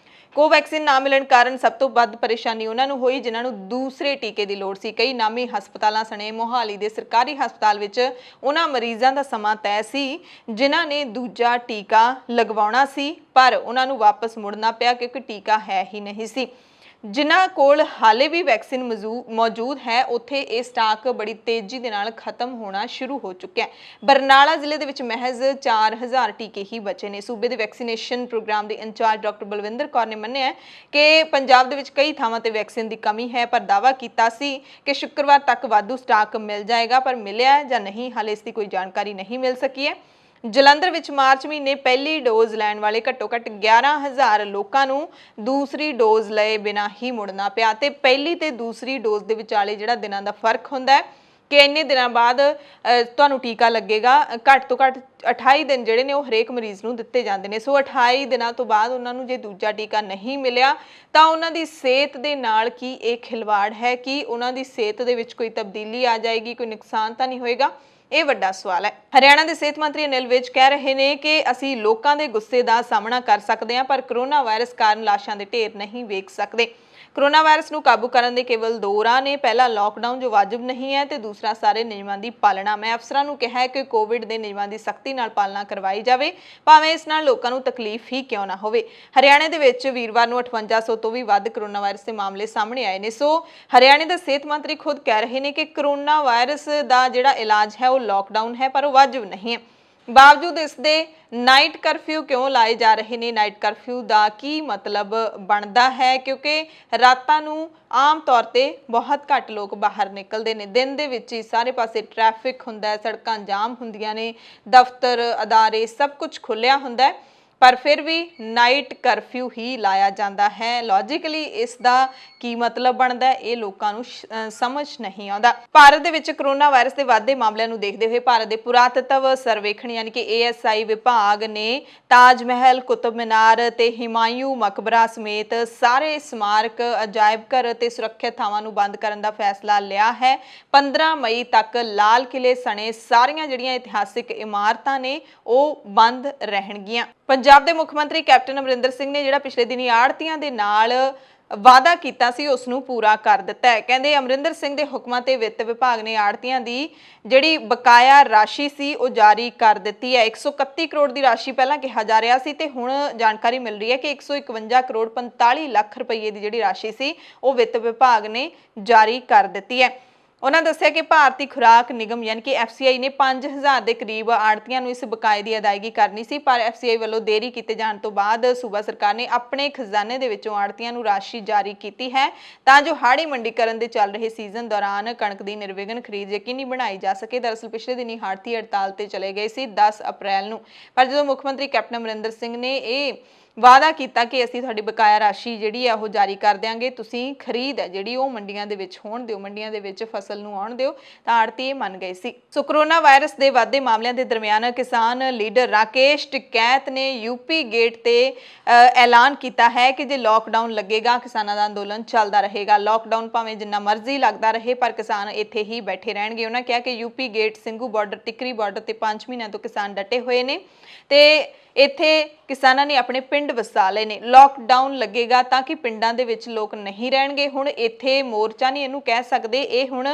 ਕੋਵੈਕਸਿਨ ਨਾ ਮਿਲਣ ਕਾਰਨ ਸਭ ਤੋਂ ਵੱਧ ਪਰੇਸ਼ਾਨੀ ਉਹਨਾਂ ਨੂੰ ਹੋਈ ਜਿਨ੍ਹਾਂ ਨੂੰ ਦੂਸਰੇ ਟੀਕੇ ਦੀ ਲੋੜ ਸੀ। ਕਈ ਨਾਮੀ ਹਸਪਤਾਲਾਂ ਸਣੇ ਮੁਹਾਲੀ ਦੇ ਸਰਕਾਰੀ ਹਸਪਤਾਲ ਵਿੱਚ ਉਹਨਾਂ ਮਰੀਜ਼ਾਂ ਦਾ ਸਮਾਂ ਤੈਅ ਸੀ ਜਿਨ੍ਹਾਂ ਨੇ ਦੂਜਾ ਟੀਕਾ ਲਗਵਾਉਣਾ ਸੀ, ਪਰ ਉਹਨਾਂ ਨੂੰ ਵਾਪਸ ਮੁੜਨਾ ਪਿਆ ਕਿਉਂਕਿ ਟੀਕਾ ਹੈ ਹੀ ਨਹੀਂ ਸੀ। ਜਿਨ੍ਹਾਂ ਕੋਲ ਹਾਲੇ ਵੀ ਵੈਕਸੀਨ ਮੌਜੂਦ ਹੈ ਉੱਥੇ ਇਹ ਸਟਾਕ ਬੜੀ ਤੇਜ਼ੀ ਦੇ ਨਾਲ ਖਤਮ ਹੋਣਾ ਸ਼ੁਰੂ ਹੋ ਚੁੱਕਿਆ ਹੈ। ਬਰਨਾਲਾ ਜ਼ਿਲ੍ਹੇ ਦੇ ਵਿੱਚ ਮਹਿਜ਼ 4000 ਟੀਕੇ ਹੀ ਬਚੇ ਨੇ। ਸੂਬੇ ਦੇ ਵੈਕਸੀਨੇਸ਼ਨ ਪ੍ਰੋਗਰਾਮ ਦੇ ਇੰਚਾਰਜ ਡਾਕਟਰ ਬਲਵਿੰਦਰ ਕੌਰ ਨੇ ਮੰਨਿਆ ਕਿ ਪੰਜਾਬ ਦੇ ਵਿੱਚ ਕਈ ਥਾਵਾਂ ਤੇ ਵੈਕਸੀਨ ਦੀ ਕਮੀ ਹੈ, ਪਰ ਦਾਅਵਾ ਕੀਤਾ ਸੀ ਕਿ ਸ਼ੁੱਕਰਵਾਰ ਤੱਕ ਵਾਧੂ ਸਟਾਕ ਮਿਲ ਜਾਏਗਾ, ਪਰ ਮਿਲਿਆ ਜਾਂ ਨਹੀਂ ਹਾਲੇ ਇਸ ਦੀ ਕੋਈ ਜਾਣਕਾਰੀ ਨਹੀਂ ਮਿਲ ਸਕੀ ਹੈ। ਜਲੰਧਰ ਵਿੱਚ ਮਾਰਚ ਮਹੀਨੇ ਪਹਿਲੀ ਡੋਜ਼ ਲੈਣ ਵਾਲੇ ਘੱਟੋ-ਘੱਟ 11000 ਲੋਕਾਂ ਨੂੰ ਦੂਸਰੀ ਡੋਜ਼ ਲਏ ਬਿਨਾਂ ਹੀ ਮੁੜਨਾ ਪਿਆ ਤੇ ਪਹਿਲੀ ਤੇ ਦੂਸਰੀ ਡੋਜ਼ ਦੇ ਵਿਚਾਲੇ ਜਿਹੜਾ ਦਿਨਾਂ ਦਾ ਫਰਕ ਹੁੰਦਾ ਹੈ ਕਿ ਇੰਨੇ ਦਿਨਾਂ ਬਾਅਦ ਤੁਹਾਨੂੰ ਟੀਕਾ ਲੱਗੇਗਾ। ਘੱਟ ਤੋਂ ਘੱਟ 28 ਦਿਨ ਜਿਹੜੇ ਨੇ ਉਹ ਹਰੇਕ ਮਰੀਜ਼ ਨੂੰ ਦਿੱਤੇ ਜਾਂਦੇ ਨੇ। ਸੋ 28 ਦਿਨਾਂ ਤੋਂ ਬਾਅਦ ਉਹਨਾਂ ਨੂੰ ਜੇ ਦੂਜਾ ਟੀਕਾ ਨਹੀਂ ਮਿਲਿਆ ਤਾਂ ਉਹਨਾਂ ਦੀ ਸਿਹਤ ਦੇ ਨਾਲ ਕੀ ਇਹ ਖਿਲਵਾੜ ਹੈ ਕਿ ਉਹਨਾਂ ਦੀ ਸਿਹਤ ਦੇ ਵਿੱਚ ਕੋਈ ਤਬਦੀਲੀ ਆ ਜਾਏਗੀ, ਕੋਈ ਨੁਕਸਾਨ ਤਾਂ ਨਹੀਂ ਹੋਏਗਾ? ਇਹ ਵੱਡਾ ਸਵਾਲ ਹੈ। ਹਰਿਆਣਾ ਦੇ ਸਿਹਤ ਮੰਤਰੀ ਅਨਿਲ ਵਿਜ ਕਹਿ ਰਹੇ ਨੇ ਕਿ ਅਸੀਂ ਲੋਕਾਂ ਦੇ ਗੁੱਸੇ ਦਾ ਸਾਹਮਣਾ ਕਰ ਸਕਦੇ ਹਾਂ, ਪਰ ਕਰੋਨਾ ਵਾਇਰਸ ਕਾਰਨ ਲਾਸ਼ਾਂ ਦੇ ਢੇਰ ਨਹੀਂ ਵੇਖ ਸਕਦੇ। ਕਰੋਨਾ ਵਾਇਰਸ ਨੂੰ ਕਾਬੂ ਕਰਨ ਦੇ ਕੇਵਲ ਦੋ ਰਾਹ ਨੇ, ਪਹਿਲਾ ਲਾਕਡਾਊਨ ਜੋ ਵਾਜਬ ਨਹੀਂ ਹੈ ਤੇ ਦੂਸਰਾ ਸਾਰੇ ਨਿਯਮਾਂ ਦੀ ਪਾਲਣਾ। ਮੈਂ ਅਫਸਰਾਂ ਨੂੰ ਕਿਹਾ ਹੈ ਕਿ ਕੋਵਿਡ ਦੇ ਨਿਯਮਾਂ ਦੀ ਸਖਤੀ ਨਾਲ ਪਾਲਣਾ ਕਰਵਾਈ ਜਾਵੇ, ਭਾਵੇਂ ਇਸ ਨਾਲ ਲੋਕਾਂ ਨੂੰ ਤਕਲੀਫ ਹੀ ਕਿਉਂ ਨਾ ਹੋਵੇ। ਹਰਿਆਣੇ ਦੇ ਵਿੱਚ ਵੀਰਵਾਰ ਨੂੰ 5800 ਤੋਂ ਵੀ ਵੱਧ ਕਰੋਨਾ ਵਾਇਰਸ ਦੇ ਮਾਮਲੇ ਸਾਹਮਣੇ ਆਏ ਨੇ। ਸੋ ਹਰਿਆਣੇ ਦੇ ਸਿਹਤ ਮੰਤਰੀ ਖੁਦ ਕਹਿ ਰਹੇ ਨੇ ਕਿ ਕਰੋਨਾ ਵਾਇਰਸ ਦਾ ਜਿਹੜਾ ਇਲਾਜ ਹੈ ਉਹ ਲਾਕਡਾਊਨ ਹੈ, ਪਰ ਉਹ ਵਾਜਬ ਨਹੀਂ ਹੈ। ਬਾਵਜੂਦ ਇਸ ਦੇ ਨਾਈਟ ਕਰਫਿਊ ਕਿਉਂ ਲਾਏ ਜਾ ਰਹੇ ਨੇ? ਨਾਈਟ ਕਰਫਿਊ ਦਾ ਕੀ ਮਤਲਬ ਬਣਦਾ ਹੈ? ਕਿਉਂਕਿ ਰਾਤਾਂ ਨੂੰ ਆਮ ਤੌਰ ਤੇ ਬਹੁਤ ਘੱਟ ਲੋਕ ਬਾਹਰ ਨਿਕਲਦੇ ਨੇ, ਦਿਨ ਦੇ ਵਿੱਚ ਹੀ ਸਾਰੇ ਪਾਸੇ ਟ੍ਰੈਫਿਕ ਹੁੰਦਾ ਹੈ, ਸੜਕਾਂ ਜਾਮ ਹੁੰਦੀਆਂ ਨੇ, ਦਫ਼ਤਰ ਅਦਾਰੇ ਸਭ ਕੁਝ ਖੁੱਲਿਆ ਹੁੰਦਾ ਹੈ, ਪਰ ਫਿਰ ਵੀ ਨਾਈਟ ਕਰਫਿਊ ਹੀ ਲਾਇਆ ਜਾਂਦਾ ਹੈ। ਲੌਜੀਕਲੀ ਇਸ ਦਾ ਕੀ ਮਤਲਬ ਬਣਦਾ ਹੈ ਇਹ ਲੋਕਾਂ ਨੂੰ ਸਮਝ ਨਹੀਂ ਆਉਂਦਾ। ਭਾਰਤ ਦੇ ਵਿੱਚ ਕਰੋਨਾ ਵਾਇਰਸ ਦੇ ਵਾਧੇ ਮਾਮਲਿਆਂ ਨੂੰ ਦੇਖਦੇ ਹੋਏ ਭਾਰਤ ਦੇ ਪੁਰਾਤਤਵ ਸਰਵੇਖਣ ਯਾਨੀ ਕਿ ASI ਵਿਭਾਗ ਨੇ ਤਾਜ ਮਹਿਲ, ਕੁਤਬ ਮੀਨਾਰ ਤੇ ਹਿਮਾਯੂ ਮਕਬਰਾ ਸਮੇਤ ਸਾਰੇ ਸਮਾਰਕ, ਅਜਾਇਬ ਘਰ ਤੇ ਸੁਰੱਖਿਅਤ ਥਾਵਾਂ ਨੂੰ ਬੰਦ ਕਰਨ ਦਾ ਫੈਸਲਾ ਲਿਆ ਹੈ। 15 ਮਈ ਤੱਕ ਲਾਲ ਕਿਲੇ ਸਣੇ ਸਾਰੀਆਂ ਜਿਹੜੀਆਂ ਇਤਿਹਾਸਿਕ ਇਮਾਰਤਾਂ ਨੇ ਉਹ ਬੰਦ ਰਹਿਣਗੀਆਂ। ਪੰਜਾਬ ਦੇ ਮੁੱਖ ਮੰਤਰੀ ਕੈਪਟਨ ਅਮਰਿੰਦਰ ਸਿੰਘ ਨੇ ਜਿਹੜਾ ਪਿਛਲੇ ਦਿਨੀ ਆੜ੍ਹਤੀਆਂ ਦੇ ਨਾਲ ਵਾਅਦਾ ਕੀਤਾ ਸੀ ਉਸ ਨੂੰ ਪੂਰਾ ਕਰ ਦਿੱਤਾ ਹੈ। ਕਹਿੰਦੇ ਅਮਰਿੰਦਰ ਸਿੰਘ ਦੇ ਹੁਕਮਾਂ ਤੇ ਵਿੱਤ ਵਿਭਾਗ ਨੇ ਆੜ੍ਹਤੀਆਂ ਦੀ ਜਿਹੜੀ ਬਕਾਇਆ ਰਾਸ਼ੀ ਸੀ ਉਹ ਜਾਰੀ ਕਰ ਦਿੱਤੀ ਹੈ। 131 ਕਰੋੜ ਦੀ ਰਾਸ਼ੀ ਪਹਿਲਾਂ ਕਿਹਾ ਜਾ ਰਿਹਾ ਸੀ ਤੇ ਹੁਣ ਜਾਣਕਾਰੀ ਮਿਲ ਰਹੀ ਹੈ ਕਿ 151 ਕਰੋੜ 45 ਲੱਖ ਰੁਪਏ ਦੀ ਜਿਹੜੀ ਰਾਸ਼ੀ ਸੀ ਉਹ ਵਿੱਤ ਵਿਭਾਗ ਨੇ ਜਾਰੀ ਕਰ ਦਿੱਤੀ ਹੈ। ਉਹਨਾਂ ਦੱਸਿਆ ਕਿ ਭਾਰਤੀ ਖੁਰਾਕ ਨਿਗਮ ਯਾਨੀ ਕਿ FCI ਨੇ 5000 ਦੇ ਕਰੀਬ ਆੜ੍ਹਤੀਆਂ ਨੂੰ ਇਸ ਬਕਾਏ ਦੀ ਅਦਾਇਗੀ ਕਰਨੀ ਸੀ, ਪਰ FCI ਵੱਲੋਂ ਦੇਰੀ ਕੀਤੇ ਜਾਣ ਤੋਂ ਬਾਅਦ ਸੂਬਾ ਸਰਕਾਰ ਨੇ ਆਪਣੇ ਖਜ਼ਾਨੇ ਦੇ ਵਿੱਚੋਂ ਆੜ੍ਹਤੀਆਂ ਨੂੰ ਰਾਸ਼ੀ ਜਾਰੀ ਕੀਤੀ ਹੈ ਤਾਂ ਜੋ ਹਾੜੀ ਮੰਡੀਕਰਨ ਦੇ ਚੱਲ ਰਹੇ ਸੀਜ਼ਨ ਦੌਰਾਨ ਕਣਕ ਦੀ ਨਿਰਵਿਘਨ ਖਰੀਦ ਯਕੀਨੀ ਬਣਾਈ ਜਾ ਸਕੇ। ਦਰਅਸਲ ਪਿਛਲੇ ਦਿਨੀ ਆੜ੍ਹਤੀ ਹੜਤਾਲ ਤੇ ਚਲੇ ਗਏ ਸੀ 10 ਅਪ੍ਰੈਲ ਨੂੰ, ਪਰ ਜਦੋਂ ਮੁੱਖ ਮੰਤਰੀ ਕੈਪਟਨ ਅਮਰਿੰਦਰ ਸਿੰਘ ਨੇ ਇਹ ਵਾਅਦਾ ਕੀਤਾ ਕਿ ਅਸੀਂ ਤੁਹਾਡੀ ਬਕਾਇਆ ਰਾਸ਼ੀ ਜਿਹੜੀ ਆ ਉਹ ਜਾਰੀ ਕਰ ਦਿਆਂਗੇ, ਤੁਸੀਂ ਖਰੀਦ ਹੈ ਜਿਹੜੀ ਉਹ ਮੰਡੀਆਂ ਦੇ ਵਿੱਚ ਹੋਣ ਦਿਓ, ਮੰਡੀਆਂ ਦੇ ਵਿੱਚ ਫਸਲ ਨੂੰ ਆਉਣ ਦਿਓ, ਤਾਂ ਆੜ੍ਹਤੀ ਇਹ ਮੰਨ ਗਏ ਸੀ। ਸੋ ਕਰੋਨਾ ਵਾਇਰਸ ਦੇ ਵਾਧੇ ਮਾਮਲਿਆਂ ਦੇ ਦਰਮਿਆਨ ਕਿਸਾਨ ਲੀਡਰ ਰਾਕੇਸ਼ ਟਿਕੈਤ ਨੇ UP ਗੇਟ ਤੇ ਐਲਾਨ ਕੀਤਾ ਹੈ ਕਿ ਜੇ ਲਾਕਡਾਊਨ ਲੱਗੇਗਾ ਕਿਸਾਨਾਂ ਦਾ ਅੰਦੋਲਨ ਚੱਲਦਾ ਰਹੇਗਾ। ਲਾਕਡਾਊਨ ਭਾਵੇਂ ਜਿੰਨਾ ਮਰਜ਼ੀ ਲੱਗਦਾ ਰਹੇ ਪਰ ਕਿਸਾਨ ਇੱਥੇ ਹੀ ਬੈਠੇ ਰਹਿਣਗੇ। ਉਹਨਾਂ ਕਿਹਾ ਕਿ UP gate, Singhu border, Tikri border ਤੇ 5 ਮਹੀਨਿਆਂ ਤੋਂ ਕਿਸਾਨ ਡਟੇ ਹੋਏ ਨੇ ਤੇ ਇੱਥੇ ਕਿਸਾਨਾਂ ਨੇ ਆਪਣੇ ਪਿੰਡ ਵਸਾ ਲਏ ਨੇ। ਲਾਕਡਾਊਨ ਲੱਗੇਗਾ ਤਾਂ ਕਿ ਪਿੰਡਾਂ ਦੇ ਵਿੱਚ ਲੋਕ ਨਹੀਂ ਰਹਿਣਗੇ। ਹੁਣ ਇੱਥੇ ਮੋਰਚਾ ਨਹੀਂ ਇਹਨੂੰ ਕਹਿ ਸਕਦੇ, ਇਹ ਹੁਣ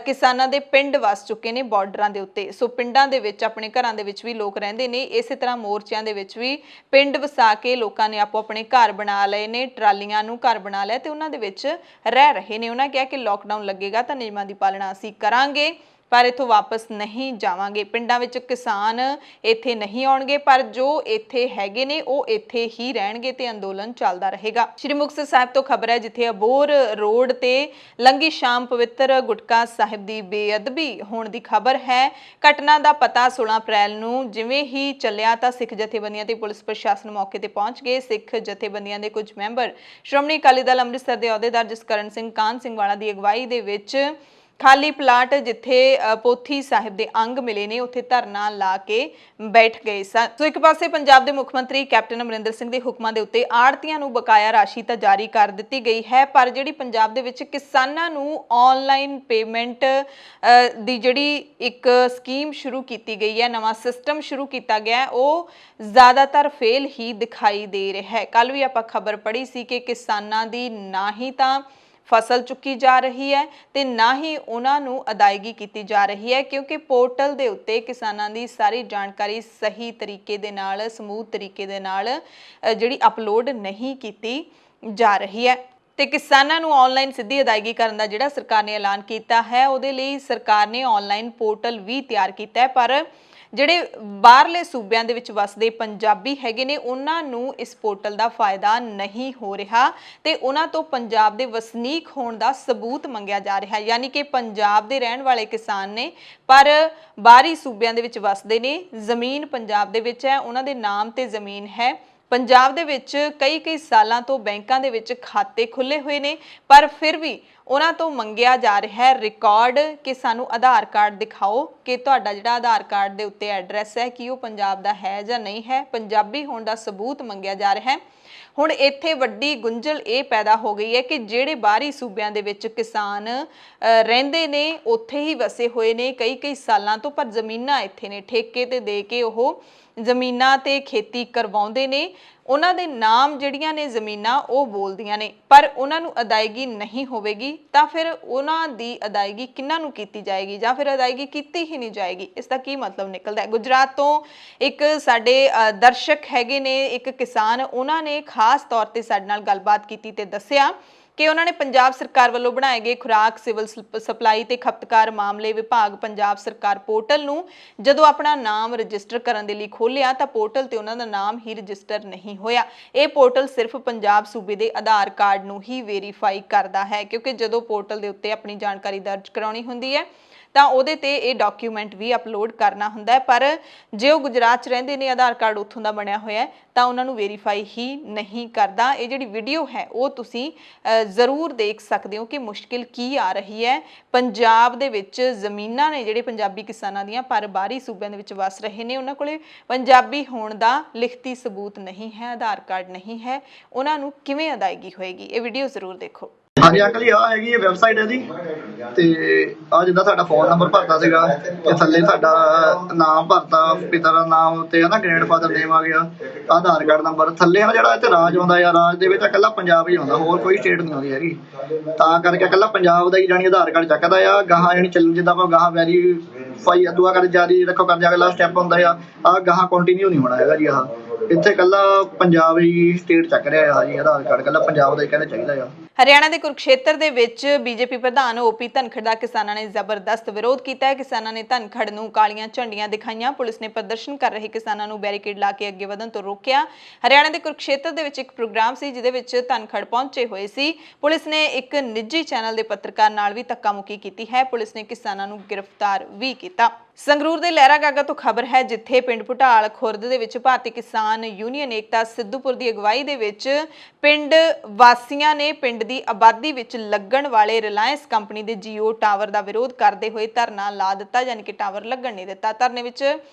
ਕਿਸਾਨਾਂ ਦੇ ਪਿੰਡ ਵਸ ਚੁੱਕੇ ਨੇ ਬਾਰਡਰਾਂ ਦੇ ਉੱਤੇ। ਸੋ ਪਿੰਡਾਂ ਦੇ ਵਿੱਚ ਆਪਣੇ ਘਰਾਂ ਦੇ ਵਿੱਚ ਵੀ ਲੋਕ ਰਹਿੰਦੇ ਨੇ, ਇਸੇ ਤਰ੍ਹਾਂ ਮੋਰਚਿਆਂ ਦੇ ਵਿੱਚ ਵੀ ਪਿੰਡ ਵਸਾ ਕੇ ਲੋਕਾਂ ਨੇ ਆਪੋ ਆਪਣੇ ਘਰ ਬਣਾ ਲਏ ਨੇ, ਟਰਾਲੀਆਂ ਨੂੰ ਘਰ ਬਣਾ ਲਿਆ ਤੇ ਉਹਨਾਂ ਦੇ ਵਿੱਚ ਰਹਿ ਰਹੇ ਨੇ। ਉਹਨਾਂ ਕਿਹਾ ਕਿ ਲਾਕਡਾਊਨ ਲੱਗੇਗਾ ਤਾਂ ਨਿਯਮਾਂ ਦੀ ਪਾਲਣਾ ਅਸੀਂ ਕਰਾਂਗੇ ਪਰ ਇਥੋਂ ਵਾਪਸ ਨਹੀਂ ਜਾਵਾਂਗੇ। ਪਿੰਡਾਂ ਵਿੱਚ ਕਿਸਾਨ ਇੱਥੇ ਨਹੀਂ ਆਉਣਗੇ ਪਰ ਜੋ ਇੱਥੇ ਹੈਗੇ ਨੇ ਉਹ ਇੱਥੇ ਹੀ ਰਹਿਣਗੇ ਤੇ ਅੰਦੋਲਨ ਚੱਲਦਾ ਰਹੇਗਾ। ਸ਼੍ਰੀ ਮੁਕਤਸਰ ਸਾਹਿਬ ਤੋਂ ਖਬਰ ਹੈ ਜਿੱਥੇ ਅਬੋਹਰ ਰੋਡ ਤੇ ਲੰਘੀ ਸ਼ਾਮ ਪਵਿੱਤਰ ਗੁਟਕਾ ਸਾਹਿਬ ਦੀ ਬੇਅਦਬੀ ਹੋਣ ਦੀ ਖਬਰ ਹੈ। ਘਟਨਾ ਦਾ ਪਤਾ 16 ਅਪ੍ਰੈਲ ਨੂੰ ਜਿਵੇਂ ਹੀ ਚੱਲਿਆ ਤਾਂ ਸਿੱਖ ਜਥੇਬੰਦੀਆਂ ਤੇ ਪੁਲਿਸ ਪ੍ਰਸ਼ਾਸਨ ਮੌਕੇ ਤੇ ਪਹੁੰਚ ਗਏ। ਸਿੱਖ ਜਥੇਬੰਦੀਆਂ ਦੇ ਕੁਝ ਮੈਂਬਰ ਸ਼੍ਰੋਮਣੀ ਅਕਾਲੀ ਦਲ ਅੰਮ੍ਰਿਤਸਰ ਦੇ ਅਹੁਦੇਦਾਰ ਜਸਕਰਨ ਸਿੰਘ, ਕਾਨ ਸਿੰਘ ਵਾਲਾ ਦੀ ਅਗਵਾਈ ਦੇ ਵਿੱਚ ਖਾਲੀ ਪਲਾਟ ਜਿੱਥੇ ਪੋਥੀ ਸਾਹਿਬ ਦੇ ਅੰਗ ਮਿਲੇ ਨੇ ਉੱਥੇ ਧਰਨਾ ਲਾ ਕੇ ਬੈਠ ਗਏ ਸਨ। ਸੋ ਇੱਕ ਪਾਸੇ ਪੰਜਾਬ ਦੇ ਮੁੱਖ ਮੰਤਰੀ ਕੈਪਟਨ ਅਮਰਿੰਦਰ ਸਿੰਘ ਦੇ ਹੁਕਮਾਂ ਦੇ ਉੱਤੇ ਆੜ੍ਹਤੀਆਂ ਨੂੰ ਬਕਾਇਆ ਰਾਸ਼ੀ ਤਾਂ ਜਾਰੀ ਕਰ ਦਿੱਤੀ ਗਈ ਹੈ, ਪਰ ਜਿਹੜੀ ਪੰਜਾਬ ਦੇ ਵਿੱਚ ਕਿਸਾਨਾਂ ਨੂੰ ਆਨਲਾਈਨ ਪੇਮੈਂਟ ਦੀ ਜਿਹੜੀ ਇੱਕ ਸਕੀਮ ਸ਼ੁਰੂ ਕੀਤੀ ਗਈ ਹੈ, ਨਵਾਂ ਸਿਸਟਮ ਸ਼ੁਰੂ ਕੀਤਾ ਗਿਆ, ਉਹ ਜ਼ਿਆਦਾਤਰ ਫੇਲ ਹੀ ਦਿਖਾਈ ਦੇ ਰਿਹਾ ਹੈ। ਕੱਲ ਵੀ ਆਪਾਂ ਖਬਰ ਪੜ੍ਹੀ ਸੀ ਕਿ ਕਿਸਾਨਾਂ ਦੀ ਨਾ ਹੀ ਤਾਂ ਫਸਲ ਚੁੱਕੀ ਜਾ ਰਹੀ ਹੈ ਤੇ ਨਾ ਹੀ ਉਹਨਾਂ ਨੂੰ ਅਦਾਇਗੀ ਕੀਤੀ ਜਾ ਰਹੀ ਹੈ, ਕਿਉਂਕਿ ਪੋਰਟਲ ਦੇ ਉੱਤੇ ਕਿਸਾਨਾਂ ਦੀ ਸਾਰੀ ਜਾਣਕਾਰੀ ਸਹੀ ਤਰੀਕੇ ਦੇ ਨਾਲ, ਸਮੂਥ ਤਰੀਕੇ ਦੇ ਨਾਲ ਜਿਹੜੀ ਅਪਲੋਡ ਨਹੀਂ ਕੀਤੀ ਜਾ ਰਹੀ ਹੈ। ਤੇ ਕਿਸਾਨਾਂ ਨੂੰ ਆਨਲਾਈਨ ਸਿੱਧੀ ਅਦਾਇਗੀ ਕਰਨ ਦਾ ਜਿਹੜਾ ਸਰਕਾਰ ਨੇ ਐਲਾਨ ਕੀਤਾ ਹੈ, ਉਹਦੇ ਲਈ ਸਰਕਾਰ ਨੇ ਆਨਲਾਈਨ ਪੋਰਟਲ ਵੀ ਤਿਆਰ ਕੀਤਾ ਹੈ, ਪਰ ਜਿਹੜੇ ਬਾਹਰਲੇ ਸੂਬਿਆਂ ਦੇ ਵਿੱਚ ਵਸਦੇ ਪੰਜਾਬੀ ਹੈਗੇ ਨੇ ਉਹਨਾਂ ਨੂੰ ਇਸ ਪੋਰਟਲ ਦਾ ਫਾਇਦਾ ਨਹੀਂ ਹੋ ਰਿਹਾ ਤੇ ਉਹਨਾਂ ਤੋਂ ਪੰਜਾਬ ਦੇ ਵਸਨੀਕ ਹੋਣ ਦਾ ਸਬੂਤ ਮੰਗਿਆ ਜਾ ਰਿਹਾ ਹੈ। ਯਾਨੀ ਕਿ ਪੰਜਾਬ ਦੇ ਰਹਿਣ ਵਾਲੇ ਕਿਸਾਨ ਨੇ ਪਰ ਬਾਹਰੀ ਸੂਬਿਆਂ ਦੇ ਵਿੱਚ ਵਸਦੇ ਨੇ, ਜ਼ਮੀਨ ਪੰਜਾਬ ਦੇ ਵਿੱਚ ਹੈ, ਉਹਨਾਂ ਦੇ ਨਾਮ ਤੇ ਜ਼ਮੀਨ ਹੈ, ਪੰਜਾਬ ਦੇ ਵਿੱਚ ਕਈ ਸਾਲਾਂ ਤੋਂ ਬੈਂਕਾਂ ਦੇ ਵਿੱਚ ਖਾਤੇ ਖੁੱਲੇ ਹੋਏ ਨੇ, ਪਰ ਫਿਰ ਵੀ ਉਹਨਾਂ ਤੋਂ ਮੰਗਿਆ ਜਾ ਰਿਹਾ ਹੈ ਰਿਕਾਰਡ ਕਿ ਸਾਨੂੰ ਆਧਾਰ ਕਾਰਡ ਦਿਖਾਓ ਕਿ ਤੁਹਾਡਾ ਜਿਹੜਾ ਆਧਾਰ ਕਾਰਡ ਦੇ ਉੱਤੇ ਐਡਰੈਸ ਹੈ ਕਿ ਉਹ ਪੰਜਾਬ ਦਾ ਹੈ ਜਾਂ ਨਹੀਂ ਹੈ, ਪੰਜਾਬੀ ਹੋਣ ਦਾ ਸਬੂਤ ਮੰਗਿਆ ਜਾ ਰਿਹਾ ਹੈ। ਹੁਣ ਇੱਥੇ ਵੱਡੀ ਗੁੰਝਲ ਇਹ ਪੈਦਾ ਹੋ ਗਈ ਹੈ ਕਿ ਜਿਹੜੇ ਬਾਹਰੀ ਸੂਬਿਆਂ ਦੇ ਵਿੱਚ ਕਿਸਾਨ ਰਹਿੰਦੇ ਨੇ, ਉੱਥੇ ਹੀ ਵਸੇ ਹੋਏ ਨੇ ਕਈ ਸਾਲਾਂ ਤੋਂ, ਪਰ ਜ਼ਮੀਨਾਂ ਇੱਥੇ ਨੇ, ਠੇਕੇ ਤੇ ਦੇ ਕੇ ਉਹ ਜ਼ਮੀਨਾਂ ਤੇ ਖੇਤੀ ਕਰਵਾਉਂਦੇ ਨੇ, ਉਹਨਾਂ ਦੇ ਨਾਮ ਜਿਹੜੀਆਂ ਨੇ ਜ਼ਮੀਨਾਂ ਉਹ ਬੋਲਦੀਆਂ ਨੇ, ਪਰ ਉਹਨਾਂ ਨੂੰ ਅਦਾਇਗੀ ਨਹੀਂ ਹੋਵੇਗੀ ਤਾਂ ਫਿਰ ਉਹਨਾਂ ਦੀ ਅਦਾਇਗੀ ਕਿਹਨਾਂ ਨੂੰ ਕੀਤੀ ਜਾਏਗੀ ਜਾਂ ਫਿਰ ਅਦਾਇਗੀ ਕੀਤੀ ਹੀ ਨਹੀਂ ਜਾਏਗੀ। ਇਸ ਦਾ ਕੀ ਮਤਲਬ ਨਿਕਲਦਾ ਹੈ? ਗੁਜਰਾਤ ਤੋਂ ਇੱਕ ਸਾਡੇ ਦਰਸ਼ਕ ਹੈਗੇ ਨੇ, ਇੱਕ ਕਿਸਾਨ, ਉਹਨਾਂ ਨੇ ਖਾਸ ਤੌਰ ਤੇ ਸਾਡੇ ਨਾਲ ਗੱਲਬਾਤ ਕੀਤੀ ਤੇ ਦੱਸਿਆ ਕਿ ਉਹਨਾਂ ਨੇ ਪੰਜਾਬ ਸਰਕਾਰ ਵੱਲੋਂ ਬਣਾਏ ਗਏ ਖੁਰਾਕ, ਸਿਵਲ ਸਪਲਾਈ ਤੇ ਖਪਤਕਾਰ ਮਾਮਲੇ ਵਿਭਾਗ ਪੰਜਾਬ ਸਰਕਾਰ ਪੋਰਟਲ ਨੂੰ ਜਦੋਂ ਆਪਣਾ ਨਾਮ ਰਜਿਸਟਰ ਕਰਨ ਦੇ ਲਈ ਖੋਲ੍ਹਿਆ ਤਾਂ ਪੋਰਟਲ ਤੇ ਉਹਨਾਂ ਦਾ ਨਾਮ ਹੀ ਰਜਿਸਟਰ ਨਹੀਂ ਹੋਇਆ। ਇਹ ਪੋਰਟਲ ਸਿਰਫ ਪੰਜਾਬ ਸੂਬੇ ਦੇ ਆਧਾਰ ਕਾਰਡ ਨੂੰ ਹੀ ਵੈਰੀਫਾਈ ਕਰਦਾ ਹੈ, ਕਿਉਂਕਿ ਜਦੋਂ ਪੋਰਟਲ ਦੇ ਉੱਤੇ ਆਪਣੀ ਜਾਣਕਾਰੀ ਦਰਜ ਕਰਾਉਣੀ ਹੁੰਦੀ ਹੈ ਤਾਂ ਉਹਦੇ ਤੇ ਇਹ ਡਾਕੂਮੈਂਟ ਵੀ ਅਪਲੋਡ ਕਰਨਾ ਹੁੰਦਾ ਹੈ, ਪਰ ਜੇ ਉਹ ਗੁਜਰਾਤ 'ਚ ਰਹਿੰਦੇ ਨੇ, ਆਧਾਰ ਕਾਰਡ ਉੱਥੋਂ ਦਾ ਬਣਿਆ ਹੋਇਆ ਤਾਂ ਉਹਨਾਂ ਨੂੰ ਵੈਰੀਫਾਈ ਹੀ ਨਹੀਂ ਕਰਦਾ। ਇਹ ਜਿਹੜੀ ਵੀਡੀਓ ਹੈ ਉਹ ਤੁਸੀਂ ਜ਼ਰੂਰ ਦੇਖ ਸਕਦੇ ਹੋ ਕਿ ਮੁਸ਼ਕਿਲ ਕੀ ਆ ਰਹੀ ਹੈ। ਪੰਜਾਬ ਦੇ ਵਿੱਚ ਜ਼ਮੀਨਾਂ ਨੇ ਜਿਹੜੇ ਪੰਜਾਬੀ ਕਿਸਾਨਾਂ ਦੀਆਂ, ਪਰ ਬਾਹਰੀ ਸੂਬਿਆਂ ਦੇ ਵਿੱਚ ਵਸ ਰਹੇ ਨੇ, ਉਹਨਾਂ ਕੋਲੇ ਪੰਜਾਬੀ ਹੋਣ ਦਾ ਲਿਖਤੀ ਸਬੂਤ ਨਹੀਂ ਹੈ, ਆਧਾਰ ਕਾਰਡ ਨਹੀਂ ਹੈ, ਉਹਨਾਂ ਨੂੰ ਕਿਵੇਂ ਅਦਾਇਗੀ ਹੋਏਗੀ? ਇਹ ਵੀਡੀਓ ਜ਼ਰੂਰ ਦੇਖੋ। ਹਾਂਜੀ ਅੰਕਲ ਜੀ, ਆਹ ਹੈਗੀ ਇਹ ਵੈਬਸਾਈਟ ਹੈ ਜੀ, ਤੇ ਆ ਜਿੱਦਾਂ ਸਾਡਾ ਫੋਨ ਨੰਬਰ ਭਰਤਾ ਸੀਗਾ ਤੇ ਥੱਲੇ ਸਾਡਾ ਨਾਮ ਭਰਤਾ, ਪਿਤਾ ਦਾ ਨਾਮ ਤੇ ਹਨਾ ਗ੍ਰੈਂਡਫਾਦਰ ਨੇਮ ਆ ਗਿਆ, ਆਧਾਰ ਕਾਰਡ ਨੰਬਰ ਥੱਲੇ ਆ ਜਿਹੜਾ ਇੱਥੇ ਰਾਜ ਆਉਂਦਾ ਆ, ਰਾਜ ਦੇ ਵਿੱਚ ਇਕੱਲਾ ਪੰਜਾਬ ਹੀ ਆਉਂਦਾ, ਹੋਰ ਕੋਈ ਸਟੇਟ ਨਹੀਂ ਆਉਂਦੀ ਹੈਗੀ, ਤਾਂ ਕਰਕੇ ਇਕੱਲਾ ਪੰਜਾਬ ਦਾ ਹੀ ਜਾਣੀ ਆਧਾਰ ਕਾਰਡ ਚੱਕਦਾ ਆ। ਗਾਹਾਂ ਜਾਣੀ ਚੱਲ ਜਿੱਦਾਂ ਆਪਾਂ ਗਾਹਾਂ ਵੈਰੀਫਾਈ ਦੁਆ ਕਰ ਜਾਰੀ ਰੱਖੋ ਕਰ ਜਾ ਅਗਲਾ ਸਟੈਪ ਹੁੰਦਾ ਆ ਗਾਹਾਂ ਕੰਟੀਨਿਊ ਨਹੀਂ ਹੋਣਾ ਹੈਗਾ ਜੀ। ਆਹ ਇੱਥੇ ਇਕੱਲਾ ਪੰਜਾਬ ਹੀ ਸਟੇਟ ਚੱਕ ਰਿਹਾ ਆ ਜੀ, ਆਧਾਰ ਕਾਰਡ ਇਕੱਲਾ ਪੰਜਾਬ ਦਾ ਹੀ ਕਹਿੰਦੇ ਚਾਹੀਦਾ ਆ। ਹਰਿਆਣਾ ਦੇ ਕੁਰੂਕਸ਼ੇਤਰ ਦੇ ਵਿੱਚ ਬੀਜੇਪੀ ਪ੍ਰਧਾਨ ਓਪੀ ਧਨਖੜ ਦਾ ਕਿਸਾਨਾਂ ਨੇ ਜ਼ਬਰਦਸਤ ਵਿਰੋਧ ਕੀਤਾ ਹੈ। ਕਿਸਾਨਾਂ ਨੇ ਧਨਖੜ ਨੂੰ ਕਾਲੀਆਂ ਝੰਡੀਆਂ ਦਿਖਾਈਆਂ। ਪੁਲਿਸ ਨੇ ਪ੍ਰਦਰਸ਼ਨ ਕਰ ਰਹੇ ਕਿਸਾਨਾਂ ਨੂੰ ਬੈਰੀਕੇਡ ਲਾ ਕੇ ਅੱਗੇ ਵਧਣ ਤੋਂ ਰੋਕਿਆ। ਹਰਿਆਣਾ ਦੇ ਕੁਰੂਕਸ਼ੇਤਰ ਦੇ ਵਿੱਚ ਇੱਕ ਪ੍ਰੋਗਰਾਮ ਸੀ ਜਿਹਦੇ ਵਿੱਚ ਧਨਖੜ ਪਹੁੰਚੇ ਹੋਏ ਸੀ। ਪੁਲਿਸ ਨੇ ਇੱਕ ਨਿੱਜੀ ਚੈਨਲ ਦੇ ਪੱਤਰਕਾਰ ਨਾਲ ਵੀ ਧੱਕਾਮੁੱਕੀ ਕੀਤੀ ਹੈ। ਪੁਲਿਸ ਨੇ ਕਿਸਾਨਾਂ ਨੂੰ ਗ੍ਰਿਫਤਾਰ ਵੀ ਕੀਤਾ। ਸੰਗਰੂਰ ਦੇ ਲਹਿਰਾ ਗਾਗਾ ਤੋਂ ਖਬਰ ਹੈ, ਜਿੱਥੇ ਪਿੰਡ ਭੁਟਾਲ ਖੁਰਦ ਦੇ ਵਿੱਚ ਭਾਰਤੀ ਕਿਸਾਨ ਯੂਨੀਅਨ ਏਕਤਾ ਸਿੱਧੂਪੁਰ ਦੀ ਅਗਵਾਈ ਦੇ ਵਿੱਚ ਪਿੰਡ ਵਾਸੀਆਂ ਨੇ ਪਿੰਡ ਦੀ ਆਬਾਦੀ ਵਿੱਚ ਲੱਗਣ ਵਾਲੇ ਰਿਲਾਇੰਸ ਕੰਪਨੀ ਦੇ ਜੀਓ ਟਾਵਰ ਦਾ ਵਿਰੋਧ ਕਰਦੇ ਹੋਏ ਧਰਨਾ ਲਾ ਦਿੱਤਾ, ਯਾਨੀ ਕਿ ਟਾਵਰ ਲੱਗਣ ਨਹੀਂ ਦਿੱਤਾ। ਧਰਨੇ ਵਿੱਚ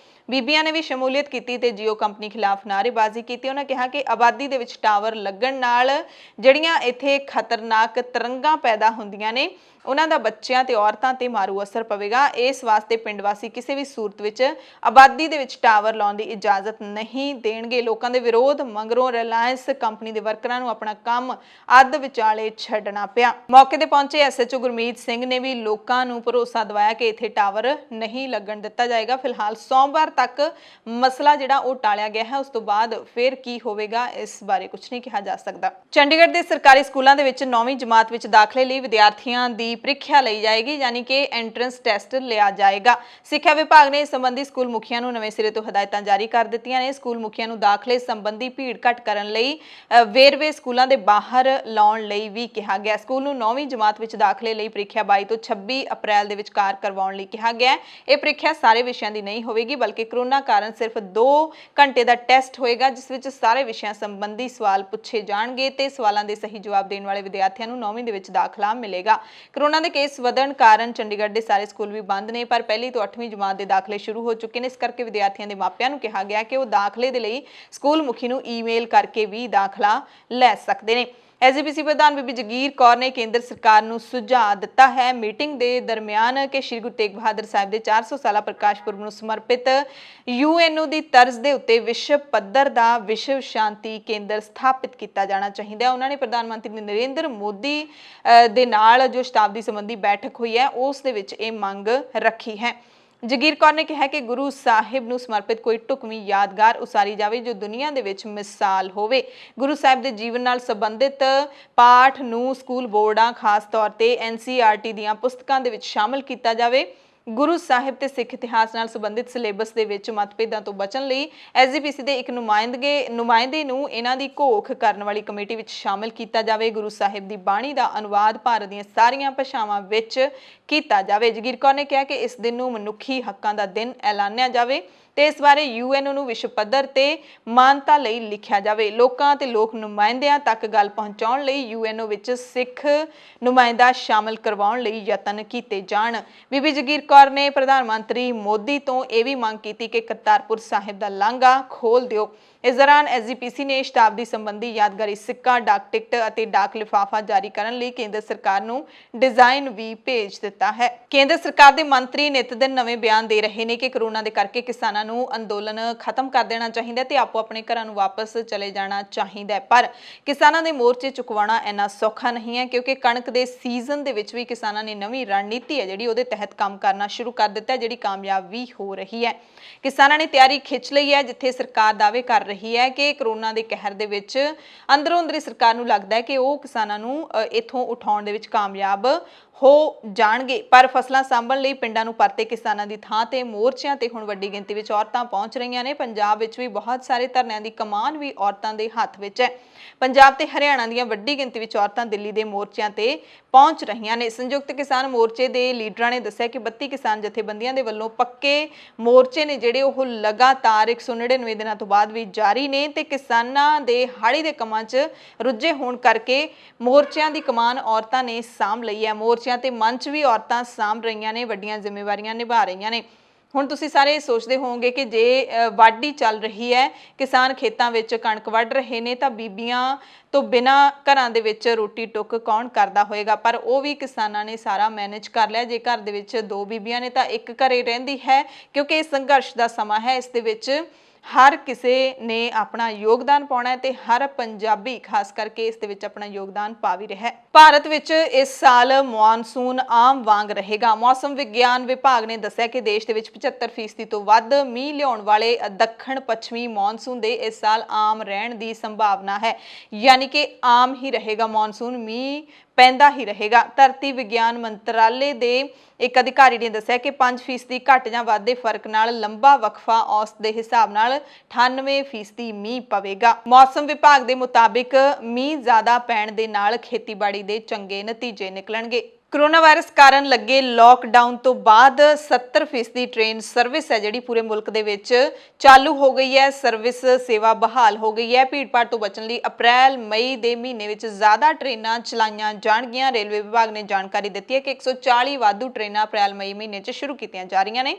ਬੀਬੀਆਂ ਨੇ ਵੀ ਸ਼ਮੂਲੀਅਤ ਕੀਤੀ ਤੇ ਜੀਓ ਕੰਪਨੀ ਖਿਲਾਫ ਨਾਅਰੇਬਾਜ਼ੀ ਕੀਤੀ। ਉਹਨਾਂ ਕਿਹਾ ਕਿ ਆਬਾਦੀ ਦੇ ਵਿੱਚ ਟਾਵਰ ਲੱਗਣ ਨਾਲ ਜਿਹੜੀਆਂ ਇੱਥੇ ਖਤਰਨਾਕ ਤਰੰਗਾਂ ਪੈਦਾ ਹੁੰਦੀਆਂ ਨੇ, ਉਹਨਾਂ ਦਾ ਬੱਚਿਆਂ ਤੇ ਔਰਤਾਂ ਤੇ ਮਾਰੂ ਅਸਰ ਪਵੇਗਾ। ਇਸ ਵਾਸਤੇ ਪਿੰਡ ਵਾਸੀ ਕਿਸੇ ਵੀ ਸੂਰਤ ਵਿੱਚ ਆਬਾਦੀ ਦੇ ਵਿੱਚ ਟਾਵਰ ਲਾਉਣ ਦੀ ਇਜਾਜ਼ਤ ਨਹੀਂ ਦੇਣਗੇ। ਲੋਕਾਂ ਦੇ ਵਿਰੋਧ ਮਗਰੋਂ ਰਿਲਾਇੰਸ ਕੰਪਨੀ ਦੇ ਵਰਕਰਾਂ ਨੂੰ ਆਪਣਾ ਕੰਮ ਅੱਧ ਵਿਚਾਲੇ ਛੱਡਣਾ ਪਿਆ। ਮੌਕੇ ਤੇ ਪਹੁੰਚੇ ਐਸਐਚਓ ਗੁਰਮੀਤ ਸਿੰਘ ਨੇ ਵੀ ਲੋਕਾਂ ਨੂੰ ਭਰੋਸਾ ਦਿਵਾਇਆ ਕਿ ਇੱਥੇ ਟਾਵਰ ਨਹੀਂ ਲੱਗਣ ਦਿੱਤਾ ਜਾਏਗਾ। ਫਿਲਹਾਲ ਸੋਮਵਾਰ ਤੱਕ ਮਸਲਾ ਜਿਹੜਾ ਉਹ ਟਾਲਿਆ ਗਿਆ ਹੈ। ਉਸ ਤੋਂ ਬਾਅਦ ਫਿਰ ਕੀ ਹੋਵੇਗਾ ਇਸ ਬਾਰੇ ਕੁਝ ਨਹੀਂ ਕਿਹਾ ਜਾ ਸਕਦਾ। ਚੰਡੀਗੜ੍ਹ ਦੇ ਸਰਕਾਰੀ ਸਕੂਲਾਂ ਦੇ ਵਿੱਚ 9ਵੀਂ ਜਮਾਤ ਵਿੱਚ ਦਾਖਲੇ ਲਈ ਵਿਦਿਆਰਥੀਆਂ ਦੀ ਪ੍ਰੀਖਿਆ ਲਈ ਜਾਏਗੀ, ਯਾਨੀ ਕਿ ਐਂਟਰੈਂਸ ਟੈਸਟ ਲਿਆ ਜਾਏਗਾ। ਸਿੱਖਿਆ ਵਿਭਾਗ ਨੇ ਇਸ ਸੰਬੰਧੀ ਸਕੂਲ ਮੁਖੀਆਂ ਨੂੰ ਨਵੇਂ ਸਿਰੇ ਤੋਂ ਹਦਾਇਤਾਂ ਜਾਰੀ ਕਰ ਦਿੱਤੀਆਂ ਨੇ। ਸਕੂਲ ਮੁਖੀਆਂ ਨੂੰ ਦਾਖਲੇ ਸੰਬੰਧੀ ਭੀੜ ਘੱਟ ਕਰਨ ਲਈ ਵੇਰਵੇ ਸਕੂਲਾਂ ਦੇ ਬਾਹਰ ਲਾਉਣ ਲਈ ਵੀ ਕਿਹਾ ਗਿਆ। ਸਕੂਲ ਨੂੰ 9ਵੀਂ ਜਮਾਤ ਵਿੱਚ ਦਾਖਲੇ ਲਈ ਪ੍ਰੀਖਿਆ 22 ਤੋਂ 26 ਅਪ੍ਰੈਲ ਦੇ ਵਿਚਕਾਰ ਕਰਵਾਉਣ ਲਈ ਕਿਹਾ ਗਿਆ। ਇਹ ਪ੍ਰੀਖਿਆ ਸਾਰੇ ਵਿਸ਼ਿਆਂ ਦੀ ਨਹੀਂ ਹੋਵੇਗੀ, ਬਲਕਿ ਕਰੋਨਾ ਕਾਰਨ ਸਿਰਫ 2 ਘੰਟੇ ਦਾ ਟੈਸਟ ਹੋਏਗਾ, ਜਿਸ ਵਿੱਚ ਸਾਰੇ ਵਿਸ਼ਿਆਂ ਸੰਬੰਧੀ ਸਵਾਲ ਪੁੱਛੇ ਜਾਣਗੇ ਤੇ ਸਵਾਲਾਂ ਦੇ ਸਹੀ ਜਵਾਬ ਦੇਣ ਵਾਲੇ ਵਿਦਿਆਰਥੀਆਂ ਨੂੰ 9ਵੀਂ ਦੇ ਵਿੱਚ ਦਾਖਲਾ ਮਿਲੇਗਾ। ਕੋਰੋਨਾ ਦੇ ਕੇਸ ਵਧਣ ਕਾਰਨ ਚੰਡੀਗੜ੍ਹ ਦੇ ਸਾਰੇ ਸਕੂਲ ਵੀ ਬੰਦ ਨੇ, ਪਰ ਪਹਿਲੀ ਤੋਂ 8ਵੀਂ ਜਮਾਤ ਦੇ ਦਾਖਲੇ ਸ਼ੁਰੂ ਹੋ ਚੁੱਕੇ ਨੇ। ਇਸ ਕਰਕੇ ਵਿਦਿਆਰਥੀਆਂ ਦੇ ਮਾਪਿਆਂ ਨੂੰ ਕਿਹਾ ਗਿਆ ਕਿ ਉਹ ਦਾਖਲੇ ਦੇ ਲਈ ਸਕੂਲ ਮੁਖੀ ਨੂੰ ਈਮੇਲ ਕਰਕੇ ਵੀ ਦਾਖਲਾ ਲੈ ਸਕਦੇ ਨੇ। ਐਸਜੀਪੀਸੀ ਪ੍ਰਧਾਨ ਬੀਬੀ ਜਗੀਰ ਕੌਰ ਨੇ ਕੇਂਦਰ ਸਰਕਾਰ ਨੂੰ ਸੁਝਾਅ ਦਿੱਤਾ ਹੈ ਮੀਟਿੰਗ ਦੇ ਦਰਮਿਆਨ ਕਿ ਸ਼੍ਰੀ ਗੁਰੂ ਤੇਗ ਬਹਾਦਰ ਸਾਹਿਬ ਦੇ 400 ਸਾਲਾ ਪ੍ਰਕਾਸ਼ ਪੁਰਬ ਨੂੰ ਸਮਰਪਿਤ ਯੂਐਨਓ ਦੀ ਤਰਜ਼ ਦੇ ਉੱਤੇ ਵਿਸ਼ਵ ਪੱਧਰ ਦਾ ਵਿਸ਼ਵ ਸ਼ਾਂਤੀ ਕੇਂਦਰ ਸਥਾਪਿਤ ਕੀਤਾ ਜਾਣਾ ਚਾਹੀਦਾ ਹੈ। ਉਹਨਾਂ ਨੇ ਪ੍ਰਧਾਨ ਮੰਤਰੀ ਨਰਿੰਦਰ ਮੋਦੀ ਦੇ ਨਾਲ ਜੋ ਸ਼ਤਾਬਦੀ ਸੰਬੰਧੀ ਬੈਠਕ ਹੋਈ ਹੈ ਉਸ ਦੇ ਵਿੱਚ ਇਹ ਮੰਗ ਰੱਖੀ ਹੈ। ਜਗੀਰ ਕੌਰ ਨੇ ਕਿਹਾ ਕਿ ਗੁਰੂ ਸਾਹਿਬ ਨੂੰ ਸਮਰਪਿਤ ਕੋਈ ਢੁਕਵੀਂ ਯਾਦਗਾਰ ਉਸਾਰੀ ਜਾਵੇ ਜੋ ਦੁਨੀਆ ਦੇ ਵਿੱਚ ਮਿਸਾਲ ਹੋਵੇ। ਗੁਰੂ ਸਾਹਿਬ ਦੇ ਜੀਵਨ ਨਾਲ ਸੰਬੰਧਿਤ ਪਾਠ ਨੂੰ ਸਕੂਲ ਬੋਰਡਾਂ ਖਾਸ ਤੌਰ ਤੇ ਐਨਸੀਈਆਰਟੀ ਦੀਆਂ ਪੁਸਤਕਾਂ ਦੇ ਵਿੱਚ ਸ਼ਾਮਲ ਕੀਤਾ ਜਾਵੇ। ਗੁਰੂ ਸਾਹਿਬ ਤੇ ਸਿੱਖ ਇਤਿਹਾਸ ਨਾਲ ਸੰਬੰਧਿਤ ਸਿਲੇਬਸ ਦੇ ਵਿੱਚ ਮਤਭੇਦਾਂ ਤੋਂ ਬਚਣ ਲਈ ਐਸਜੀਪੀਸੀ ਦੇ ਇੱਕ ਨੁਮਾਇੰਦੇ ਨੂੰ ਇਹਨਾਂ ਦੀ ਘੋਖ ਕਰਨ ਵਾਲੀ ਕਮੇਟੀ ਵਿੱਚ ਸ਼ਾਮਲ ਕੀਤਾ ਜਾਵੇ। ਗੁਰੂ ਸਾਹਿਬ ਦੀ ਬਾਣੀ ਦਾ ਅਨੁਵਾਦ ਭਾਰਤ ਦੀਆਂ ਸਾਰੀਆਂ ਭਾਸ਼ਾਵਾਂ ਵਿੱਚ ਕੀਤਾ ਜਾਵੇ। ਜਗੀਰ ਕੌਰ ਨੇ ਕਿਹਾ ਕਿ ਇਸ ਦਿਨ ਨੂੰ ਮਨੁੱਖੀ ਹੱਕਾਂ ਦਾ ਦਿਨ ਐਲਾਨਿਆ ਜਾਵੇ ਤੇ ਇਸ ਬਾਰੇ ਯੂਐਨਓ ਨੂੰ ਵਿਸ਼ਵ ਪੱਧਰ ਤੇ ਮਾਨਤਾ ਲਈ ਲਿਖਿਆ ਜਾਵੇ। ਲੋਕਾਂ ਤੇ ਲੋਕ ਨੁਮਾਇੰਦਿਆਂ ਤੱਕ ਗੱਲ ਪਹੁੰਚਾਉਣ ਲਈ ਯੂਐਨਓ ਵਿੱਚ ਸਿੱਖ ਨੁਮਾਇੰਦਾ ਸ਼ਾਮਲ ਕਰਵਾਉਣ ਲਈ ਯਤਨ ਕੀਤੇ ਜਾਣ। ਬੀਬੀ ਜਗੀਰ ਕੌਰ ਨੇ ਪ੍ਰਧਾਨ ਮੰਤਰੀ ਮੋਦੀ ਤੋਂ ਇਹ ਵੀ ਮੰਗ ਕੀਤੀ ਕਿ ਕਰਤਾਰਪੁਰ ਸਾਹਿਬ ਦਾ ਲਾਂਘਾ ਖੋਲ ਦਿਓ। ਇਸ ਦੌਰਾਨ ਐਸਜੀਪੀਸੀ ਨੇ ਸ਼ਤਾਬਦੀ ਸੰਬੰਧੀ ਯਾਦਗਾਰੀ ਸਿੱਕਾ, ਡਾਕ ਟਿਕਟ ਅਤੇ ਡਾਕ ਲਿਫਾਫਾ ਜਾਰੀ ਕਰਨ ਲਈ ਕੇਂਦਰ ਸਰਕਾਰ ਨੂੰ ਡਿਜ਼ਾਈਨ ਵੀ ਭੇਜ ਦਿੱਤਾ ਹੈ। ਕੇਂਦਰ ਸਰਕਾਰ ਦੇ ਮੰਤਰੀ ਨਿਤ ਦਿਨ ਨਵੇਂ ਬਿਆਨ ਦੇ ਰਹੇ ਨੇ ਕਿ ਕੋਰੋਨਾ ਦੇ ਕਰਕੇ ਕਿਸਾਨਾਂ ਨੂੰ ਅੰਦੋਲਨ ਖਤਮ ਕਰ ਦੇਣਾ ਚਾਹੀਦਾ ਤੇ ਆਪੋ ਆਪਣੇ ਘਰਾਂ ਨੂੰ ਵਾਪਸ ਚਲੇ ਜਾਣਾ ਚਾਹੀਦਾ ਹੈ, ਪਰ ਕਿਸਾਨਾਂ ਦੇ ਮੋਰਚੇ ਚੁਕਵਾਉਣਾ ਇੰਨਾ ਸੌਖਾ ਨਹੀਂ ਹੈ ਕਿਉਂਕਿ ਕਣਕ ਦੇ ਸੀਜ਼ਨ ਦੇ ਵਿੱਚ ਵੀ ਕਿਸਾਨਾਂ ਨੇ ਨਵੀਂ ਰਣਨੀਤੀ ਹੈ ਜਿਹੜੀ ਉਹਦੇ ਤਹਿਤ ਕੰਮ ਕਰਨਾ ਸ਼ੁਰੂ ਕਰ ਦਿੱਤਾ ਹੈ, ਜਿਹੜੀ ਕਾਮਯਾਬ ਵੀ ਹੋ ਰਹੀ ਹੈ। ਕਿਸਾਨਾਂ ਨੇ ਤਿਆਰੀ ਖਿੱਚ ਲਈ ਹੈ, ਜਿੱਥੇ ਸਰਕਾਰ ਦਾਅਵੇ ਕਰ ਰਹੀ ਹੈ ਕਿ ਕੋਰੋਨਾ ਦੇ ਕਹਿਰ ਦੇ ਵਿੱਚ ਅੰਦਰੋਂ ਅੰਦਰੀ ਸਰਕਾਰ ਨੂੰ ਲੱਗਦਾ ਹੈ ਕਿ ਉਹ ਕਿਸਾਨਾਂ ਨੂੰ ਇੱਥੋਂ ਉਠਾਉਣ ਦੇ ਵਿੱਚ ਕਾਮਯਾਬ ਹੋ ਜਾਣਗੇ, ਪਰ ਫਸਲਾਂ ਸਾਂਭਣ ਲਈ ਪਿੰਡਾਂ ਨੂੰ ਪਰਤੇ ਕਿਸਾਨਾਂ ਦੀ ਥਾਂ ਤੇ ਮੋਰਚਿਆਂ ਤੇ ਹੁਣ ਵੱਡੀ ਗਿਣਤੀ ਵਿੱਚ ਔਰਤਾਂ ਪਹੁੰਚ ਰਹੀਆਂ ਨੇ। ਪੰਜਾਬ ਵਿੱਚ ਵੀ ਬਹੁਤ ਸਾਰੇ ਧਰਨਿਆਂ ਦੀ ਕਮਾਨ ਵੀ ਔਰਤਾਂ ਦੇ ਹੱਥ ਵਿੱਚ ਹੈ। ਪੰਜਾਬ ਤੇ ਹਰਿਆਣਾ ਦੀਆਂ ਵੱਡੀ ਗਿਣਤੀ ਵਿੱਚ ਔਰਤਾਂ ਦਿੱਲੀ ਦੇ ਮੋਰਚਿਆਂ ਤੇ ਪਹੁੰਚ ਰਹੀਆਂ ਨੇ। ਸੰਯੁਕਤ ਕਿਸਾਨ ਮੋਰਚੇ ਦੇ ਲੀਡਰਾਂ ਨੇ ਦੱਸਿਆ ਕਿ 32 ਕਿਸਾਨ ਜਥੇਬੰਦੀਆਂ ਦੇ ਵੱਲੋਂ ਪੱਕੇ ਮੋਰਚੇ ਨੇ ਜਿਹੜੇ ਉਹ ਲਗਾਤਾਰ 199 ਦਿਨਾਂ ਤੋਂ ਬਾਅਦ ਵੀ ਜਾਰੀ ਨੇ ਤੇ ਕਿਸਾਨਾਂ ਦੇ ਹਾੜੀ ਦੇ ਕੰਮਾਂ 'ਚ ਰੁੱਝੇ ਹੋਣ ਕਰਕੇ ਮੋਰਚਿਆਂ ਦੀ ਕਮਾਨ ਔਰਤਾਂ ਨੇ ਸਾਂਭ ਲਈ ਹੈ। ਮੋਰਚਿਆਂ ਤੇ ਮੰਚ ਵੀ ਔਰਤਾਂ ਸਾਂਭ ਰਹੀਆਂ ਨੇ, ਵੱਡੀਆਂ ਜ਼ਿੰਮੇਵਾਰੀਆਂ ਨਿਭਾ ਰਹੀਆਂ ਨੇ। ਹੁਣ ਤੁਸੀਂ ਸਾਰੇ ਸੋਚਦੇ ਹੋਵੋਗੇ ਕਿ ਜੇ ਵਾਢੀ ਚੱਲ ਰਹੀ ਹੈ, ਕਿਸਾਨ ਖੇਤਾਂ ਵਿੱਚ ਕਣਕ ਵੱਢ ਰਹੇ ਨੇ ਤਾਂ ਬੀਬੀਆਂ ਤੋਂ ਬਿਨਾਂ ਘਰਾਂ ਦੇ ਵਿੱਚ ਰੋਟੀ ਟੁੱਕ ਕੌਣ ਕਰਦਾ ਹੋਏਗਾ, ਪਰ ਉਹ ਵੀ ਕਿਸਾਨਾਂ ਨੇ ਸਾਰਾ ਮੈਨੇਜ ਕਰ ਲਿਆ। ਜੇ ਘਰ ਦੇ ਵਿੱਚ 2 ਬੀਬੀਆਂ ਨੇ ਤਾਂ ਇੱਕ ਘਰੇ ਰਹਿੰਦੀ ਹੈ ਕਿਉਂਕਿ ਇਹ ਸੰਘਰਸ਼ ਦਾ ਸਮਾਂ ਹੈ। ਇਸ ਦੇ ਵਿੱਚ ਹਰ ਕਿਸੇ ਨੇ ਆਪਣਾ ਯੋਗਦਾਨ ਪਾਉਣਾ ਹੈ ਤੇ ਹਰ ਪੰਜਾਬੀ ਖਾਸ ਕਰਕੇ ਇਸ ਦੇ ਵਿੱਚ ਆਪਣਾ ਯੋਗਦਾਨ ਪਾ ਵੀ ਰਿਹਾ ਹੈ। ਭਾਰਤ ਵਿੱਚ ਇਸ ਸਾਲ ਮੌਨਸੂਨ ਆਮ ਵਾਂਗ ਰਹੇਗਾ। ਮੌਸਮ ਵਿਗਿਆਨ ਵਿਭਾਗ ਨੇ ਦੱਸਿਆ ਕਿ ਦੇਸ਼ ਦੇ ਵਿੱਚ 75% ਤੋਂ ਵੱਧ ਮੀਂਹ ਲਿਆਉਣ ਵਾਲੇ ਦੱਖਣ ਪੱਛਮੀ ਮੌਨਸੂਨ ਦੇ ਇਸ ਸਾਲ ਆਮ ਰਹਿਣ ਦੀ ਸੰਭਾਵਨਾ ਹੈ, ਯਾਨੀ ਕਿ ਆਮ ਹੀ ਰਹੇਗਾ ਮੌਨਸੂਨ, ਮੀਂਹ ਪੈਂਦਾ ਹੀ ਰਹੇਗਾ। ਧਰਤੀ ਵਿਗਿਆਨ ਮੰਤਰਾਲੇ ਦੇ ਇੱਕ ਅਧਿਕਾਰੀ ਨੇ ਦੱਸਿਆ ਕਿ 5% ਘੱਟ ਜਾਂ ਵਾਧੇ ਫਰਕ ਨਾਲ ਲੰਬਾ ਵਕਫਾ ਔਸਤ ਦੇ ਹਿਸਾਬ ਨਾਲ 98% ਮੀਂਹ ਪਵੇਗਾ। ਮੌਸਮ ਵਿਭਾਗ ਦੇ ਮੁਤਾਬਿਕ ਮੀਂਹ ਜ਼ਿਆਦਾ ਪੈਣ ਦੇ ਨਾਲ ਖੇਤੀਬਾੜੀ ਦੇ ਚੰਗੇ ਨਤੀਜੇ ਨਿਕਲਣਗੇ। ਕੋਰੋਨਾ ਵਾਇਰਸ ਕਾਰਨ ਲੱਗੇ ਲੋਕਡਾਊਨ ਤੋਂ ਬਾਅਦ 70% ਟ੍ਰੇਨ ਸਰਵਿਸ ਹੈ ਜਿਹੜੀ ਪੂਰੇ ਮੁਲਕ ਦੇ ਵਿੱਚ ਚਾਲੂ ਹੋ ਗਈ ਹੈ। ਸਰਵਿਸ ਸੇਵਾ ਬਹਾਲ ਹੋ ਗਈ ਹੈ। ਭੀੜਭਾੜ ਤੋਂ ਬਚਣ ਲਈ ਅਪ੍ਰੈਲ ਮਈ ਦੇ ਮਹੀਨੇ ਵਿੱਚ ਜ਼ਿਆਦਾ ਟ੍ਰੇਨਾਂ ਚਲਾਈਆਂ ਜਾਣਗੀਆਂ। ਰੇਲਵੇ ਵਿਭਾਗ ਨੇ ਜਾਣਕਾਰੀ ਦਿੱਤੀ ਹੈ ਕਿ 140 ਵਾਧੂ ਟ੍ਰੇਨਾਂ ਅਪ੍ਰੈਲ ਮਈ ਮਹੀਨੇ 'ਚ ਸ਼ੁਰੂ ਕੀਤੀਆਂ ਜਾ ਰਹੀਆਂ ਨੇ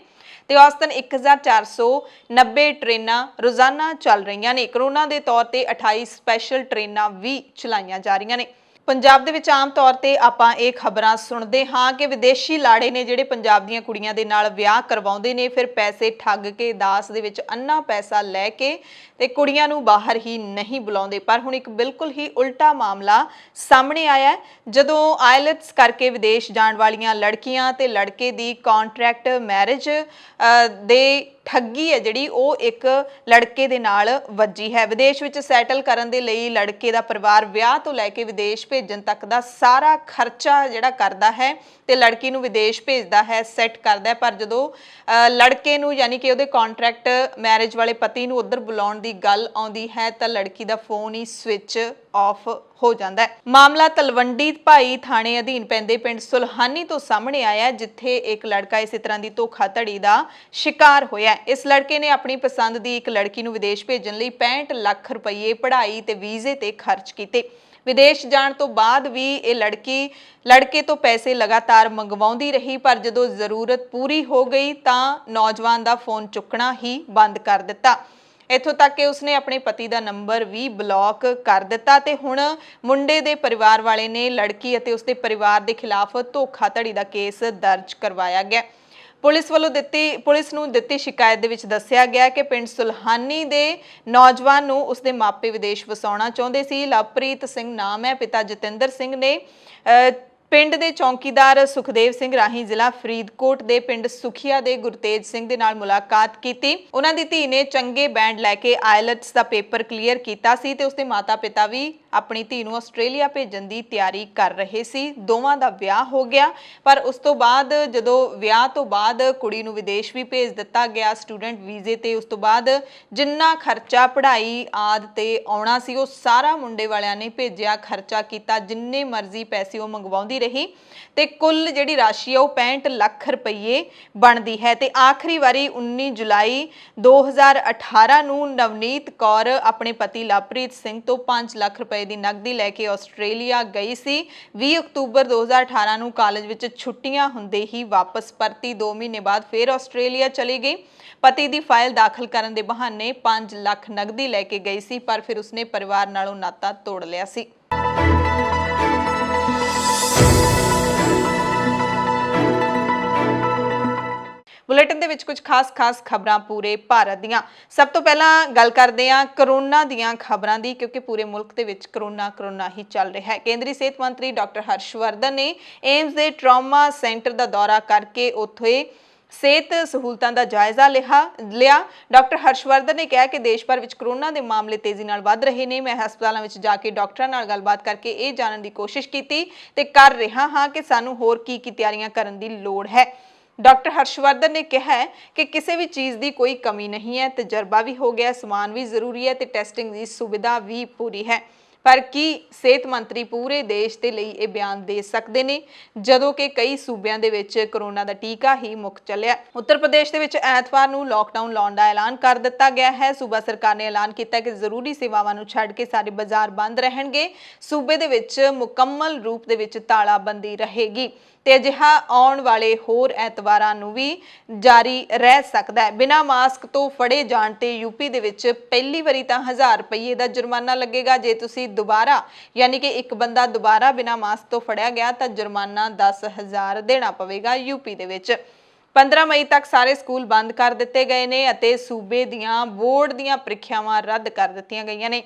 ਤੇ ਔਸਤਨ 1490 ਟ੍ਰੇਨਾਂ ਰੋਜ਼ਾਨਾ ਚੱਲ ਰਹੀਆਂ ਨੇ। ਕੋਰੋਨਾ ਦੇ ਤੌਰ ਤੇ 28 ਸਪੈਸ਼ਲ ਟ੍ਰੇਨਾਂ ਵੀ ਚਲਾਈਆਂ ਜਾ ਰਹੀਆਂ ਨੇ। ਪੰਜਾਬ ਦੇ ਵਿੱਚ ਆਮ ਤੌਰ ਤੇ ਆਪਾਂ ਇਹ ਖਬਰਾਂ ਸੁਣਦੇ ਹਾਂ ਕਿ ਵਿਦੇਸ਼ੀ ਲਾੜੇ ਨੇ ਜਿਹੜੇ ਪੰਜਾਬ ਦੀਆਂ ਕੁੜੀਆਂ ਦੇ ਨਾਲ ਵਿਆਹ ਕਰਵਾਉਂਦੇ ਨੇ, ਫਿਰ ਪੈਸੇ ਠੱਗ ਕੇ ਦਾਸ ਦੇ ਵਿੱਚ ਅੰਨਾ ਪੈਸਾ ਲੈ ਕੇ ਤੇ ਕੁੜੀਆਂ ਨੂੰ ਬਾਹਰ ਹੀ ਨਹੀਂ ਬੁਲਾਉਂਦੇ। ਪਰ ਹੁਣ ਇੱਕ ਬਿਲਕੁਲ ਹੀ ਉਲਟਾ ਮਾਮਲਾ ਸਾਹਮਣੇ ਆਇਆ ਹੈ। ਜਦੋਂ ਆਇਲਟਸ ਕਰਕੇ ਵਿਦੇਸ਼ ਜਾਣ ਵਾਲੀਆਂ ਲੜਕੀਆਂ ਤੇ ਲੜਕੇ ਦੀ ਕੰਟਰੈਕਟ ਮੈਰਿਜ ਦੇ ਠੱਗੀ ਹੈ ਜਿਹੜੀ ਉਹ ਇੱਕ ਲੜਕੇ ਦੇ ਨਾਲ ਵੱਜੀ ਹੈ। ਵਿਦੇਸ਼ ਵਿੱਚ ਸੈਟਲ ਕਰਨ ਦੇ ਲਈ ਲੜਕੇ ਦਾ ਪਰਿਵਾਰ ਵਿਆਹ ਤੋਂ ਲੈ ਕੇ ਵਿਦੇਸ਼ ਭੇਜਣ ਤੱਕ ਦਾ ਸਾਰਾ ਖਰਚਾ ਜਿਹੜਾ ਕਰਦਾ ਹੈ ਤੇ ਲੜਕੀ ਨੂੰ ਵਿਦੇਸ਼ ਭੇਜਦਾ ਹੈ, ਸੈੱਟ ਕਰਦਾ ਹੈ। ਪਰ ਜਦੋਂ ਲੜਕੇ ਨੂੰ ਯਾਨੀ ਕਿ ਉਹਦੇ ਕੰਟਰੈਕਟ ਮੈਰਿਜ ਵਾਲੇ ਪਤੀ ਨੂੰ ਉੱਧਰ ਬੁਲਾਉਣ ਦੀ ਗੱਲ ਆਉਂਦੀ ਹੈ ਤਾਂ ਲੜਕੀ ਦਾ ਫੋਨ ਹੀ ਸਵਿਚ ਆਫ ਹੋ ਜਾਂਦਾ ਹੈ। ਮਾਮਲਾ ਤਲਵੰਡੀ ਭਾਈ ਥਾਣੇ ਅਧੀਨ ਪੈਂਦੇ ਪਿੰਡ ਸੁਲਹਾਨੀ ਤੋਂ ਸਾਹਮਣੇ ਆਇਆ, ਜਿੱਥੇ ਇੱਕ ਲੜਕਾ ਇਸੇ ਤਰ੍ਹਾਂ ਦੀ ਧੋਖਾਧੜੀ ਦਾ ਸ਼ਿਕਾਰ ਹੋਇਆ। ਇਸ ਲੜਕੇ ਨੇ ਆਪਣੀ ਪਸੰਦ ਦੀ ਇੱਕ ਲੜਕੀ ਨੂੰ ਵਿਦੇਸ਼ ਭੇਜਣ ਲਈ 65 ਲੱਖ ਰੁਪਏ ਪੜ੍ਹਾਈ ਤੇ ਵੀਜ਼ੇ ਤੇ ਖਰਚ ਕੀਤੇ। ਵਿਦੇਸ਼ ਜਾਣ ਤੋਂ ਬਾਅਦ ਵੀ ਇਹ ਲੜਕੇ ਤੋਂ ਪੈਸੇ ਲਗਾਤਾਰ ਮੰਗਵਾਉਂਦੀ ਰਹੀ, ਪਰ ਜਦੋਂ ਜ਼ਰੂਰਤ ਪੂਰੀ ਹੋ ਗਈ ਤਾਂ ਨੌਜਵਾਨ ਦਾ ਫੋਨ ਚੁੱਕਣਾ ਹੀ ਬੰਦ ਕਰ ਦਿੱਤਾ। ਇੱਥੋਂ ਤੱਕ ਕਿ ਉਸਨੇ ਆਪਣੇ ਪਤੀ ਦਾ ਨੰਬਰ ਵੀ ਬਲੌਕ ਕਰ ਦਿੱਤਾ ਤੇ ਹੁਣ ਮੁੰਡੇ ਦੇ ਪਰਿਵਾਰ ਵਾਲੇ ਨੇ ਲੜਕੀ ਅਤੇ ਉਸਦੇ ਪਰਿਵਾਰ ਦੇ ਖਿਲਾਫ ਧੋਖਾਧੜੀ ਦਾ ਕੇਸ ਦਰਜ ਕਰਵਾਇਆ ਗਿਆ। ਪੁਲਿਸ ਨੂੰ ਦਿੱਤੀ ਸ਼ਿਕਾਇਤ ਦੇ ਵਿੱਚ ਦੱਸਿਆ ਗਿਆ ਕਿ ਪਿੰਡ ਸੁਲਹਾਨੀ ਦੇ ਨੌਜਵਾਨ ਨੂੰ ਉਸਦੇ ਮਾਪੇ ਵਿਦੇਸ਼ ਵਸਾਉਣਾ ਚਾਹੁੰਦੇ ਸੀ। ਲਵਪ੍ਰੀਤ ਸਿੰਘ ਨਾਮ ਹੈ। ਪਿਤਾ ਜਤਿੰਦਰ ਸਿੰਘ ਨੇ ਪਿੰਡ ਦੇ ਚੌਂਕੀਦਾਰ ਸੁਖਦੇਵ ਸਿੰਘ ਰਾਹੀਂ ਜ਼ਿਲ੍ਹਾ ਫਰੀਦਕੋਟ ਦੇ ਪਿੰਡ ਸੁਖੀਆ ਦੇ ਗੁਰਤੇਜ ਸਿੰਘ ਦੇ ਨਾਲ ਮੁਲਾਕਾਤ ਕੀਤੀ। ਉਹਨਾਂ ਦੀ ਧੀ ਨੇ ਚੰਗੇ ਬੈਂਡ ਲੈ ਕੇ ਆਇਲਟਸ ਦਾ ਪੇਪਰ ਕਲੀਅਰ ਕੀਤਾ ਸੀ ਤੇ ਉਸਦੇ ਮਾਤਾ-ਪਿਤਾ ਵੀ ਆਪਣੀ ਧੀ ਨੂੰ ਆਸਟ੍ਰੇਲੀਆ ਭੇਜਣ ਦੀ ਤਿਆਰੀ ਕਰ ਰਹੇ ਸੀ। ਦੋਵਾਂ ਦਾ ਵਿਆਹ ਹੋ ਗਿਆ, ਪਰ ਉਸ ਤੋਂ ਬਾਅਦ ਜਦੋਂ ਵਿਆਹ ਤੋਂ ਬਾਅਦ ਕੁੜੀ ਨੂੰ ਵਿਦੇਸ਼ ਵੀ ਭੇਜ ਦਿੱਤਾ ਗਿਆ ਸਟੂਡੈਂਟ ਵੀਜ਼ੇ ਤੇ। ਉਸ ਤੋਂ ਬਾਅਦ ਜਿੰਨਾ ਖਰਚਾ ਪੜ੍ਹਾਈ ਆਦਿ ਤੇ ਆਉਣਾ ਸੀ ਉਹ ਸਾਰਾ ਮੁੰਡੇ ਵਾਲਿਆਂ ਨੇ ਭੇਜਿਆ, ਖਰਚਾ ਕੀਤਾ, ਜਿੰਨੇ ਮਰਜ਼ੀ ਪੈਸੇ ਉਹ ਮੰਗਵਾਉਂਦੀ ਰਹੀ ਤੇ ਕੁੱਲ ਜਿਹੜੀ ਰਾਸ਼ੀ ਹੈ ਉਹ 65 ਲੱਖ ਰੁਪਏ ਬਣਦੀ ਹੈ। ਤੇ ਆਖਰੀ ਵਾਰੀ 19 ਜੁਲਾਈ 2018 ਨੂੰ ਨਵਨੀਤ ਕੌਰ ਆਪਣੇ ਪਤੀ ਲਵਪ੍ਰੀਤ ਸਿੰਘ ਤੋਂ 5 ਲੱਖ ਰੁਪਏ ਦੀ ਨਕਦੀ ਲੈ ਕੇ ਆਸਟ੍ਰੇਲੀਆ ਗਈ ਸੀ। 20 ਅਕਤੂਬਰ 2018 ਨੂੰ ਕਾਲਜ ਵਿੱਚ ਛੁੱਟੀਆਂ ਹੁੰਦੇ ਹੀ ਵਾਪਸ ਪਰਤੀ। 2 ਮਹੀਨੇ ਬਾਅਦ ਫਿਰ ਆਸਟ੍ਰੇਲੀਆ ਚਲੀ ਗਈ। ਪਤੀ ਦੀ ਫਾਈਲ ਦਾਖਲ ਕਰਨ ਦੇ ਬਹਾਨੇ 5 ਲੱਖ ਨਕਦੀ ਲੈ ਕੇ ਗਈ ਸੀ, ਪਰ ਫਿਰ ਉਸਨੇ ਪਰਿਵਾਰ ਨਾਲੋਂ ਨਾਤਾ ਤੋੜ ਲਿਆ ਸੀ। ਬੁਲੇਟਿਨ ਦੇ ਵਿੱਚ ਕੁਝ ਖਾਸ ਖਬਰਾਂ ਪੂਰੇ ਭਾਰਤ ਦੀਆਂ। ਸਭ ਤੋਂ ਪਹਿਲਾਂ ਗੱਲ ਕਰਦੇ ਹਾਂ ਕਰੋਨਾ ਦੀਆਂ ਖਬਰਾਂ ਦੀ, ਕਿਉਂਕਿ ਪੂਰੇ ਮੁਲਕ ਦੇ ਵਿੱਚ ਕਰੋਨਾ ਹੀ ਚੱਲ ਰਿਹਾ ਹੈ। ਕੇਂਦਰੀ ਸਿਹਤ ਮੰਤਰੀ ਡਾਕਟਰ ਹਰਸ਼ਵਰਧਨ ਨੇ ਏਮਸ ਦੇ ਟਰਾਮਾ ਸੈਂਟਰ ਦਾ ਦੌਰਾ ਕਰਕੇ ਉੱਥੇ ਸਿਹਤ ਸਹੂਲਤਾਂ ਦਾ ਜਾਇਜ਼ਾ ਲਿਆ। ਡਾਕਟਰ ਹਰਸ਼ਵਰਧਨ ਨੇ ਕਿਹਾ ਕਿ ਦੇਸ਼ ਭਰ ਵਿੱਚ ਕਰੋਨਾ ਦੇ ਮਾਮਲੇ ਤੇਜ਼ੀ ਨਾਲ ਵੱਧ ਰਹੇ ਨੇ। ਮੈਂ ਹਸਪਤਾਲਾਂ ਵਿੱਚ ਜਾ ਕੇ ਡਾਕਟਰਾਂ ਨਾਲ ਗੱਲਬਾਤ ਕਰਕੇ ਇਹ ਜਾਣਨ ਦੀ ਕੋਸ਼ਿਸ਼ ਕੀਤੀ ਤੇ ਕਰ ਰਿਹਾ ਹਾਂ ਕਿ ਸਾਨੂੰ ਹੋਰ ਕੀ ਤਿਆਰੀਆਂ ਕਰਨ ਦੀ ਲੋੜ ਹੈ। ਡਾਕਟਰ ਹਰਸ਼ਵਰਧਨ ਨੇ ਕਿਹਾ ਕਿ ਕਿਸੇ ਵੀ ਚੀਜ਼ ਦੀ ਕੋਈ ਕਮੀ ਨਹੀਂ ਹੈ, ਤਜਰਬਾ ਵੀ ਹੋ ਗਿਆ, ਸਮਾਨ ਵੀ ਜ਼ਰੂਰੀ ਹੈ ਤੇ ਟੈਸਟਿੰਗ ਦੀ ਸੁਵਿਧਾ ਵੀ ਪੂਰੀ ਹੈ। ਪਰ ਕੀ ਸਿਹਤ ਮੰਤਰੀ ਪੂਰੇ ਦੇਸ਼ ਦੇ ਲਈ ਇਹ ਬਿਆਨ ਦੇ ਸਕਦੇ ਨੇ ਜਦੋਂ ਕਿ ਕਈ ਸੂਬਿਆਂ ਦੇ ਵਿੱਚ ਕਰੋਨਾ ਦਾ ਟੀਕਾ ਹੀ ਮੁੱਕ ਚੱਲਿਆ। ਉੱਤਰ ਪ੍ਰਦੇਸ਼ ਦੇ ਵਿੱਚ ਐਤਵਾਰ ਨੂੰ ਲਾਕਡਾਊਨ ਲਾਉਣ ਦਾ ਐਲਾਨ ਕਰ ਦਿੱਤਾ ਗਿਆ ਹੈ। ਸੂਬਾ ਸਰਕਾਰ ਨੇ ਐਲਾਨ ਕੀਤਾ ਕਿ ਜ਼ਰੂਰੀ ਸੇਵਾਵਾਂ ਨੂੰ ਛੱਡ ਕੇ ਸਾਰੇ ਬਾਜ਼ਾਰ ਬੰਦ ਰਹਿਣਗੇ। ਸੂਬੇ ਦੇ ਵਿੱਚ ਮੁਕੰਮਲ ਰੂਪ ਦੇ ਵਿੱਚ ਤਾਲਾਬੰਦੀ ਰਹੇਗੀ ਤੇ ਅਜਿਹਾ ਆਉਣ ਵਾਲੇ ਹੋਰ ਐਤਵਾਰਾਂ ਨੂੰ ਵੀ ਜਾਰੀ ਰਹਿ ਸਕਦਾ ਹੈ। ਬਿਨਾਂ ਮਾਸਕ ਤੋਂ ਫੜੇ ਜਾਣ ਤੇ ਯੂਪੀ ਦੇ ਵਿੱਚ ਪਹਿਲੀ ਵਾਰੀ ਤਾਂ 1000 ਰੁਪਏ ਦਾ ਜੁਰਮਾਨਾ ਲੱਗੇਗਾ। ਜੇ ਤੁਸੀਂ ਦੁਬਾਰਾ ਯਾਨੀ ਕਿ ਇੱਕ ਬੰਦਾ ਦੁਬਾਰਾ ਬਿਨਾਂ ਮਾਸਕ ਤੋਂ ਫੜਿਆ ਗਿਆ ਤਾਂ ਜੁਰਮਾਨਾ 10,000 ਦੇਣਾ ਪਵੇਗਾ ਯੂਪੀ ਦੇ ਵਿੱਚ। 15 ਮਈ ਤੱਕ ਸਾਰੇ ਸਕੂਲ ਬੰਦ ਕਰ ਦਿੱਤੇ ਗਏ ਨੇ ਅਤੇ ਸੂਬੇ ਦੀਆਂ ਬੋਰਡ ਦੀਆਂ ਪ੍ਰੀਖਿਆਵਾਂ ਰੱਦ ਕਰ ਦਿੱਤੀਆਂ ਗਈਆਂ ਨੇ।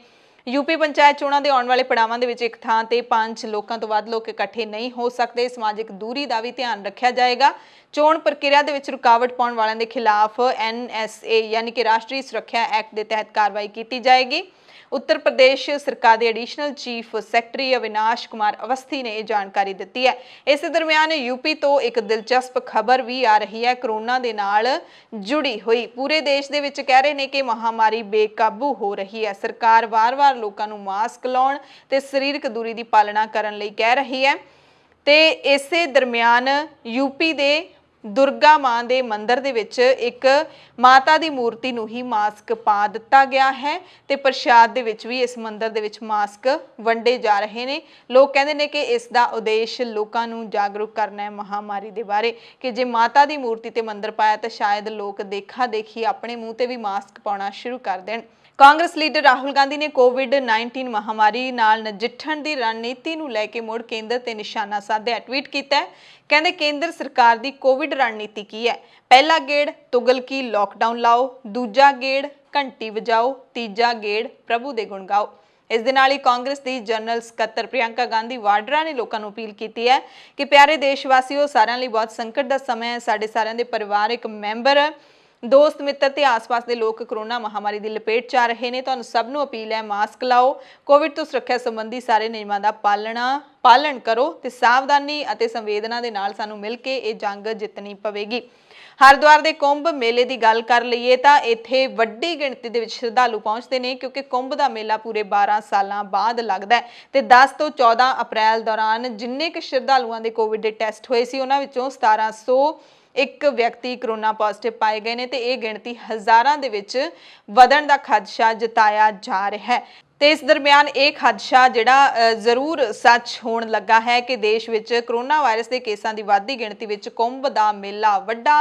ਯੂਪੀ ਪੰਚਾਇਤ ਚੋਣਾਂ ਦੇ ਆਉਣ ਵਾਲੇ ਪੜਾਵਾਂ ਦੇ ਵਿੱਚ ਇੱਕ ਥਾਂ ਤੇ 5 ਲੋਕਾਂ ਤੋਂ ਵੱਧ ਲੋਕ ਇਕੱਠੇ ਨਹੀਂ ਹੋ ਸਕਦੇ। ਸਮਾਜਿਕ ਦੂਰੀ ਦਾ ਵੀ ਧਿਆਨ ਰੱਖਿਆ ਜਾਏਗਾ। ਚੋਣ ਪ੍ਰਕਿਰਿਆ ਦੇ ਵਿੱਚ ਰੁਕਾਵਟ ਪਾਉਣ ਵਾਲਿਆਂ ਦੇ ਖਿਲਾਫ NSA ਯਾਨੀ ਕਿ ਰਾਸ਼ਟਰੀ ਸੁਰੱਖਿਆ ਐਕਟ ਦੇ ਤਹਿਤ ਕਾਰਵਾਈ ਕੀਤੀ ਜਾਏਗੀ। ਉੱਤਰ ਪ੍ਰਦੇਸ਼ ਸਰਕਾਰ ਦੇ additional chief secretary Avinash Kumar Awasthi ਨੇ ਇਹ ਜਾਣਕਾਰੀ ਦਿੱਤੀ ਹੈ। ਇਸੇ ਦਰਮਿਆਨ ਯੂਪੀ ਤੋਂ ਇੱਕ ਦਿਲਚਸਪ ਖਬਰ ਵੀ ਆ ਰਹੀ ਹੈ ਕਰੋਨਾ ਦੇ ਨਾਲ ਜੁੜੀ ਹੋਈ। ਪੂਰੇ ਦੇਸ਼ ਦੇ ਵਿੱਚ ਕਹਿ ਰਹੇ ਨੇ ਕਿ ਮਹਾਮਾਰੀ ਬੇਕਾਬੂ ਹੋ ਰਹੀ ਹੈ। ਸਰਕਾਰ ਵਾਰ-ਵਾਰ ਲੋਕਾਂ ਨੂੰ ਮਾਸਕ ਲਾਉਣ ਤੇ ਸਰੀਰਕ ਦੂਰੀ ਦੀ ਪਾਲਣਾ ਕਰਨ ਲਈ ਕਹਿ ਰਹੀ ਹੈ ਤੇ ਇਸੇ ਦਰਮਿਆਨ ਯੂਪੀ ਦੇ ਦੁਰਗਾ ਮਾਂ ਦੇ ਮੰਦਿਰ ਦੇ ਵਿੱਚ ਇੱਕ ਮਾਤਾ ਦੀ ਮੂਰਤੀ ਨੂੰ ਹੀ ਮਾਸਕ ਪਾ ਦਿੱਤਾ ਗਿਆ ਹੈ ਤੇ ਪ੍ਰਸ਼ਾਦ ਦੇ ਵਿੱਚ ਵੀ ਇਸ ਮੰਦਿਰ ਦੇ ਵਿੱਚ ਮਾਸਕ ਵੰਡੇ ਜਾ ਰਹੇ ਨੇ। ਲੋਕ ਕਹਿੰਦੇ ਨੇ ਕਿ ਇਸ ਦਾ ਉਦੇਸ਼ ਲੋਕਾਂ ਨੂੰ ਜਾਗਰੂਕ ਕਰਨਾ ਹੈ ਮਹਾਮਾਰੀ ਦੇ ਬਾਰੇ ਕਿ ਜੇ ਮਾਤਾ ਦੀ ਮੂਰਤੀ ਤੇ ਮੰਦਿਰ ਪਾਇਆ ਤਾਂ ਸ਼ਾਇਦ ਲੋਕ ਦੇਖਾ ਦੇਖੀ ਆਪਣੇ ਮੂੰਹ ਤੇ ਵੀ ਮਾਸਕ ਪਾਉਣਾ ਸ਼ੁਰੂ ਕਰ ਦੇਣ। ਕਾਂਗਰਸ ਲੀਡਰ ਰਾਹੁਲ ਗਾਂਧੀ ਨੇ ਕੋਵਿਡ-19 ਮਹਾਮਾਰੀ ਨਾਲ ਨਜਿੱਠਣ ਦੀ ਰਣਨੀਤੀ ਨੂੰ ਲੈ ਕੇ ਮੁੜ ਕੇਂਦਰ ਤੇ ਨਿਸ਼ਾਨਾ ਸਾਧਿਆ ਟਵੀਟ ਕੀਤਾ ਹੈ। ਕਹਿੰਦੇ ਕੇਂਦਰ ਸਰਕਾਰ ਦੀ ਕੋਵਿਡ ਰਣਨੀਤੀ ਕੀ ਹੈ? ਪਹਿਲਾ ਗੇੜ ਤੁਗਲਕੀ ਲਾਕਡਾਊਨ ਲਾਓ, ਦੂਜਾ ਗੇੜ ਘੰਟੀ ਵਜਾਓ, ਤੀਜਾ ਗੇੜ ਪ੍ਰਭੂ ਦੇ ਗੁਣ ਗਾਓ। ਇਸ ਦੇ ਨਾਲ ਹੀ ਕਾਂਗਰਸ ਦੀ ਜਨਰਲ ਸਕੱਤਰ ਪ੍ਰਿਯੰਕਾ ਗਾਂਧੀ ਵਾਡਰਾ ਨੇ ਲੋਕਾਂ ਨੂੰ ਅਪੀਲ ਕੀਤੀ ਹੈ ਕਿ ਪਿਆਰੇ ਦੇਸ਼ ਵਾਸੀਓ, ਸਾਰਿਆਂ ਲਈ ਬਹੁਤ ਸੰਕਟ ਦਾ ਸਮਾਂ ਹੈ। ਸਾਡੇ ਸਾਰਿਆਂ ਦੇ ਪਰਿਵਾਰਕ ਮੈਂਬਰ, ਦੋਸਤ ਮਿੱਤਰ ਤੇ ਆਸ-ਪਾਸ ਦੇ ਲੋਕ ਕਰੋਨਾ ਮਹਾਮਾਰੀ ਦੀ ਲਪੇਟ 'ਚ ਆ ਰਹੇ ਨੇ। ਤੁਹਾਨੂੰ ਸਭ ਨੂੰ ਅਪੀਲ ਹੈ ਮਾਸਕ ਲਾਓ, ਕੋਵਿਡ ਤੋਂ ਸੁਰੱਖਿਆ ਸੰਬੰਧੀ ਸਾਰੇ ਨਿਯਮਾਂ ਦਾ ਪਾਲਣ ਕਰੋ ਤੇ ਸਾਵਧਾਨੀ ਅਤੇ ਸੰਵੇਦਨਾ ਦੇ ਨਾਲ ਸਾਨੂੰ ਮਿਲ ਕੇ ਇਹ ਜੰਗ ਜਿੱਤਣੀ ਪਵੇਗੀ। ਹਰਿਦੁਆਰ ਦੇ ਕੁੰਭ ਮੇਲੇ ਦੀ ਗੱਲ ਕਰ ਲਈਏ ਤਾਂ ਇੱਥੇ ਵੱਡੀ ਗਿਣਤੀ ਦੇ ਵਿੱਚ ਸ਼ਰਧਾਲੂ ਪਹੁੰਚਦੇ ਨੇ ਕਿਉਂਕਿ ਕੁੰਭ ਦਾ ਮੇਲਾ ਪੂਰੇ 12 ਸਾਲਾਂ ਬਾਅਦ ਲੱਗਦਾ ਹੈ ਤੇ 10 ਤੋਂ 14 ਅਪ੍ਰੈਲ ਦੌਰਾਨ ਜਿੰਨੇ ਕੁ ਸ਼ਰਧਾਲੂਆਂ ਦੇ ਕੋਵਿਡ ਦੇ ਟੈਸਟ ਹੋਏ ਸੀ ਉਹਨਾਂ ਵਿੱਚੋਂ 1701 ਵਿਅਕਤੀ ਕਰੋਨਾ ਪੋਜ਼ਿਟਿਵ ਪਾਏ ਗਏ ਨੇ ਤੇ ਇਹ ਗਿਣਤੀ ਹਜ਼ਾਰਾਂ ਦੇ ਵਿੱਚ ਵਧਣ ਦਾ ਖਦਸ਼ਾ ਜਤਾਇਆ ਜਾ ਰਿਹਾ ਹੈ। ਤੇ ਇਸ ਦਰਮਿਆਨ ਇਹ ਖਦਸ਼ਾ ਜਿਹੜਾ ਜ਼ਰੂਰ ਸੱਚ ਹੋਣ ਲੱਗਾ ਹੈ ਕਿ ਦੇਸ਼ ਵਿੱਚ ਕਰੋਨਾ ਵਾਇਰਸ ਦੇ ਕੇਸਾਂ ਦੀ ਵੱਧਦੀ ਗਿਣਤੀ ਵਿੱਚ ਕੁੰਭ ਦਾ ਮੇਲਾ ਵੱਡਾ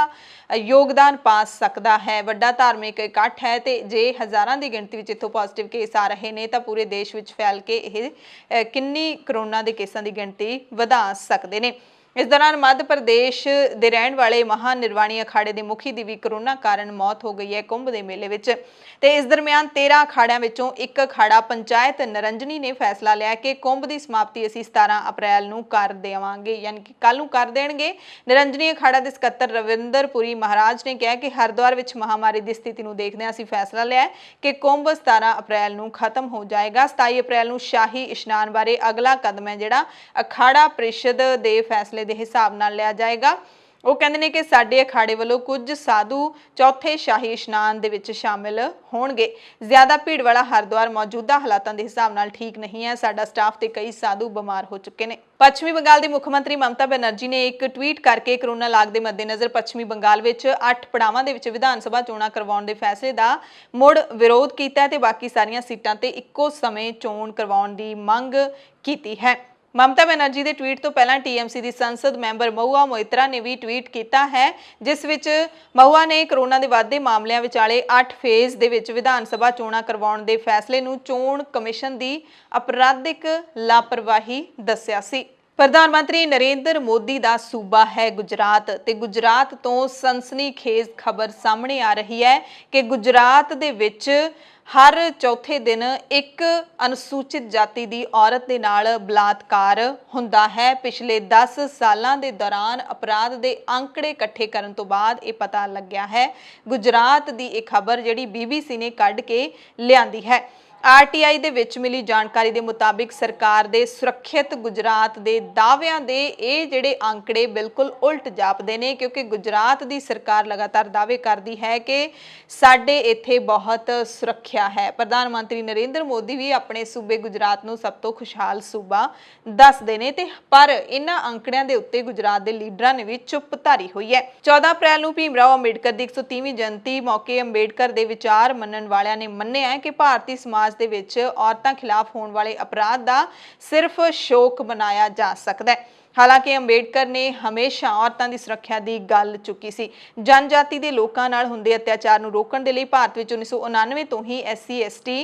ਯੋਗਦਾਨ ਪਾ ਸਕਦਾ ਹੈ। ਵੱਡਾ ਧਾਰਮਿਕ ਇਕੱਠ ਹੈ ਤੇ ਜੇ ਹਜ਼ਾਰਾਂ ਦੀ ਗਿਣਤੀ ਵਿੱਚ ਇੱਥੋਂ ਪੋਜ਼ਿਟਿਵ ਕੇਸ ਆ ਰਹੇ ਨੇ ਤਾਂ ਪੂਰੇ ਦੇਸ਼ ਵਿੱਚ ਫੈਲ ਕੇ ਇਹ ਕਿੰਨੀ ਕਰੋਨਾ ਦੇ ਕੇਸਾਂ ਦੀ ਗਿਣਤੀ ਵਧਾ ਸਕਦੇ ਨੇ। इस दौरान मध्य प्रदेश ਦੇ ਰਹਿਣ ਵਾਲੇ ਮਹਾਨਿਰਵਾਣੀ ਅਖਾੜੇ ਦੇ ਮੁਖੀ ਦੀ ਵੀ ਕਰੋਨਾ ਕਾਰਨ ਮੌਤ ਹੋ ਗਈ ਹੈ ਕੁੰਭ ਦੇ ਮੇਲੇ ਵਿੱਚ। ਤੇ ਇਸ ਦਰਮਿਆਨ 13 ਅਖਾੜਿਆਂ ਵਿੱਚੋਂ ਇੱਕ ਅਖਾੜਾ ਪੰਚਾਇਤ ਨਰੰਜਨੀ ਨੇ ਫੈਸਲਾ ਲਿਆ ਕਿ ਕੁੰਭ ਦੀ ਸਮਾਪਤੀ ਅਸੀਂ 17 ਅਪ੍ਰੈਲ ਨੂੰ ਕਰ ਦੇਵਾਂਗੇ, ਯਾਨੀ ਕਿ ਕੱਲ ਨੂੰ ਕਰ ਦੇਣਗੇ। ਨਰੰਜਨੀ ਅਖਾੜਾ ਦੇ ਸਕੱਤਰ ਰਵਿੰਦਰਪੁਰੀ ਮਹਾਰਾਜ ਨੇ ਕਿਹਾ ਕਿ ਹਰਿਦੁਆਰ ਵਿੱਚ ਮਹਾਮਾਰੀ ਦੀ ਸਥਿਤੀ ਨੂੰ ਦੇਖਦਿਆਂ ਅਸੀਂ ਫੈਸਲਾ ਲਿਆ ਕਿ ਕੁੰਭ 17 ਅਪ੍ਰੈਲ ਨੂੰ ਖਤਮ ਹੋ ਜਾਏਗਾ। 27 ਅਪ੍ਰੈਲ ਨੂੰ ਸ਼ਾਹੀ ਇਸ਼ਨਾਨ ਬਾਰੇ ਅਗਲਾ ਕਦਮ ਹੈ ਜਿਹੜਾ ਅਖਾੜਾ ਪ੍ਰੀਸ਼ਦ ਦੇ ਫੈਸਲੇ ਦੇ ਹਿਸਾਬ ਨਾਲ ਲਿਆ ਜਾਏਗਾ। ਉਹ ਕਹਿੰਦੇ ਨੇ ਕਿ ਸਾਡੇ ਅਖਾੜੇ ਵੱਲੋਂ ਕੁਝ ਸਾਧੂ ਚੌਥੇ ਸ਼ਾਹੀ ਇਸ਼ਨਾਨ ਦੇ ਵਿੱਚ ਸ਼ਾਮਿਲ ਹੋਣਗੇ। ਜ਼ਿਆਦਾ ਭੀੜ ਵਾਲਾ ਹਰਿਦੁਆਰ ਮੌਜੂਦਾ ਹਾਲਾਤਾਂ ਦੇ ਹਿਸਾਬ ਨਾਲ ਠੀਕ ਨਹੀਂ ਹੈ। ਸਾਡਾ ਸਟਾਫ ਤੇ ਕਈ ਸਾਧੂ ਬਿਮਾਰ ਹੋ ਚੁੱਕੇ ਨੇ। ਪੱਛਮੀ ਬੰਗਾਲ ਦੀ ਮੁੱਖ ਮੰਤਰੀ ਮਮਤਾ ਬੈਨਰਜੀ ਨੇ ਇੱਕ ਟਵੀਟ ਕਰਕੇ ਕਰੋਨਾ ਲਾਗ ਦੇ ਮੱਦੇਨਜ਼ਰ ਪੱਛਮੀ ਬੰਗਾਲ ਵਿੱਚ 8 ਪੜਾਵਾਂ ਦੇ ਵਿੱਚ ਵਿਧਾਨ ਸਭਾ ਚੋਣਾਂ ਕਰਵਾਉਣ ਦੇ ਫੈਸਲੇ ਦਾ ਮੁੜ ਵਿਰੋਧ ਕੀਤਾ ਤੇ ਬਾਕੀ ਸਾਰੀਆਂ ਸੀਟਾਂ ਤੇ ਇੱਕੋ ਸਮੇਂ ਚੋਣ ਕਰਵਾਉਣ ਦੀ ਮੰਗ ਕੀਤੀ ਹੈ। ਮਮਤਾ ਬੈਨਰਜੀ ਦੇ ਟਵੀਟ ਤੋਂ ਪਹਿਲਾਂ TMC ਦੀ ਸੰਸਦ ਮੈਂਬਰ ਮਹੁਆ ਮੋਇਤਰਾ ਨੇ ਵੀ ਟਵੀਟ ਕੀਤਾ ਹੈ, ਜਿਸ ਵਿੱਚ ਮਹੁਆ ਨੇ ਕਰੋਨਾ ਦੇ ਵੱਧਦੇ ਮਾਮਲਿਆਂ ਵਿਚਾਲੇ 8 ਫੇਜ਼ ਦੇ ਵਿੱਚ ਵਿਧਾਨ ਸਭਾ ਚੋਣਾਂ ਕਰਵਾਉਣ ਦੇ ਫੈਸਲੇ ਨੂੰ ਚੋਣ ਕਮਿਸ਼ਨ ਦੀ ਅਪਰਾਧਿਕ ਲਾਪਰਵਾਹੀ ਦੱਸਿਆ ਸੀ। ਪ੍ਰਧਾਨ ਮੰਤਰੀ ਨਰਿੰਦਰ ਮੋਦੀ ਦਾ ਸੂਬਾ ਹੈ ਗੁਜਰਾਤ ਤੇ ਗੁਜਰਾਤ ਤੋਂ ਸਨਸਨੀਖੇਜ਼ ਖਬਰ ਸਾਹਮਣੇ ਆ ਰਹੀ ਹੈ ਕਿ ਗੁਜਰਾਤ ਦੇ ਵਿੱਚ ਹਰ ਚੌਥੇ ਦਿਨ ਇੱਕ ਅਨੁਸੂਚਿਤ ਜਾਤੀ ਦੀ ਔਰਤ ਦੇ ਨਾਲ ਬਲਾਤਕਾਰ ਹੁੰਦਾ ਹੈ। ਪਿਛਲੇ 10 ਸਾਲਾਂ ਦੇ ਦੌਰਾਨ ਅਪਰਾਧ ਦੇ ਅੰਕੜੇ ਇਕੱਠੇ ਕਰਨ ਤੋਂ ਬਾਅਦ ਇਹ ਪਤਾ ਲੱਗਿਆ ਹੈ। ਗੁਜਰਾਤ ਦੀ ਇਹ ਖਬਰ ਜਿਹੜੀ BBC ਨੇ ਕੱਢ ਕੇ ਲਿਆਂਦੀ ਹੈ। RTI ਦੇ ਵਿੱਚ ਮਿਲੀ ਜਾਣਕਾਰੀ ਦੇ ਮੁਤਾਬਿਕ ਸਰਕਾਰ ਦੇ ਸੁਰੱਖਿਅਤ ਗੁਜਰਾਤ ਦੇ ਦਾਅਵਿਆਂ ਦੇ ਇਹ ਜਿਹੜੇ ਅੰਕੜੇ ਬਿਲਕੁਲ ਉਲਟ ਜਾਪਦੇ ਨੇ, ਕਿਉਂਕਿ ਗੁਜਰਾਤ ਦੀ ਸਰਕਾਰ ਲਗਾਤਾਰ ਦਾਅਵੇ ਕਰਦੀ ਹੈ ਕਿ ਸਾਡੇ ਇੱਥੇ ਬਹੁਤ ਸੁਰੱਖਿਆ ਹੈ। ਪ੍ਰਧਾਨ ਮੰਤਰੀ ਨਰਿੰਦਰ ਮੋਦੀ ਵੀ ਆਪਣੇ ਸੂਬੇ ਗੁਜਰਾਤ ਨੂੰ ਸਭ ਤੋਂ ਖੁਸ਼ਹਾਲ ਸੂਬਾ ਦੱਸਦੇ ਨੇ ਤੇ ਪਰ ਇਹਨਾਂ ਅੰਕੜਿਆਂ ਦੇ ਉੱਤੇ ਗੁਜਰਾਤ ਦੇ ਲੀਡਰਾਂ ਨੇ ਵੀ ਚੁੱਪ ਧਾਰੀ ਹੋਈ ਹੈ। 14 ਅਪ੍ਰੈਲ ਨੂੰ ਭੀਮ ਰਾਓ ਅੰਬੇਡਕਰ ਦੀ 130ਵੀਂ ਜਯੰਤੀ ਮੌਕੇ ਅੰਬੇਡਕਰ ਦੇ ਵਿਚਾਰ ਮੰਨਣ ਵਾਲਿਆਂ ਨੇ ਮੰਨਿਆ ਹੈ ਕਿ ਭਾਰਤੀ ਸਮਾਜ ਦੇ ਵਿੱਚ ਔਰਤਾਂ ਖਿਲਾਫ ਹੋਣ ਵਾਲੇ ਅਪਰਾਧ ਦਾ ਸਿਰਫ ਸ਼ੋਕ ਮਨਾਇਆ ਜਾ ਸਕਦਾ ਹੈ। ਹਾਲਾਂਕਿ ਅੰਬੇਡਕਰ ਨੇ ਹਮੇਸ਼ਾ ਔਰਤਾਂ ਦੀ ਸੁਰੱਖਿਆ ਦੀ ਗੱਲ ਚੁੱਕੀ ਸੀ। ਜਨਜਾਤੀ ਦੇ ਲੋਕਾਂ ਨਾਲ ਹੁੰਦੇ ਅਤਿਆਚਾਰ ਨੂੰ ਰੋਕਣ ਦੇ ਲਈ ਭਾਰਤ ਵਿੱਚ 1999 ਤੋਂ ਹੀ SC/ST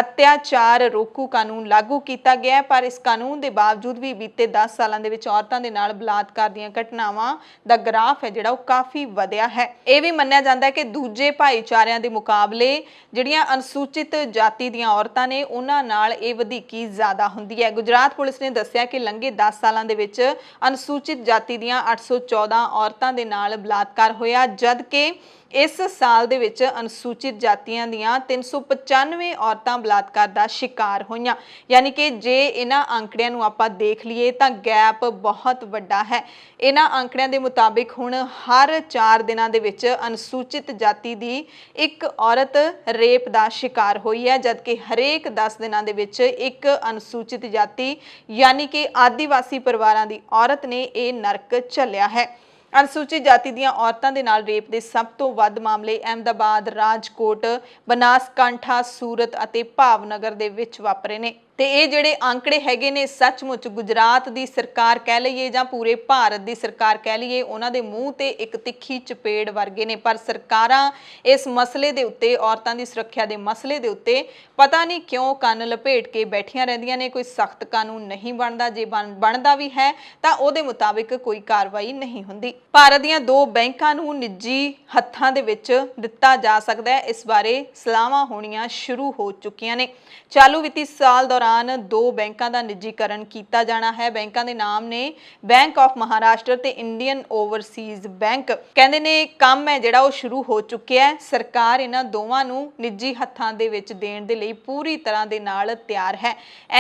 ਅਤਿਆਚਾਰ ਰੋਕੂ ਕਾਨੂੰਨ ਲਾਗੂ ਕੀਤਾ ਗਿਆ, ਪਰ ਇਸ ਕਾਨੂੰਨ ਦੇ ਬਾਵਜੂਦ ਵੀ ਬੀਤੇ 10 ਸਾਲਾਂ ਦੇ ਵਿੱਚ ਔਰਤਾਂ ਦੇ ਨਾਲ ਬਲਾਤਕਾਰ ਦੀਆਂ ਘਟਨਾਵਾਂ ਦਾ ਗ੍ਰਾਫ ਹੈ ਜਿਹੜਾ ਉਹ ਕਾਫੀ ਵਧਿਆ ਹੈ। ਇਹ ਵੀ ਮੰਨਿਆ ਜਾਂਦਾ ਹੈ ਕਿ ਦੂਜੇ ਭਾਈਚਾਰਿਆਂ ਦੇ ਮੁਕਾਬਲੇ ਜਿਹੜੀਆਂ ਅਨੁਸੂਚਿਤ ਜਾਤੀ ਦੀਆਂ ਔਰਤਾਂ ਨੇ ਉਹਨਾਂ ਨਾਲ ਇਹ ਵਧੀਕੀ ਜ਼ਿਆਦਾ ਹੁੰਦੀ ਹੈ। ਗੁਜਰਾਤ ਪੁਲਿਸ ਨੇ ਦੱਸਿਆ ਕਿ ਲੰਘੇ 10 ਸਾਲਾਂ ਦੇ ਵਿੱਚ ਅਨੁਸੂਚਿਤ ਜਾਤੀ ਦੀਆਂ 814 ਔਰਤਾਂ ਦੇ ਨਾਲ ਬਲਾਤਕਾਰ ਹੋਇਆ, ਜਦ ਕਿ ਇਸ ਸਾਲ ਦੇ ਵਿੱਚ ਅਨੁਸੂਚਿਤ ਜਾਤੀਆਂ ਦੀਆਂ 395 ਔਰਤਾਂ ਬਲਾਤਕਾਰ ਦਾ ਸ਼ਿਕਾਰ ਹੋਈਆਂ। ਯਾਨੀ ਕਿ ਜੇ ਇਹਨਾਂ ਅੰਕੜਿਆਂ ਨੂੰ ਆਪਾਂ ਦੇਖ ਲਈਏ ਤਾਂ ਗੈਪ ਬਹੁਤ ਵੱਡਾ ਹੈ। ਇਹਨਾਂ ਅੰਕੜਿਆਂ ਦੇ ਮੁਤਾਬਿਕ ਹੁਣ ਹਰ 4 ਦਿਨਾਂ ਦੇ ਵਿੱਚ ਅਨੁਸੂਚਿਤ ਜਾਤੀ ਦੀ ਇੱਕ ਔਰਤ ਰੇਪ ਦਾ ਸ਼ਿਕਾਰ ਹੋਈ ਹੈ, ਜਦਕਿ ਹਰੇਕ 10 ਦਿਨਾਂ ਦੇ ਵਿੱਚ ਇੱਕ ਅਨੁਸੂਚਿਤ ਜਾਤੀ ਯਾਨੀ ਕਿ ਆਦੀਵਾਸੀ ਪਰਿਵਾਰਾਂ ਦੀ ਔਰਤ ਨੇ ਇਹ ਨਰਕ ਝੱਲਿਆ ਹੈ। ਅਨੁਸੂਚਿਤ ਜਾਤੀ ਦੀਆਂ ਔਰਤਾਂ ਦੇ ਨਾਲ ਰੇਪ ਦੇ ਸਭ ਤੋਂ ਵੱਧ ਮਾਮਲੇ ਅਹਿਮਦਾਬਾਦ, ਰਾਜਕੋਟ, ਬਨਾਸਕਾਂਠਾ, ਸੂਰਤ ਅਤੇ ਭਾਵਨਗਰ ਦੇ ਵਿੱਚ ਵਾਪਰੇ ਨੇ। ਤੇ ਇਹ ਜਿਹੜੇ ਅੰਕੜੇ ਹੈਗੇ ਨੇ ਸੱਚਮੁੱਚ ਗੁਜਰਾਤ ਦੀ ਸਰਕਾਰ ਕਹਿ ਲਈਏ ਜਾਂ ਪੂਰੇ ਭਾਰਤ ਦੀ ਸਰਕਾਰ ਕਹਿ ਲਈਏ, ਉਹਨਾਂ ਦੇ ਮੂੰਹ ਤੇ ਇੱਕ ਤਿੱਖੀ ਚਪੇੜ ਵਰਗੇ ਨੇ। ਪਰ ਸਰਕਾਰਾਂ ਇਸ ਮਸਲੇ ਦੇ ਉੱਤੇ, ਔਰਤਾਂ ਦੀ ਸੁਰੱਖਿਆ ਦੇ ਮਸਲੇ ਦੇ ਉੱਤੇ ਪਤਾ ਨਹੀਂ ਕਿਉਂ ਕੰਨ ਲਪੇਟ ਕੇ ਬੈਠੀਆਂ ਰਹਿੰਦੀਆਂ ਨੇ। ਕੋਈ ਸਖਤ ਕਾਨੂੰਨ ਨਹੀਂ ਬਣਦਾ, ਜੇ ਬਣਦਾ ਵੀ ਹੈ ਤਾਂ ਉਹਦੇ ਮੁਤਾਬਿਕ ਕੋਈ ਕਾਰਵਾਈ ਨਹੀਂ ਹੁੰਦੀ। ਭਾਰਤ ਦੀਆਂ 2 ਬੈਂਕਾਂ ਨੂੰ ਨਿੱਜੀ ਹੱਥਾਂ ਦੇ ਵਿੱਚ ਦਿੱਤਾ ਜਾ ਸਕਦਾ ਹੈ, ਇਸ ਬਾਰੇ ਸਲਾਹਾਂ ਹੋਣੀਆਂ ਸ਼ੁਰੂ ਹੋ ਚੁੱਕੀਆਂ ਨੇ। ਚਾਲੂ ਵਿੱਤੀ ਸਾਲ ਦੌਰਾਨ 2 ਬੈਂਕਾਂ ਦਾ ਨਿੱਜੀਕਰਨ ਕੀਤਾ ਜਾਣਾ ਹੈ। ਬੈਂਕਾਂ ਦੇ ਨਾਮ ਨੇ ਬੈਂਕ ਆਫ ਮਹਾਰਾਸ਼ਟਰ ਤੇ ਇੰਡੀਅਨ ਓਵਰਸੀਜ਼ ਬੈਂਕ। ਕਹਿੰਦੇ ਨੇ ਕੰਮ ਹੈ ਜਿਹੜਾ ਉਹ ਸ਼ੁਰੂ ਹੋ ਚੁੱਕਿਆ ਹੈ। ਸਰਕਾਰ ਇਹਨਾਂ ਦੋਵਾਂ ਨੂੰ ਨਿੱਜੀ ਹੱਥਾਂ ਦੇ ਵਿੱਚ ਦੇਣ ਦੇ ਲਈ ਪੂਰੀ ਤਰ੍ਹਾਂ ਦੇ ਨਾਲ ਤਿਆਰ ਹੈ।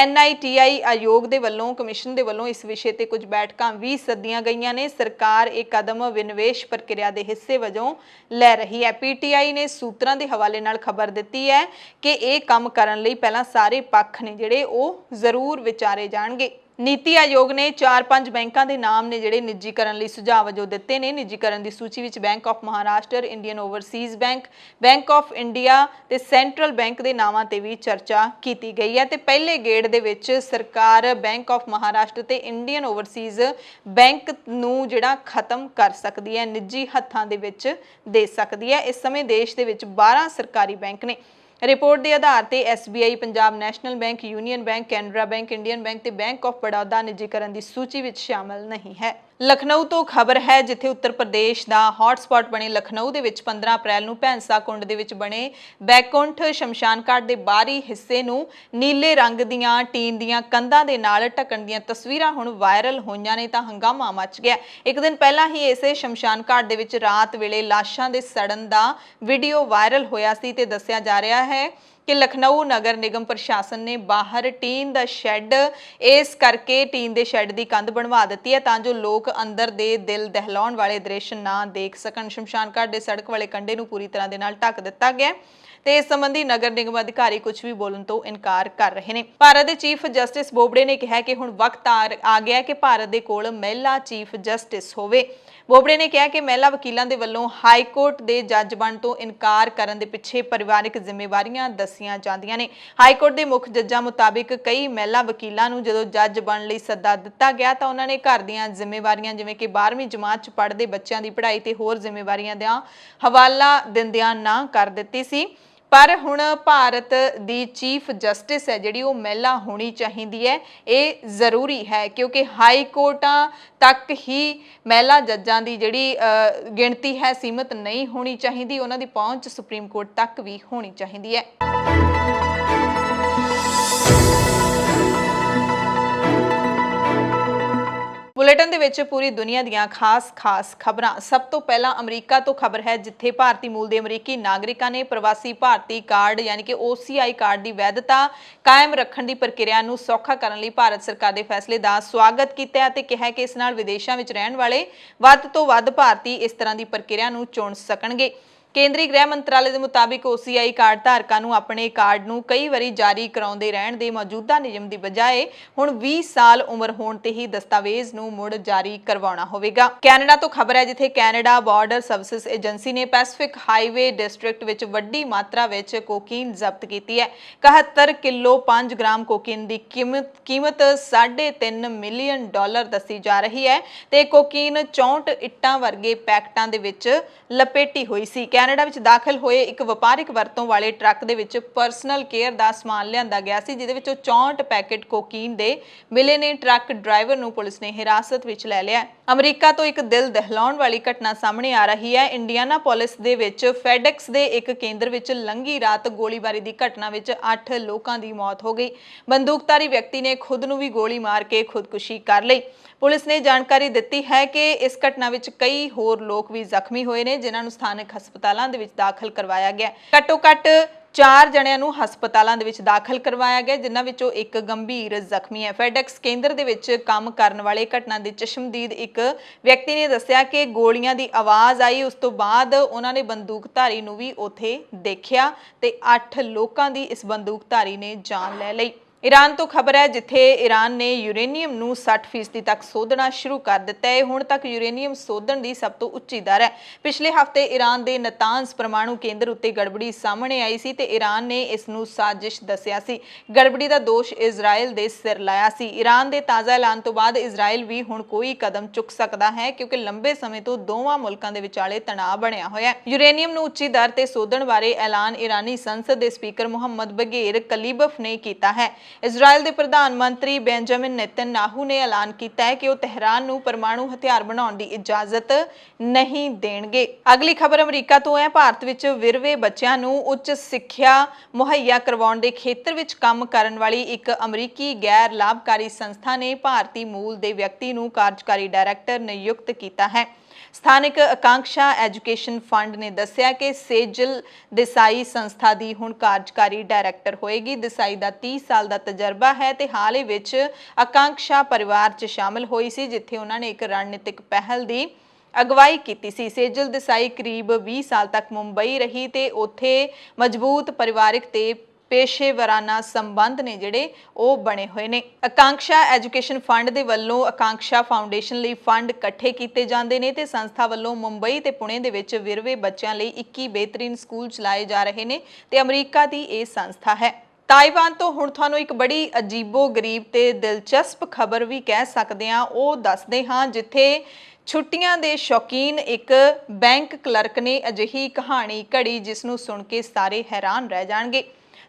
NITI ਆਯੋਗ ਦੇ ਵੱਲੋਂ, ਕਮਿਸ਼ਨ ਦੇ ਵੱਲੋਂ ਇਸ ਵਿਸ਼ੇ ਤੇ ਕੁਝ ਬੈਠਕਾਂ ਵੀ ਸੱਦੀਆਂ ਗਈਆਂ ਨੇ। ਸਰਕਾਰ ਇਹ ਕਦਮ ਵਿਨਿਵੇਸ਼ ਪ੍ਰਕਿਰਿਆ ਦੇ ਹਿੱਸੇ ਵਜੋਂ ਲੈ ਰਹੀ ਹੈ। PTI ਨੇ ਸੂਤਰਾਂ ਦੇ ਹਵਾਲੇ ਨਾਲ ਖਬਰ ਦਿੱਤੀ ਹੈ ਕਿ ਇਹ ਕੰਮ ਕਰਨ ਲਈ ਪਹਿਲਾਂ ਸਾਰੇ ਪੱਖ ਨੇ ਜਿਹੜੇ ਉਹ ਜ਼ਰੂਰ ਵਿਚਾਰੇ ਜਾਣਗੇ। ਨੀਤੀ ਆਯੋਗ ਨੇ 4-5 ਬੈਂਕਾਂ ਦੇ ਨਾਮ ਨੇ ਜਿਹੜੇ ਨਿੱਜੀਕਰਨ ਲਈ ਸੁਝਾਅ ਵਜੋਂ ਦਿੱਤੇ ਨੇ। ਨਿੱਜੀਕਰਨ ਦੀ ਸੂਚੀ ਵਿੱਚ bank of Maharashtra, Indian Overseas bank, bank of India ਤੇ ਸੈਂਟਰਲ ਬੈਂਕ ਦੇ ਨਾਵਾਂ ਤੇ ਵੀ ਚਰਚਾ ਕੀਤੀ ਗਈ ਹੈ ਤੇ ਪਹਿਲੇ ਗੇੜ ਦੇ ਵਿੱਚ ਸਰਕਾਰ ਬੈਂਕ ਆਫ ਮਹਾਰਾਸ਼ਟਰ ਤੇ ਇੰਡੀਅਨ ਓਵਰਸੀਜ਼ ਬੈਂਕ ਨੂੰ ਜਿਹੜਾ ਖਤਮ ਕਰ ਸਕਦੀ ਹੈ, ਨਿੱਜੀ ਹੱਥਾਂ ਦੇ ਵਿੱਚ ਦੇ ਸਕਦੀ ਹੈ। ਇਸ ਸਮੇਂ ਦੇਸ਼ ਦੇ ਵਿੱਚ 12 ਸਰਕਾਰੀ ਬੈਂਕ ਨੇ। ਰਿਪੋਰਟ ਦੇ ਆਧਾਰ ਤੇ SBI, Punjab national bank, union bank, Canara bank, Indian bank ਤੇ ਬੈਂਕ ਆਫ ਬੜੌਦਾ ਨਿੱਜੀਕਰਨ ਦੀ ਸੂਚੀ ਵਿੱਚ ਸ਼ਾਮਲ ਨਹੀਂ ਹੈ। ਲਖਨਊ ਤੋਂ ਖਬਰ ਹੈ, ਜਿੱਥੇ ਉੱਤਰ ਪ੍ਰਦੇਸ਼ ਦਾ ਹੌਟਸਪੌਟ ਬਣੇ ਲਖਨਊ ਦੇ ਵਿੱਚ 15 ਅਪ੍ਰੈਲ ਨੂੰ ਭੈਂਸਾ ਕੁੰਡ ਦੇ ਵਿੱਚ ਬਣੇ ਬੈਕੁੰਠ ਸ਼ਮਸ਼ਾਨ ਘਾਟ ਦੇ ਬਾਹਰੀ ਹਿੱਸੇ ਨੂੰ ਨੀਲੇ ਰੰਗ ਦੀਆਂ ਟੀਨ ਦੀਆਂ ਕੰਧਾਂ ਦੇ ਨਾਲ ਢੱਕਣ ਦੀਆਂ ਤਸਵੀਰਾਂ ਹੁਣ ਵਾਇਰਲ ਹੋਈਆਂ ਨੇ ਤਾਂ ਹੰਗਾਮਾ ਮਚ ਗਿਆ। ਇੱਕ ਦਿਨ ਪਹਿਲਾਂ ਹੀ ਇਸੇ ਸ਼ਮਸ਼ਾਨ ਘਾਟ ਦੇ ਵਿੱਚ ਰਾਤ ਵੇਲੇ ਲਾਸ਼ਾਂ ਦੇ ਸੜਨ ਦਾ ਵੀਡੀਓ ਵਾਇਰਲ ਹੋਇਆ ਸੀ ਤੇ ਦੱਸਿਆ ਜਾ ਰਿਹਾ ਹੈ ਕਿ ਲਖਨਊ ਨਗਰ ਨਿਗਮ ਪ੍ਰਸ਼ਾਸਨ ਨੇ ਬਾਹਰ ਟੀਨ ਦਾ ਸ਼ੈੱਡ ਇਸ ਕਰਕੇ ਟੀਨ ਦੇ ਸ਼ੈੱਡ ਦੀ ਕੰਧ ਬਣਵਾ ਦਿੱਤੀ ਹੈ ਤਾਂ ਜੋ ਲੋਕ ਅੰਦਰ ਦੇ ਦਿਲ ਦਹਿਲਾਉਣ ਵਾਲੇ ਦ੍ਰਿਸ਼ ਨਾ ਦੇਖ ਸਕਣ। ਸ਼ਮਸ਼ਾਨ ਘਾਟ ਦੇ ਸੜਕ ਵਾਲੇ ਕੰਢੇ ਨੂੰ ਪੂਰੀ ਤਰ੍ਹਾਂ ਦੇ ਨਾਲ ਢੱਕ ਦਿੱਤਾ ਗਿਆ ਤੇ ਇਸ ਸੰਬੰਧੀ ਨਗਰ ਨਿਗਮ ਅਧਿਕਾਰੀ ਕੁਝ ਵੀ ਬੋਲਣ ਤੋਂ ਇਨਕਾਰ ਕਰ ਰਹੇ ਨੇ। ਭਾਰਤ ਦੇ ਚੀਫ ਜਸਟਿਸ ਬੋਬੜੇ ਨੇ ਕਿਹਾ ਕਿ ਹੁਣ ਵਕਤ ਆ ਗਿਆ ਕਿ ਭਾਰਤ ਦੇ ਕੋਲ ਮਹਿਲਾ ਚੀਫ ਜਸਟਿਸ ਹੋਵੇ। ਬੋਬੜੇ ਨੇ ਕਿਹਾ ਕਿ ਮਹਿਲਾ ਵਕੀਲਾਂ ਦੇ ਵੱਲੋਂ ਹਾਈ ਕੋਰਟ ਦੇ ਜੱਜ ਬਣਨ ਤੋਂ ਇਨਕਾਰ ਕਰਨ ਦੇ ਪਿੱਛੇ ਪਰਿਵਾਰਕ ਜ਼ਿੰਮੇਵਾਰੀਆਂ ਦੱਸੀਆਂ ਜਾਂਦੀਆਂ ਨੇ। ਹਾਈ ਕੋਰਟ ਦੇ ਮੁੱਖ ਜੱਜਾਂ ਮੁਤਾਬਿਕ ਕਈ ਮਹਿਲਾ ਵਕੀਲਾਂ ਨੂੰ ਜਦੋਂ ਜੱਜ ਬਣਨ ਲਈ ਸੱਦਾ ਦਿੱਤਾ ਗਿਆ ਤਾਂ ਉਹਨਾਂ ਨੇ ਘਰ ਦੀਆਂ ਜ਼ਿੰਮੇਵਾਰੀਆਂ ਜਿਵੇਂ ਕਿ 12ਵੀਂ ਜਮਾਤ 'ਚ ਪੜ੍ਹਦੇ ਬੱਚਿਆਂ ਦੀ ਪੜ੍ਹਾਈ ਤੇ ਹੋਰ ਜ਼ਿੰਮੇਵਾਰੀਆਂ ਦਾ ਹਵਾਲਾ ਦਿੰਦਿਆਂ ਨਾ ਕਰ ਦਿੱਤੀ ਸੀ। ਪਰ ਹੁਣ ਭਾਰਤ ਦੀ ਚੀਫ ਜਸਟਿਸ ਹੈ ਜਿਹੜੀ ਉਹ ਮਹਿਲਾ ਹੋਣੀ ਚਾਹੀਦੀ ਹੈ। ਇਹ ਜ਼ਰੂਰੀ ਹੈ ਕਿਉਂਕਿ ਹਾਈ ਕੋਰਟਾਂ ਤੱਕ ਹੀ ਮਹਿਲਾ ਜੱਜਾਂ ਦੀ ਜਿਹੜੀ ਗਿਣਤੀ ਹੈ ਸੀਮਤ ਨਹੀਂ ਹੋਣੀ ਚਾਹੀਦੀ, ਉਹਨਾਂ ਦੀ ਪਹੁੰਚ ਸੁਪਰੀਮ ਕੋਰਟ ਤੱਕ ਵੀ ਹੋਣੀ ਚਾਹੀਦੀ ਹੈ। ਬੁਲੇਟਿਨ ਦੇ ਵਿੱਚ ਪੂਰੀ ਦੁਨੀਆ ਦੀਆਂ ਖਾਸ ਖਬਰਾਂ। ਸਭ ਤੋਂ ਪਹਿਲਾਂ ਅਮਰੀਕਾ ਤੋਂ ਖਬਰ ਹੈ, ਜਿੱਥੇ ਭਾਰਤੀ ਮੂਲ ਦੇ ਅਮਰੀਕੀ ਨਾਗਰਿਕਾਂ ਨੇ ਪ੍ਰਵਾਸੀ ਭਾਰਤੀ ਕਾਰਡ ਯਾਨੀ ਕਿ OCI ਕਾਰਡ ਦੀ ਵੈਧਤਾ ਕਾਇਮ ਰੱਖਣ ਦੀ ਪ੍ਰਕਿਰਿਆ ਨੂੰ ਸੌਖਾ ਕਰਨ ਲਈ ਭਾਰਤ ਸਰਕਾਰ ਦੇ ਫੈਸਲੇ ਦਾ ਸਵਾਗਤ ਕੀਤਾ ਅਤੇ ਕਿਹਾ ਕਿ ਇਸ ਨਾਲ ਵਿਦੇਸ਼ਾਂ ਵਿੱਚ ਰਹਿਣ ਵਾਲੇ ਵੱਧ ਤੋਂ ਵੱਧ ਭਾਰਤੀ ਇਸ ਤਰ੍ਹਾਂ ਦੀ ਪ੍ਰਕਿਰਿਆ ਨੂੰ ਚੁਣ ਸਕਣਗੇ। ਕੇਂਦਰੀ ਗ੍ਰਹਿ ਮੰਤਰਾਲੇ ਦੇ ਮੁਤਾਬਿਕ OCI ਕਾਰਡ ਧਾਰਕਾਂ ਨੂੰ ਆਪਣੇ ਕਾਰਡ ਨੂੰ ਕਈ ਵਾਰੀ ਜਾਰੀ ਕਰਾਉਂਦੇ ਰਹਿਣ ਦੇ ਮੌਜੂਦਾ ਨਿਯਮ ਦੀ ਬਜਾਏ ਹੁਣ 20 ਸਾਲ ਉਮਰ ਹੋਣ ਤੇ ਹੀ ਦਸਤਾਵੇਜ਼ ਨੂੰ ਮੁੜ ਜਾਰੀ ਕਰਵਾਉਣਾ ਹੋਵੇਗਾ। ਕੈਨੇਡਾ ਤੋਂ ਖਬਰ ਹੈ, ਜਿੱਥੇ ਕੈਨੇਡਾ ਬਾਰਡਰ ਸਰਵਿਸਿਜ਼ ਏਜੰਸੀ ਨੇ ਪੈਸੀਫਿਕ ਹਾਈਵੇ ਡਿਸਟ੍ਰਿਕਟ ਵਿੱਚ ਵੱਡੀ ਮਾਤਰਾ ਵਿੱਚ ਕੋਕੀਨ ਜ਼ਬਤ ਕੀਤੀ ਹੈ। 71 ਕਿਲੋ 5 ਗ੍ਰਾਮ ਕੋਕੀਨ ਦੀ ਕੀਮਤ $3.5 ਮਿਲੀਅਨ ਦੱਸੀ ਜਾ ਰਹੀ ਹੈ ਤੇ ਕੋਕੀਨ 64 ਇੱਟਾਂ ਵਰਗੇ ਪੈਕਟਾਂ ਦੇ ਵਿੱਚ ਲਪੇਟੀ ਹੋਈ ਸੀ। ਕੈਨੇਡਾ ਵਿੱਚ ਦਾਖਲ ਹੋਏ ਇੱਕ ਵਪਾਰਿਕ ਵਰਤੋਂ ਵਾਲੇ ਟਰੱਕ ਦੇ ਵਿੱਚ ਪਰਸਨਲ ਕੇਅਰ ਦਾ ਸਮਾਨ ਲਿਆਂਦਾ ਗਿਆ ਸੀ, ਜਿਹਦੇ ਵਿੱਚੋਂ 64 ਪੈਕੇਟ ਕੋਕੀਨ ਦੇ ਮਿਲੇ ਨੇ। ਟਰੱਕ ਡਰਾਈਵਰ ਨੂੰ ਪੁਲਿਸ ਨੇ ਹਿਰਾਸਤ ਵਿੱਚ ਲੈ ਲਿਆ। ਅਮਰੀਕਾ ਤੋਂ ਇੱਕ ਦਿਲ ਦਹਿਲਾਉਣ ਵਾਲੀ ਘਟਨਾ ਸਾਹਮਣੇ ਆ ਰਹੀ ਹੈ। ਇੰਡੀਆਨਾਪੋਲਿਸ ਦੇ ਵਿੱਚ ਫੈਡੈਕਸ ਦੇ ਇੱਕ ਕੇਂਦਰ ਵਿੱਚ ਲੰਘੀ ਰਾਤ ਗੋਲੀਬਾਰੀ ਦੀ ਘਟਨਾ ਵਿੱਚ 8 ਲੋਕਾਂ ਦੀ ਮੌਤ ਹੋ ਗਈ। ਬੰਦੂਕਧਾਰੀ ਵਿਅਕਤੀ ਨੇ ਖੁਦ ਨੂੰ ਵੀ ਗੋਲੀ ਮਾਰ ਕੇ ਖੁਦਕੁਸ਼ੀ ਕਰ ਲਈ। ਪੁਲਿਸ ਨੇ ਜਾਣਕਾਰੀ ਦਿੱਤੀ ਹੈ ਕਿ ਇਸ ਘਟਨਾ ਵਿੱਚ ਕਈ ਹੋਰ ਲੋਕ ਵੀ ਜ਼ਖਮੀ ਹੋਏ ਨੇ, ਜਿਨ੍ਹਾਂ ਨੂੰ ਸਥਾਨਕ ਹਸਪਤਾਲਾਂ ਦੇ ਵਿੱਚ ਦਾਖਲ ਕਰਵਾਇਆ ਗਿਆ। ਘੱਟੋ-ਘੱਟ 4 ਜਣਿਆਂ ਨੂੰ ਹਸਪਤਾਲਾਂ ਦੇ ਵਿੱਚ ਦਾਖਲ ਕਰਵਾਇਆ ਗਿਆ, ਜਿਨ੍ਹਾਂ ਵਿੱਚੋਂ ਇੱਕ ਗੰਭੀਰ ਜ਼ਖਮੀ ਹੈ। ਫੈਡੈਕਸ ਕੇਂਦਰ ਦੇ ਵਿੱਚ ਕੰਮ ਕਰਨ ਵਾਲੇ ਘਟਨਾ ਦੇ ਚਸ਼ਮਦੀਦ ਇੱਕ ਵਿਅਕਤੀ ਨੇ ਦੱਸਿਆ ਕਿ ਗੋਲੀਆਂ ਦੀ ਆਵਾਜ਼ ਆਈ, ਉਸ ਤੋਂ ਬਾਅਦ ਉਹਨਾਂ ਨੇ ਬੰਦੂਕਧਾਰੀ ਨੂੰ ਵੀ ਉੱਥੇ ਦੇਖਿਆ ਤੇ 8 ਲੋਕਾਂ ਦੀ ਇਸ ਬੰਦੂਕਧਾਰੀ ਨੇ ਜਾਨ ਲੈ ਲਈ। ਈਰਾਨ ਤੋਂ ਖਬਰ ਹੈ, ਜਿੱਥੇ ਈਰਾਨ ਨੇ ਯੂਰੇਨੀਅਮ ਨੂੰ 60% ਤੱਕ ਸੋਧਣਾ ਸ਼ੁਰੂ ਕਰ ਦਿੱਤਾ ਹੈ। ਹੁਣ ਤੱਕ ਯੂਰੇਨੀਅਮ ਸੋਧਣ ਦੀ ਸਭ ਤੋਂ ਉੱਚੀ ਦਰ ਹੈ। ਪਿਛਲੇ ਹਫ਼ਤੇ ਈਰਾਨ ਦੇ ਨਤਾਂਜ਼ ਪਰਮਾਣੂ ਕੇਂਦਰ ਉੱਤੇ ਗੜਬੜੀ ਸਾਹਮਣੇ ਆਈ ਸੀ ਤੇ ਈਰਾਨ ਨੇ ਇਸ ਨੂੰ ਸਾਜ਼ਿਸ਼ ਦੱਸਿਆ ਸੀ। ਗੜਬੜੀ ਦਾ ਦੋਸ਼ ਇਜ਼ਰਾਈਲ ਦੇ ਸਿਰ ਲਾਇਆ ਸੀ। ਈਰਾਨ ਦੇ ਤਾਜ਼ਾ ਐਲਾਨ ਤੋਂ ਬਾਅਦ ਇਜ਼ਰਾਈਲ ਵੀ ਹੁਣ ਕੋਈ ਕਦਮ ਚੁੱਕ ਸਕਦਾ ਹੈ, ਕਿਉਂਕਿ ਲੰਬੇ ਸਮੇਂ ਤੋਂ ਦੋਵਾਂ ਮੁਲਕਾਂ ਦੇ ਵਿਚਾਲੇ ਤਣਾਅ ਬਣਿਆ ਹੋਇਆ ਹੈ। ਯੂਰੇਨੀਅਮ ਨੂੰ ਉੱਚੀ ਦਰ ਤੇ ਸੋਧਣ ਬਾਰੇ ਐਲਾਨ ਈਰਾਨੀ ਸੰਸਦ ਦੇ ਸਪੀਕਰ ਮੁਹੰਮਦ ਬਗੇਰ ਕਲੀਬਫ ਨੇ ਕੀਤਾ ਹੈ। ਇਜ਼ਰਾਈਲ ਦੇ ਪ੍ਰਧਾਨ ਮੰਤਰੀ ਬੈਂਜਾਮਿਨ ਨੇਤਨਯਾਹੂ ਨੇ ਐਲਾਨ ਕੀਤਾ ਹੈ ਕਿ ਉਹ ਤਹਿਰਾਨ ਨੂੰ ਪਰਮਾਣੂ ਹਥਿਆਰ ਬਣਾਉਣ ਦੀ ਇਜਾਜ਼ਤ ਨਹੀਂ ਦੇਣਗੇ। ਅਗਲੀ ਖਬਰ ਅਮਰੀਕਾ ਤੋਂ ਹੈ। ਭਾਰਤ ਵਿੱਚ ਵਿਰਵੇ ਬੱਚਿਆਂ ਨੂੰ ਉੱਚ ਸਿੱਖਿਆ ਮੁਹੱਈਆ ਕਰਵਾਉਣ ਦੇ ਖੇਤਰ ਵਿੱਚ ਕੰਮ ਕਰਨ ਵਾਲੀ ਇੱਕ ਅਮਰੀਕੀ ਗੈਰ ਲਾਭਕਾਰੀ ਸੰਸਥਾ ਨੇ ਭਾਰਤੀ ਮੂਲ ਦੇ ਵਿਅਕਤੀ ਨੂੰ ਕਾਰਜਕਾਰੀ ਡਾਇਰੈਕਟਰ ਨਿਯੁਕਤ ਕੀਤਾ ਹੈ। ਸਥਾਨਕ ਆਕਾਂਕਸ਼ਾ ਐਜੂਕੇਸ਼ਨ ਫੰਡ ਨੇ ਦੱਸਿਆ ਕਿ ਸੇਜਲ ਦੇਸਾਈ ਸੰਸਥਾ ਦੀ ਹੁਣ ਕਾਰਜਕਾਰੀ ਡਾਇਰੈਕਟਰ ਹੋਏਗੀ। ਦੇਸਾਈ ਦਾ 30 ਸਾਲ ਦਾ ਤਜਰਬਾ ਹੈ ਤੇ ਹਾਲ ਹੀ ਵਿੱਚ ਆਕਾਂਕਸ਼ਾ ਪਰਿਵਾਰ 'ਚ ਸ਼ਾਮਲ ਹੋਈ ਸੀ, ਜਿੱਥੇ ਉਹਨਾਂ ਨੇ ਇੱਕ ਰਣਨੀਤਿਕ ਪਹਿਲ ਦੀ ਅਗਵਾਈ ਕੀਤੀ ਸੀ। ਸੇਜਲ ਦੇਸਾਈ ਕਰੀਬ 20 ਸਾਲ ਤੱਕ ਮੁੰਬਈ ਰਹੀ ਤੇ ਉੱਥੇ ਮਜ਼ਬੂਤ ਪਰਿਵਾਰਿਕ ਤੇ ਪੇਸ਼ੇਵਰਾਨਾ ਸੰਬੰਧ ਨੇ ਜਿਹੜੇ ਉਹ ਬਣੇ ਹੋਏ ਨੇ। ਆਕਾਂਕਸ਼ਾ ਐਜੂਕੇਸ਼ਨ ਫੰਡ ਦੇ ਵੱਲੋਂ ਆਕਾਂਕਸ਼ਾ ਫਾਊਂਡੇਸ਼ਨ ਲਈ ਫੰਡ ਇਕੱਠੇ ਕੀਤੇ ਜਾਂਦੇ ਨੇ ਤੇ ਸੰਸਥਾ ਵੱਲੋਂ ਮੁੰਬਈ ਤੇ ਪੁਣੇ ਦੇ ਵਿੱਚ ਵਿਰਵੇ ਬੱਚਿਆਂ ਲਈ 21 ਬਿਹਤਰੀਨ ਸਕੂਲ ਚਲਾਏ ਜਾ ਰਹੇ ਨੇ ਤੇ ਅਮਰੀਕਾ ਦੀ ਇਹ ਸੰਸਥਾ ਹੈ। ਤਾਈਵਾਨ ਤੋਂ ਹੁਣ ਤੁਹਾਨੂੰ ਇੱਕ ਬੜੀ ਅਜੀਬੋ-ਗਰੀਬ ਤੇ ਦਿਲਚਸਪ ਖਬਰ ਵੀ ਕਹਿ ਸਕਦੇ ਹਾਂ, ਉਹ ਦੱਸਦੇ ਹਾਂ ਜਿੱਥੇ ਛੁੱਟੀਆਂ ਦੇ ਸ਼ੌਕੀਨ ਇੱਕ ਬੈਂਕ ਕਲਰਕ ਨੇ ਅਜਿਹੀ ਕਹਾਣੀ ਘੜੀ ਜਿਸ ਨੂੰ ਸੁਣ ਕੇ ਸਾਰੇ ਹੈਰਾਨ ਰਹਿ ਜਾਣਗੇ।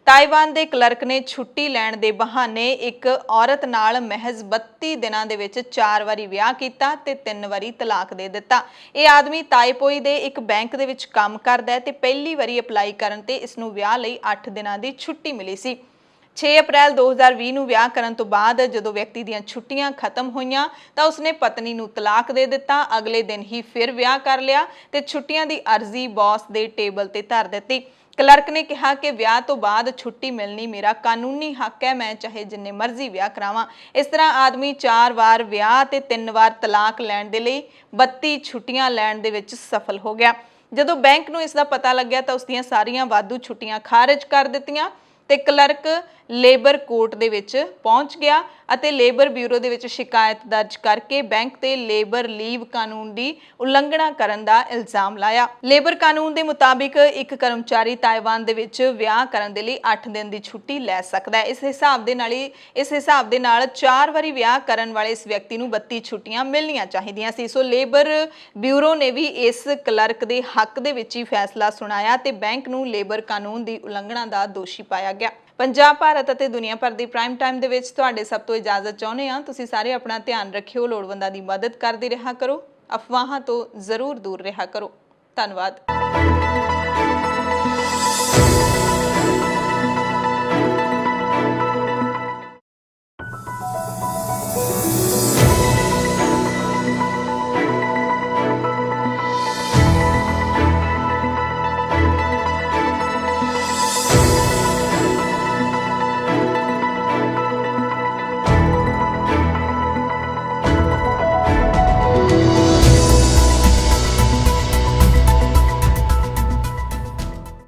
ਤਾਈਵਾਨ ਦੇ ਕਲਰਕ ਨੇ ਛੁੱਟੀ ਲੈਣ ਦੇ ਬਹਾਨੇ ਇੱਕ ਔਰਤ ਨਾਲ ਮਹਿਜ਼ 32 ਦਿਨਾਂ ਦੇ ਵਿੱਚ 4 ਵਾਰੀ ਵਿਆਹ ਕੀਤਾ ਤੇ 3 ਵਾਰੀ ਤਲਾਕ ਦੇ ਦਿੱਤਾ। ਇਹ ਆਦਮੀ ਤਾਈਪੋਈ ਦੇ ਇੱਕ ਬੈਂਕ ਦੇ ਵਿੱਚ ਕੰਮ ਕਰਦਾ ਹੈ ਤੇ ਪਹਿਲੀ ਵਾਰੀ ਅਪਲਾਈ ਕਰਨ ਤੇ ਇਸ ਨੂੰ ਵਿਆਹ ਲਈ 8 ਦਿਨਾਂ ਦੀ ਛੁੱਟੀ ਮਿਲੀ ਸੀ। 6 ਅਪ੍ਰੈਲ 2020 ਨੂੰ ਵਿਆਹ ਕਰਨ ਤੋਂ ਬਾਅਦ ਜਦੋਂ ਵਿਅਕਤੀ ਦੀਆਂ ਛੁੱਟੀਆਂ ਖਤਮ ਹੋਈਆਂ ਤਾਂ ਉਸਨੇ ਪਤਨੀ ਨੂੰ ਤਲਾਕ ਦੇ ਦਿੱਤਾ। ਅਗਲੇ ਦਿਨ ਹੀ ਫਿਰ ਵਿਆਹ ਕਰ ਲਿਆ ਤੇ ਛੁੱਟੀਆਂ ਦੀ ਅਰਜ਼ੀ ਬੌਸ ਦੇ ਟੇਬਲ ਤੇ ਧਰ ਦਿੱਤੀ। ਕਲਰਕ ਨੇ ਕਿਹਾ ਕਿ ਵਿਆਹ ਤੋਂ ਬਾਅਦ ਛੁੱਟੀ ਮਿਲਣੀ ਮੇਰਾ ਕਾਨੂੰਨੀ ਹੱਕ ਹੈ, ਮੈਂ ਚਾਹੇ ਜਿੰਨੇ ਮਰਜ਼ੀ ਵਿਆਹ ਕਰਾਵਾਂ। ਇਸ ਤਰ੍ਹਾਂ ਆਦਮੀ 4 ਵਾਰ ਵਿਆਹ ਤੇ 3 ਵਾਰ ਤਲਾਕ ਲੈਣ ਦੇ ਲਈ 32 ਛੁੱਟੀਆਂ ਲੈਣ ਦੇ ਵਿੱਚ ਸਫਲ ਹੋ ਗਿਆ। ਜਦੋਂ ਬੈਂਕ ਨੂੰ ਇਸ ਦਾ ਪਤਾ ਲੱਗਿਆ ਤਾਂ ਉਸ ਦੀਆਂ ਸਾਰੀਆਂ ਵਾਧੂ ਛੁੱਟੀਆਂ ਖਾਰਜ ਕਰ ਦਿੱਤੀਆਂ ਤੇ ਕਲਰਕ ਲੇਬਰ ਕੋਰਟ ਦੇ ਵਿੱਚ ਪਹੁੰਚ ਗਿਆ ਅਤੇ ਲੇਬਰ ਬਿਊਰੋ ਦੇ ਵਿੱਚ ਸ਼ਿਕਾਇਤ ਦਰਜ ਕਰਕੇ ਬੈਂਕ ਤੇ ਲੇਬਰ ਲੀਵ ਕਾਨੂੰਨ ਦੀ ਉਲੰਘਣਾ ਕਰਨ ਦਾ ਇਲਜ਼ਾਮ ਲਾਇਆ। ਲੇਬਰ ਕਾਨੂੰਨ ਦੇ ਮੁਤਾਬਿਕ ਇੱਕ ਕਰਮਚਾਰੀ ਤਾਈਵਾਨ ਦੇ ਵਿੱਚ ਵਿਆਹ ਕਰਨ ਦੇ ਲਈ 8 ਦਿਨ ਦੀ ਛੁੱਟੀ ਲੈ ਸਕਦਾ ਹੈ। ਇਸ ਹਿਸਾਬ ਦੇ ਨਾਲ 4 ਵਾਰੀ ਵਿਆਹ ਕਰਨ ਵਾਲੇ ਇਸ ਵਿਅਕਤੀ ਨੂੰ 32 ਛੁੱਟੀਆਂ ਮਿਲਣੀਆਂ ਚਾਹੀਦੀਆਂ ਸੀ। ਸੋ ਲੇਬਰ ਬਿਊਰੋ ਨੇ ਵੀ ਇਸ ਕਲਰਕ ਦੇ ਹੱਕ ਦੇ ਵਿੱਚ ਹੀ ਫੈਸਲਾ ਸੁਣਾਇਆ ਤੇ ਬੈਂਕ ਨੂੰ ਲੇਬਰ ਕਾਨੂੰਨ ਦੀ ਉਲੰਘਣਾ ਦਾ ਦੋਸ਼ੀ ਪਾਇਆ ਗਿਆ। ਪੰਜਾਬ, ਭਾਰਤ ਅਤੇ ਦੁਨੀਆ ਭਰ ਦੀ ਪ੍ਰਾਈਮ ਟਾਈਮ ਦੇ ਵਿੱਚ ਤੁਹਾਡੇ ਸਭ ਤੋਂ ਇਜਾਜ਼ਤ ਚਾਹੁੰਦੇ ਹਾਂ। ਤੁਸੀਂ ਸਾਰੇ ਆਪਣਾ ਧਿਆਨ ਰੱਖਿਓ, ਲੋੜਵੰਦਾਂ ਦੀ ਮਦਦ ਕਰਦੇ ਰਿਹਾ ਕਰੋ, ਅਫਵਾਹਾਂ ਤੋਂ ਜ਼ਰੂਰ ਦੂਰ ਰਿਹਾ ਕਰੋ। ਧੰਨਵਾਦ।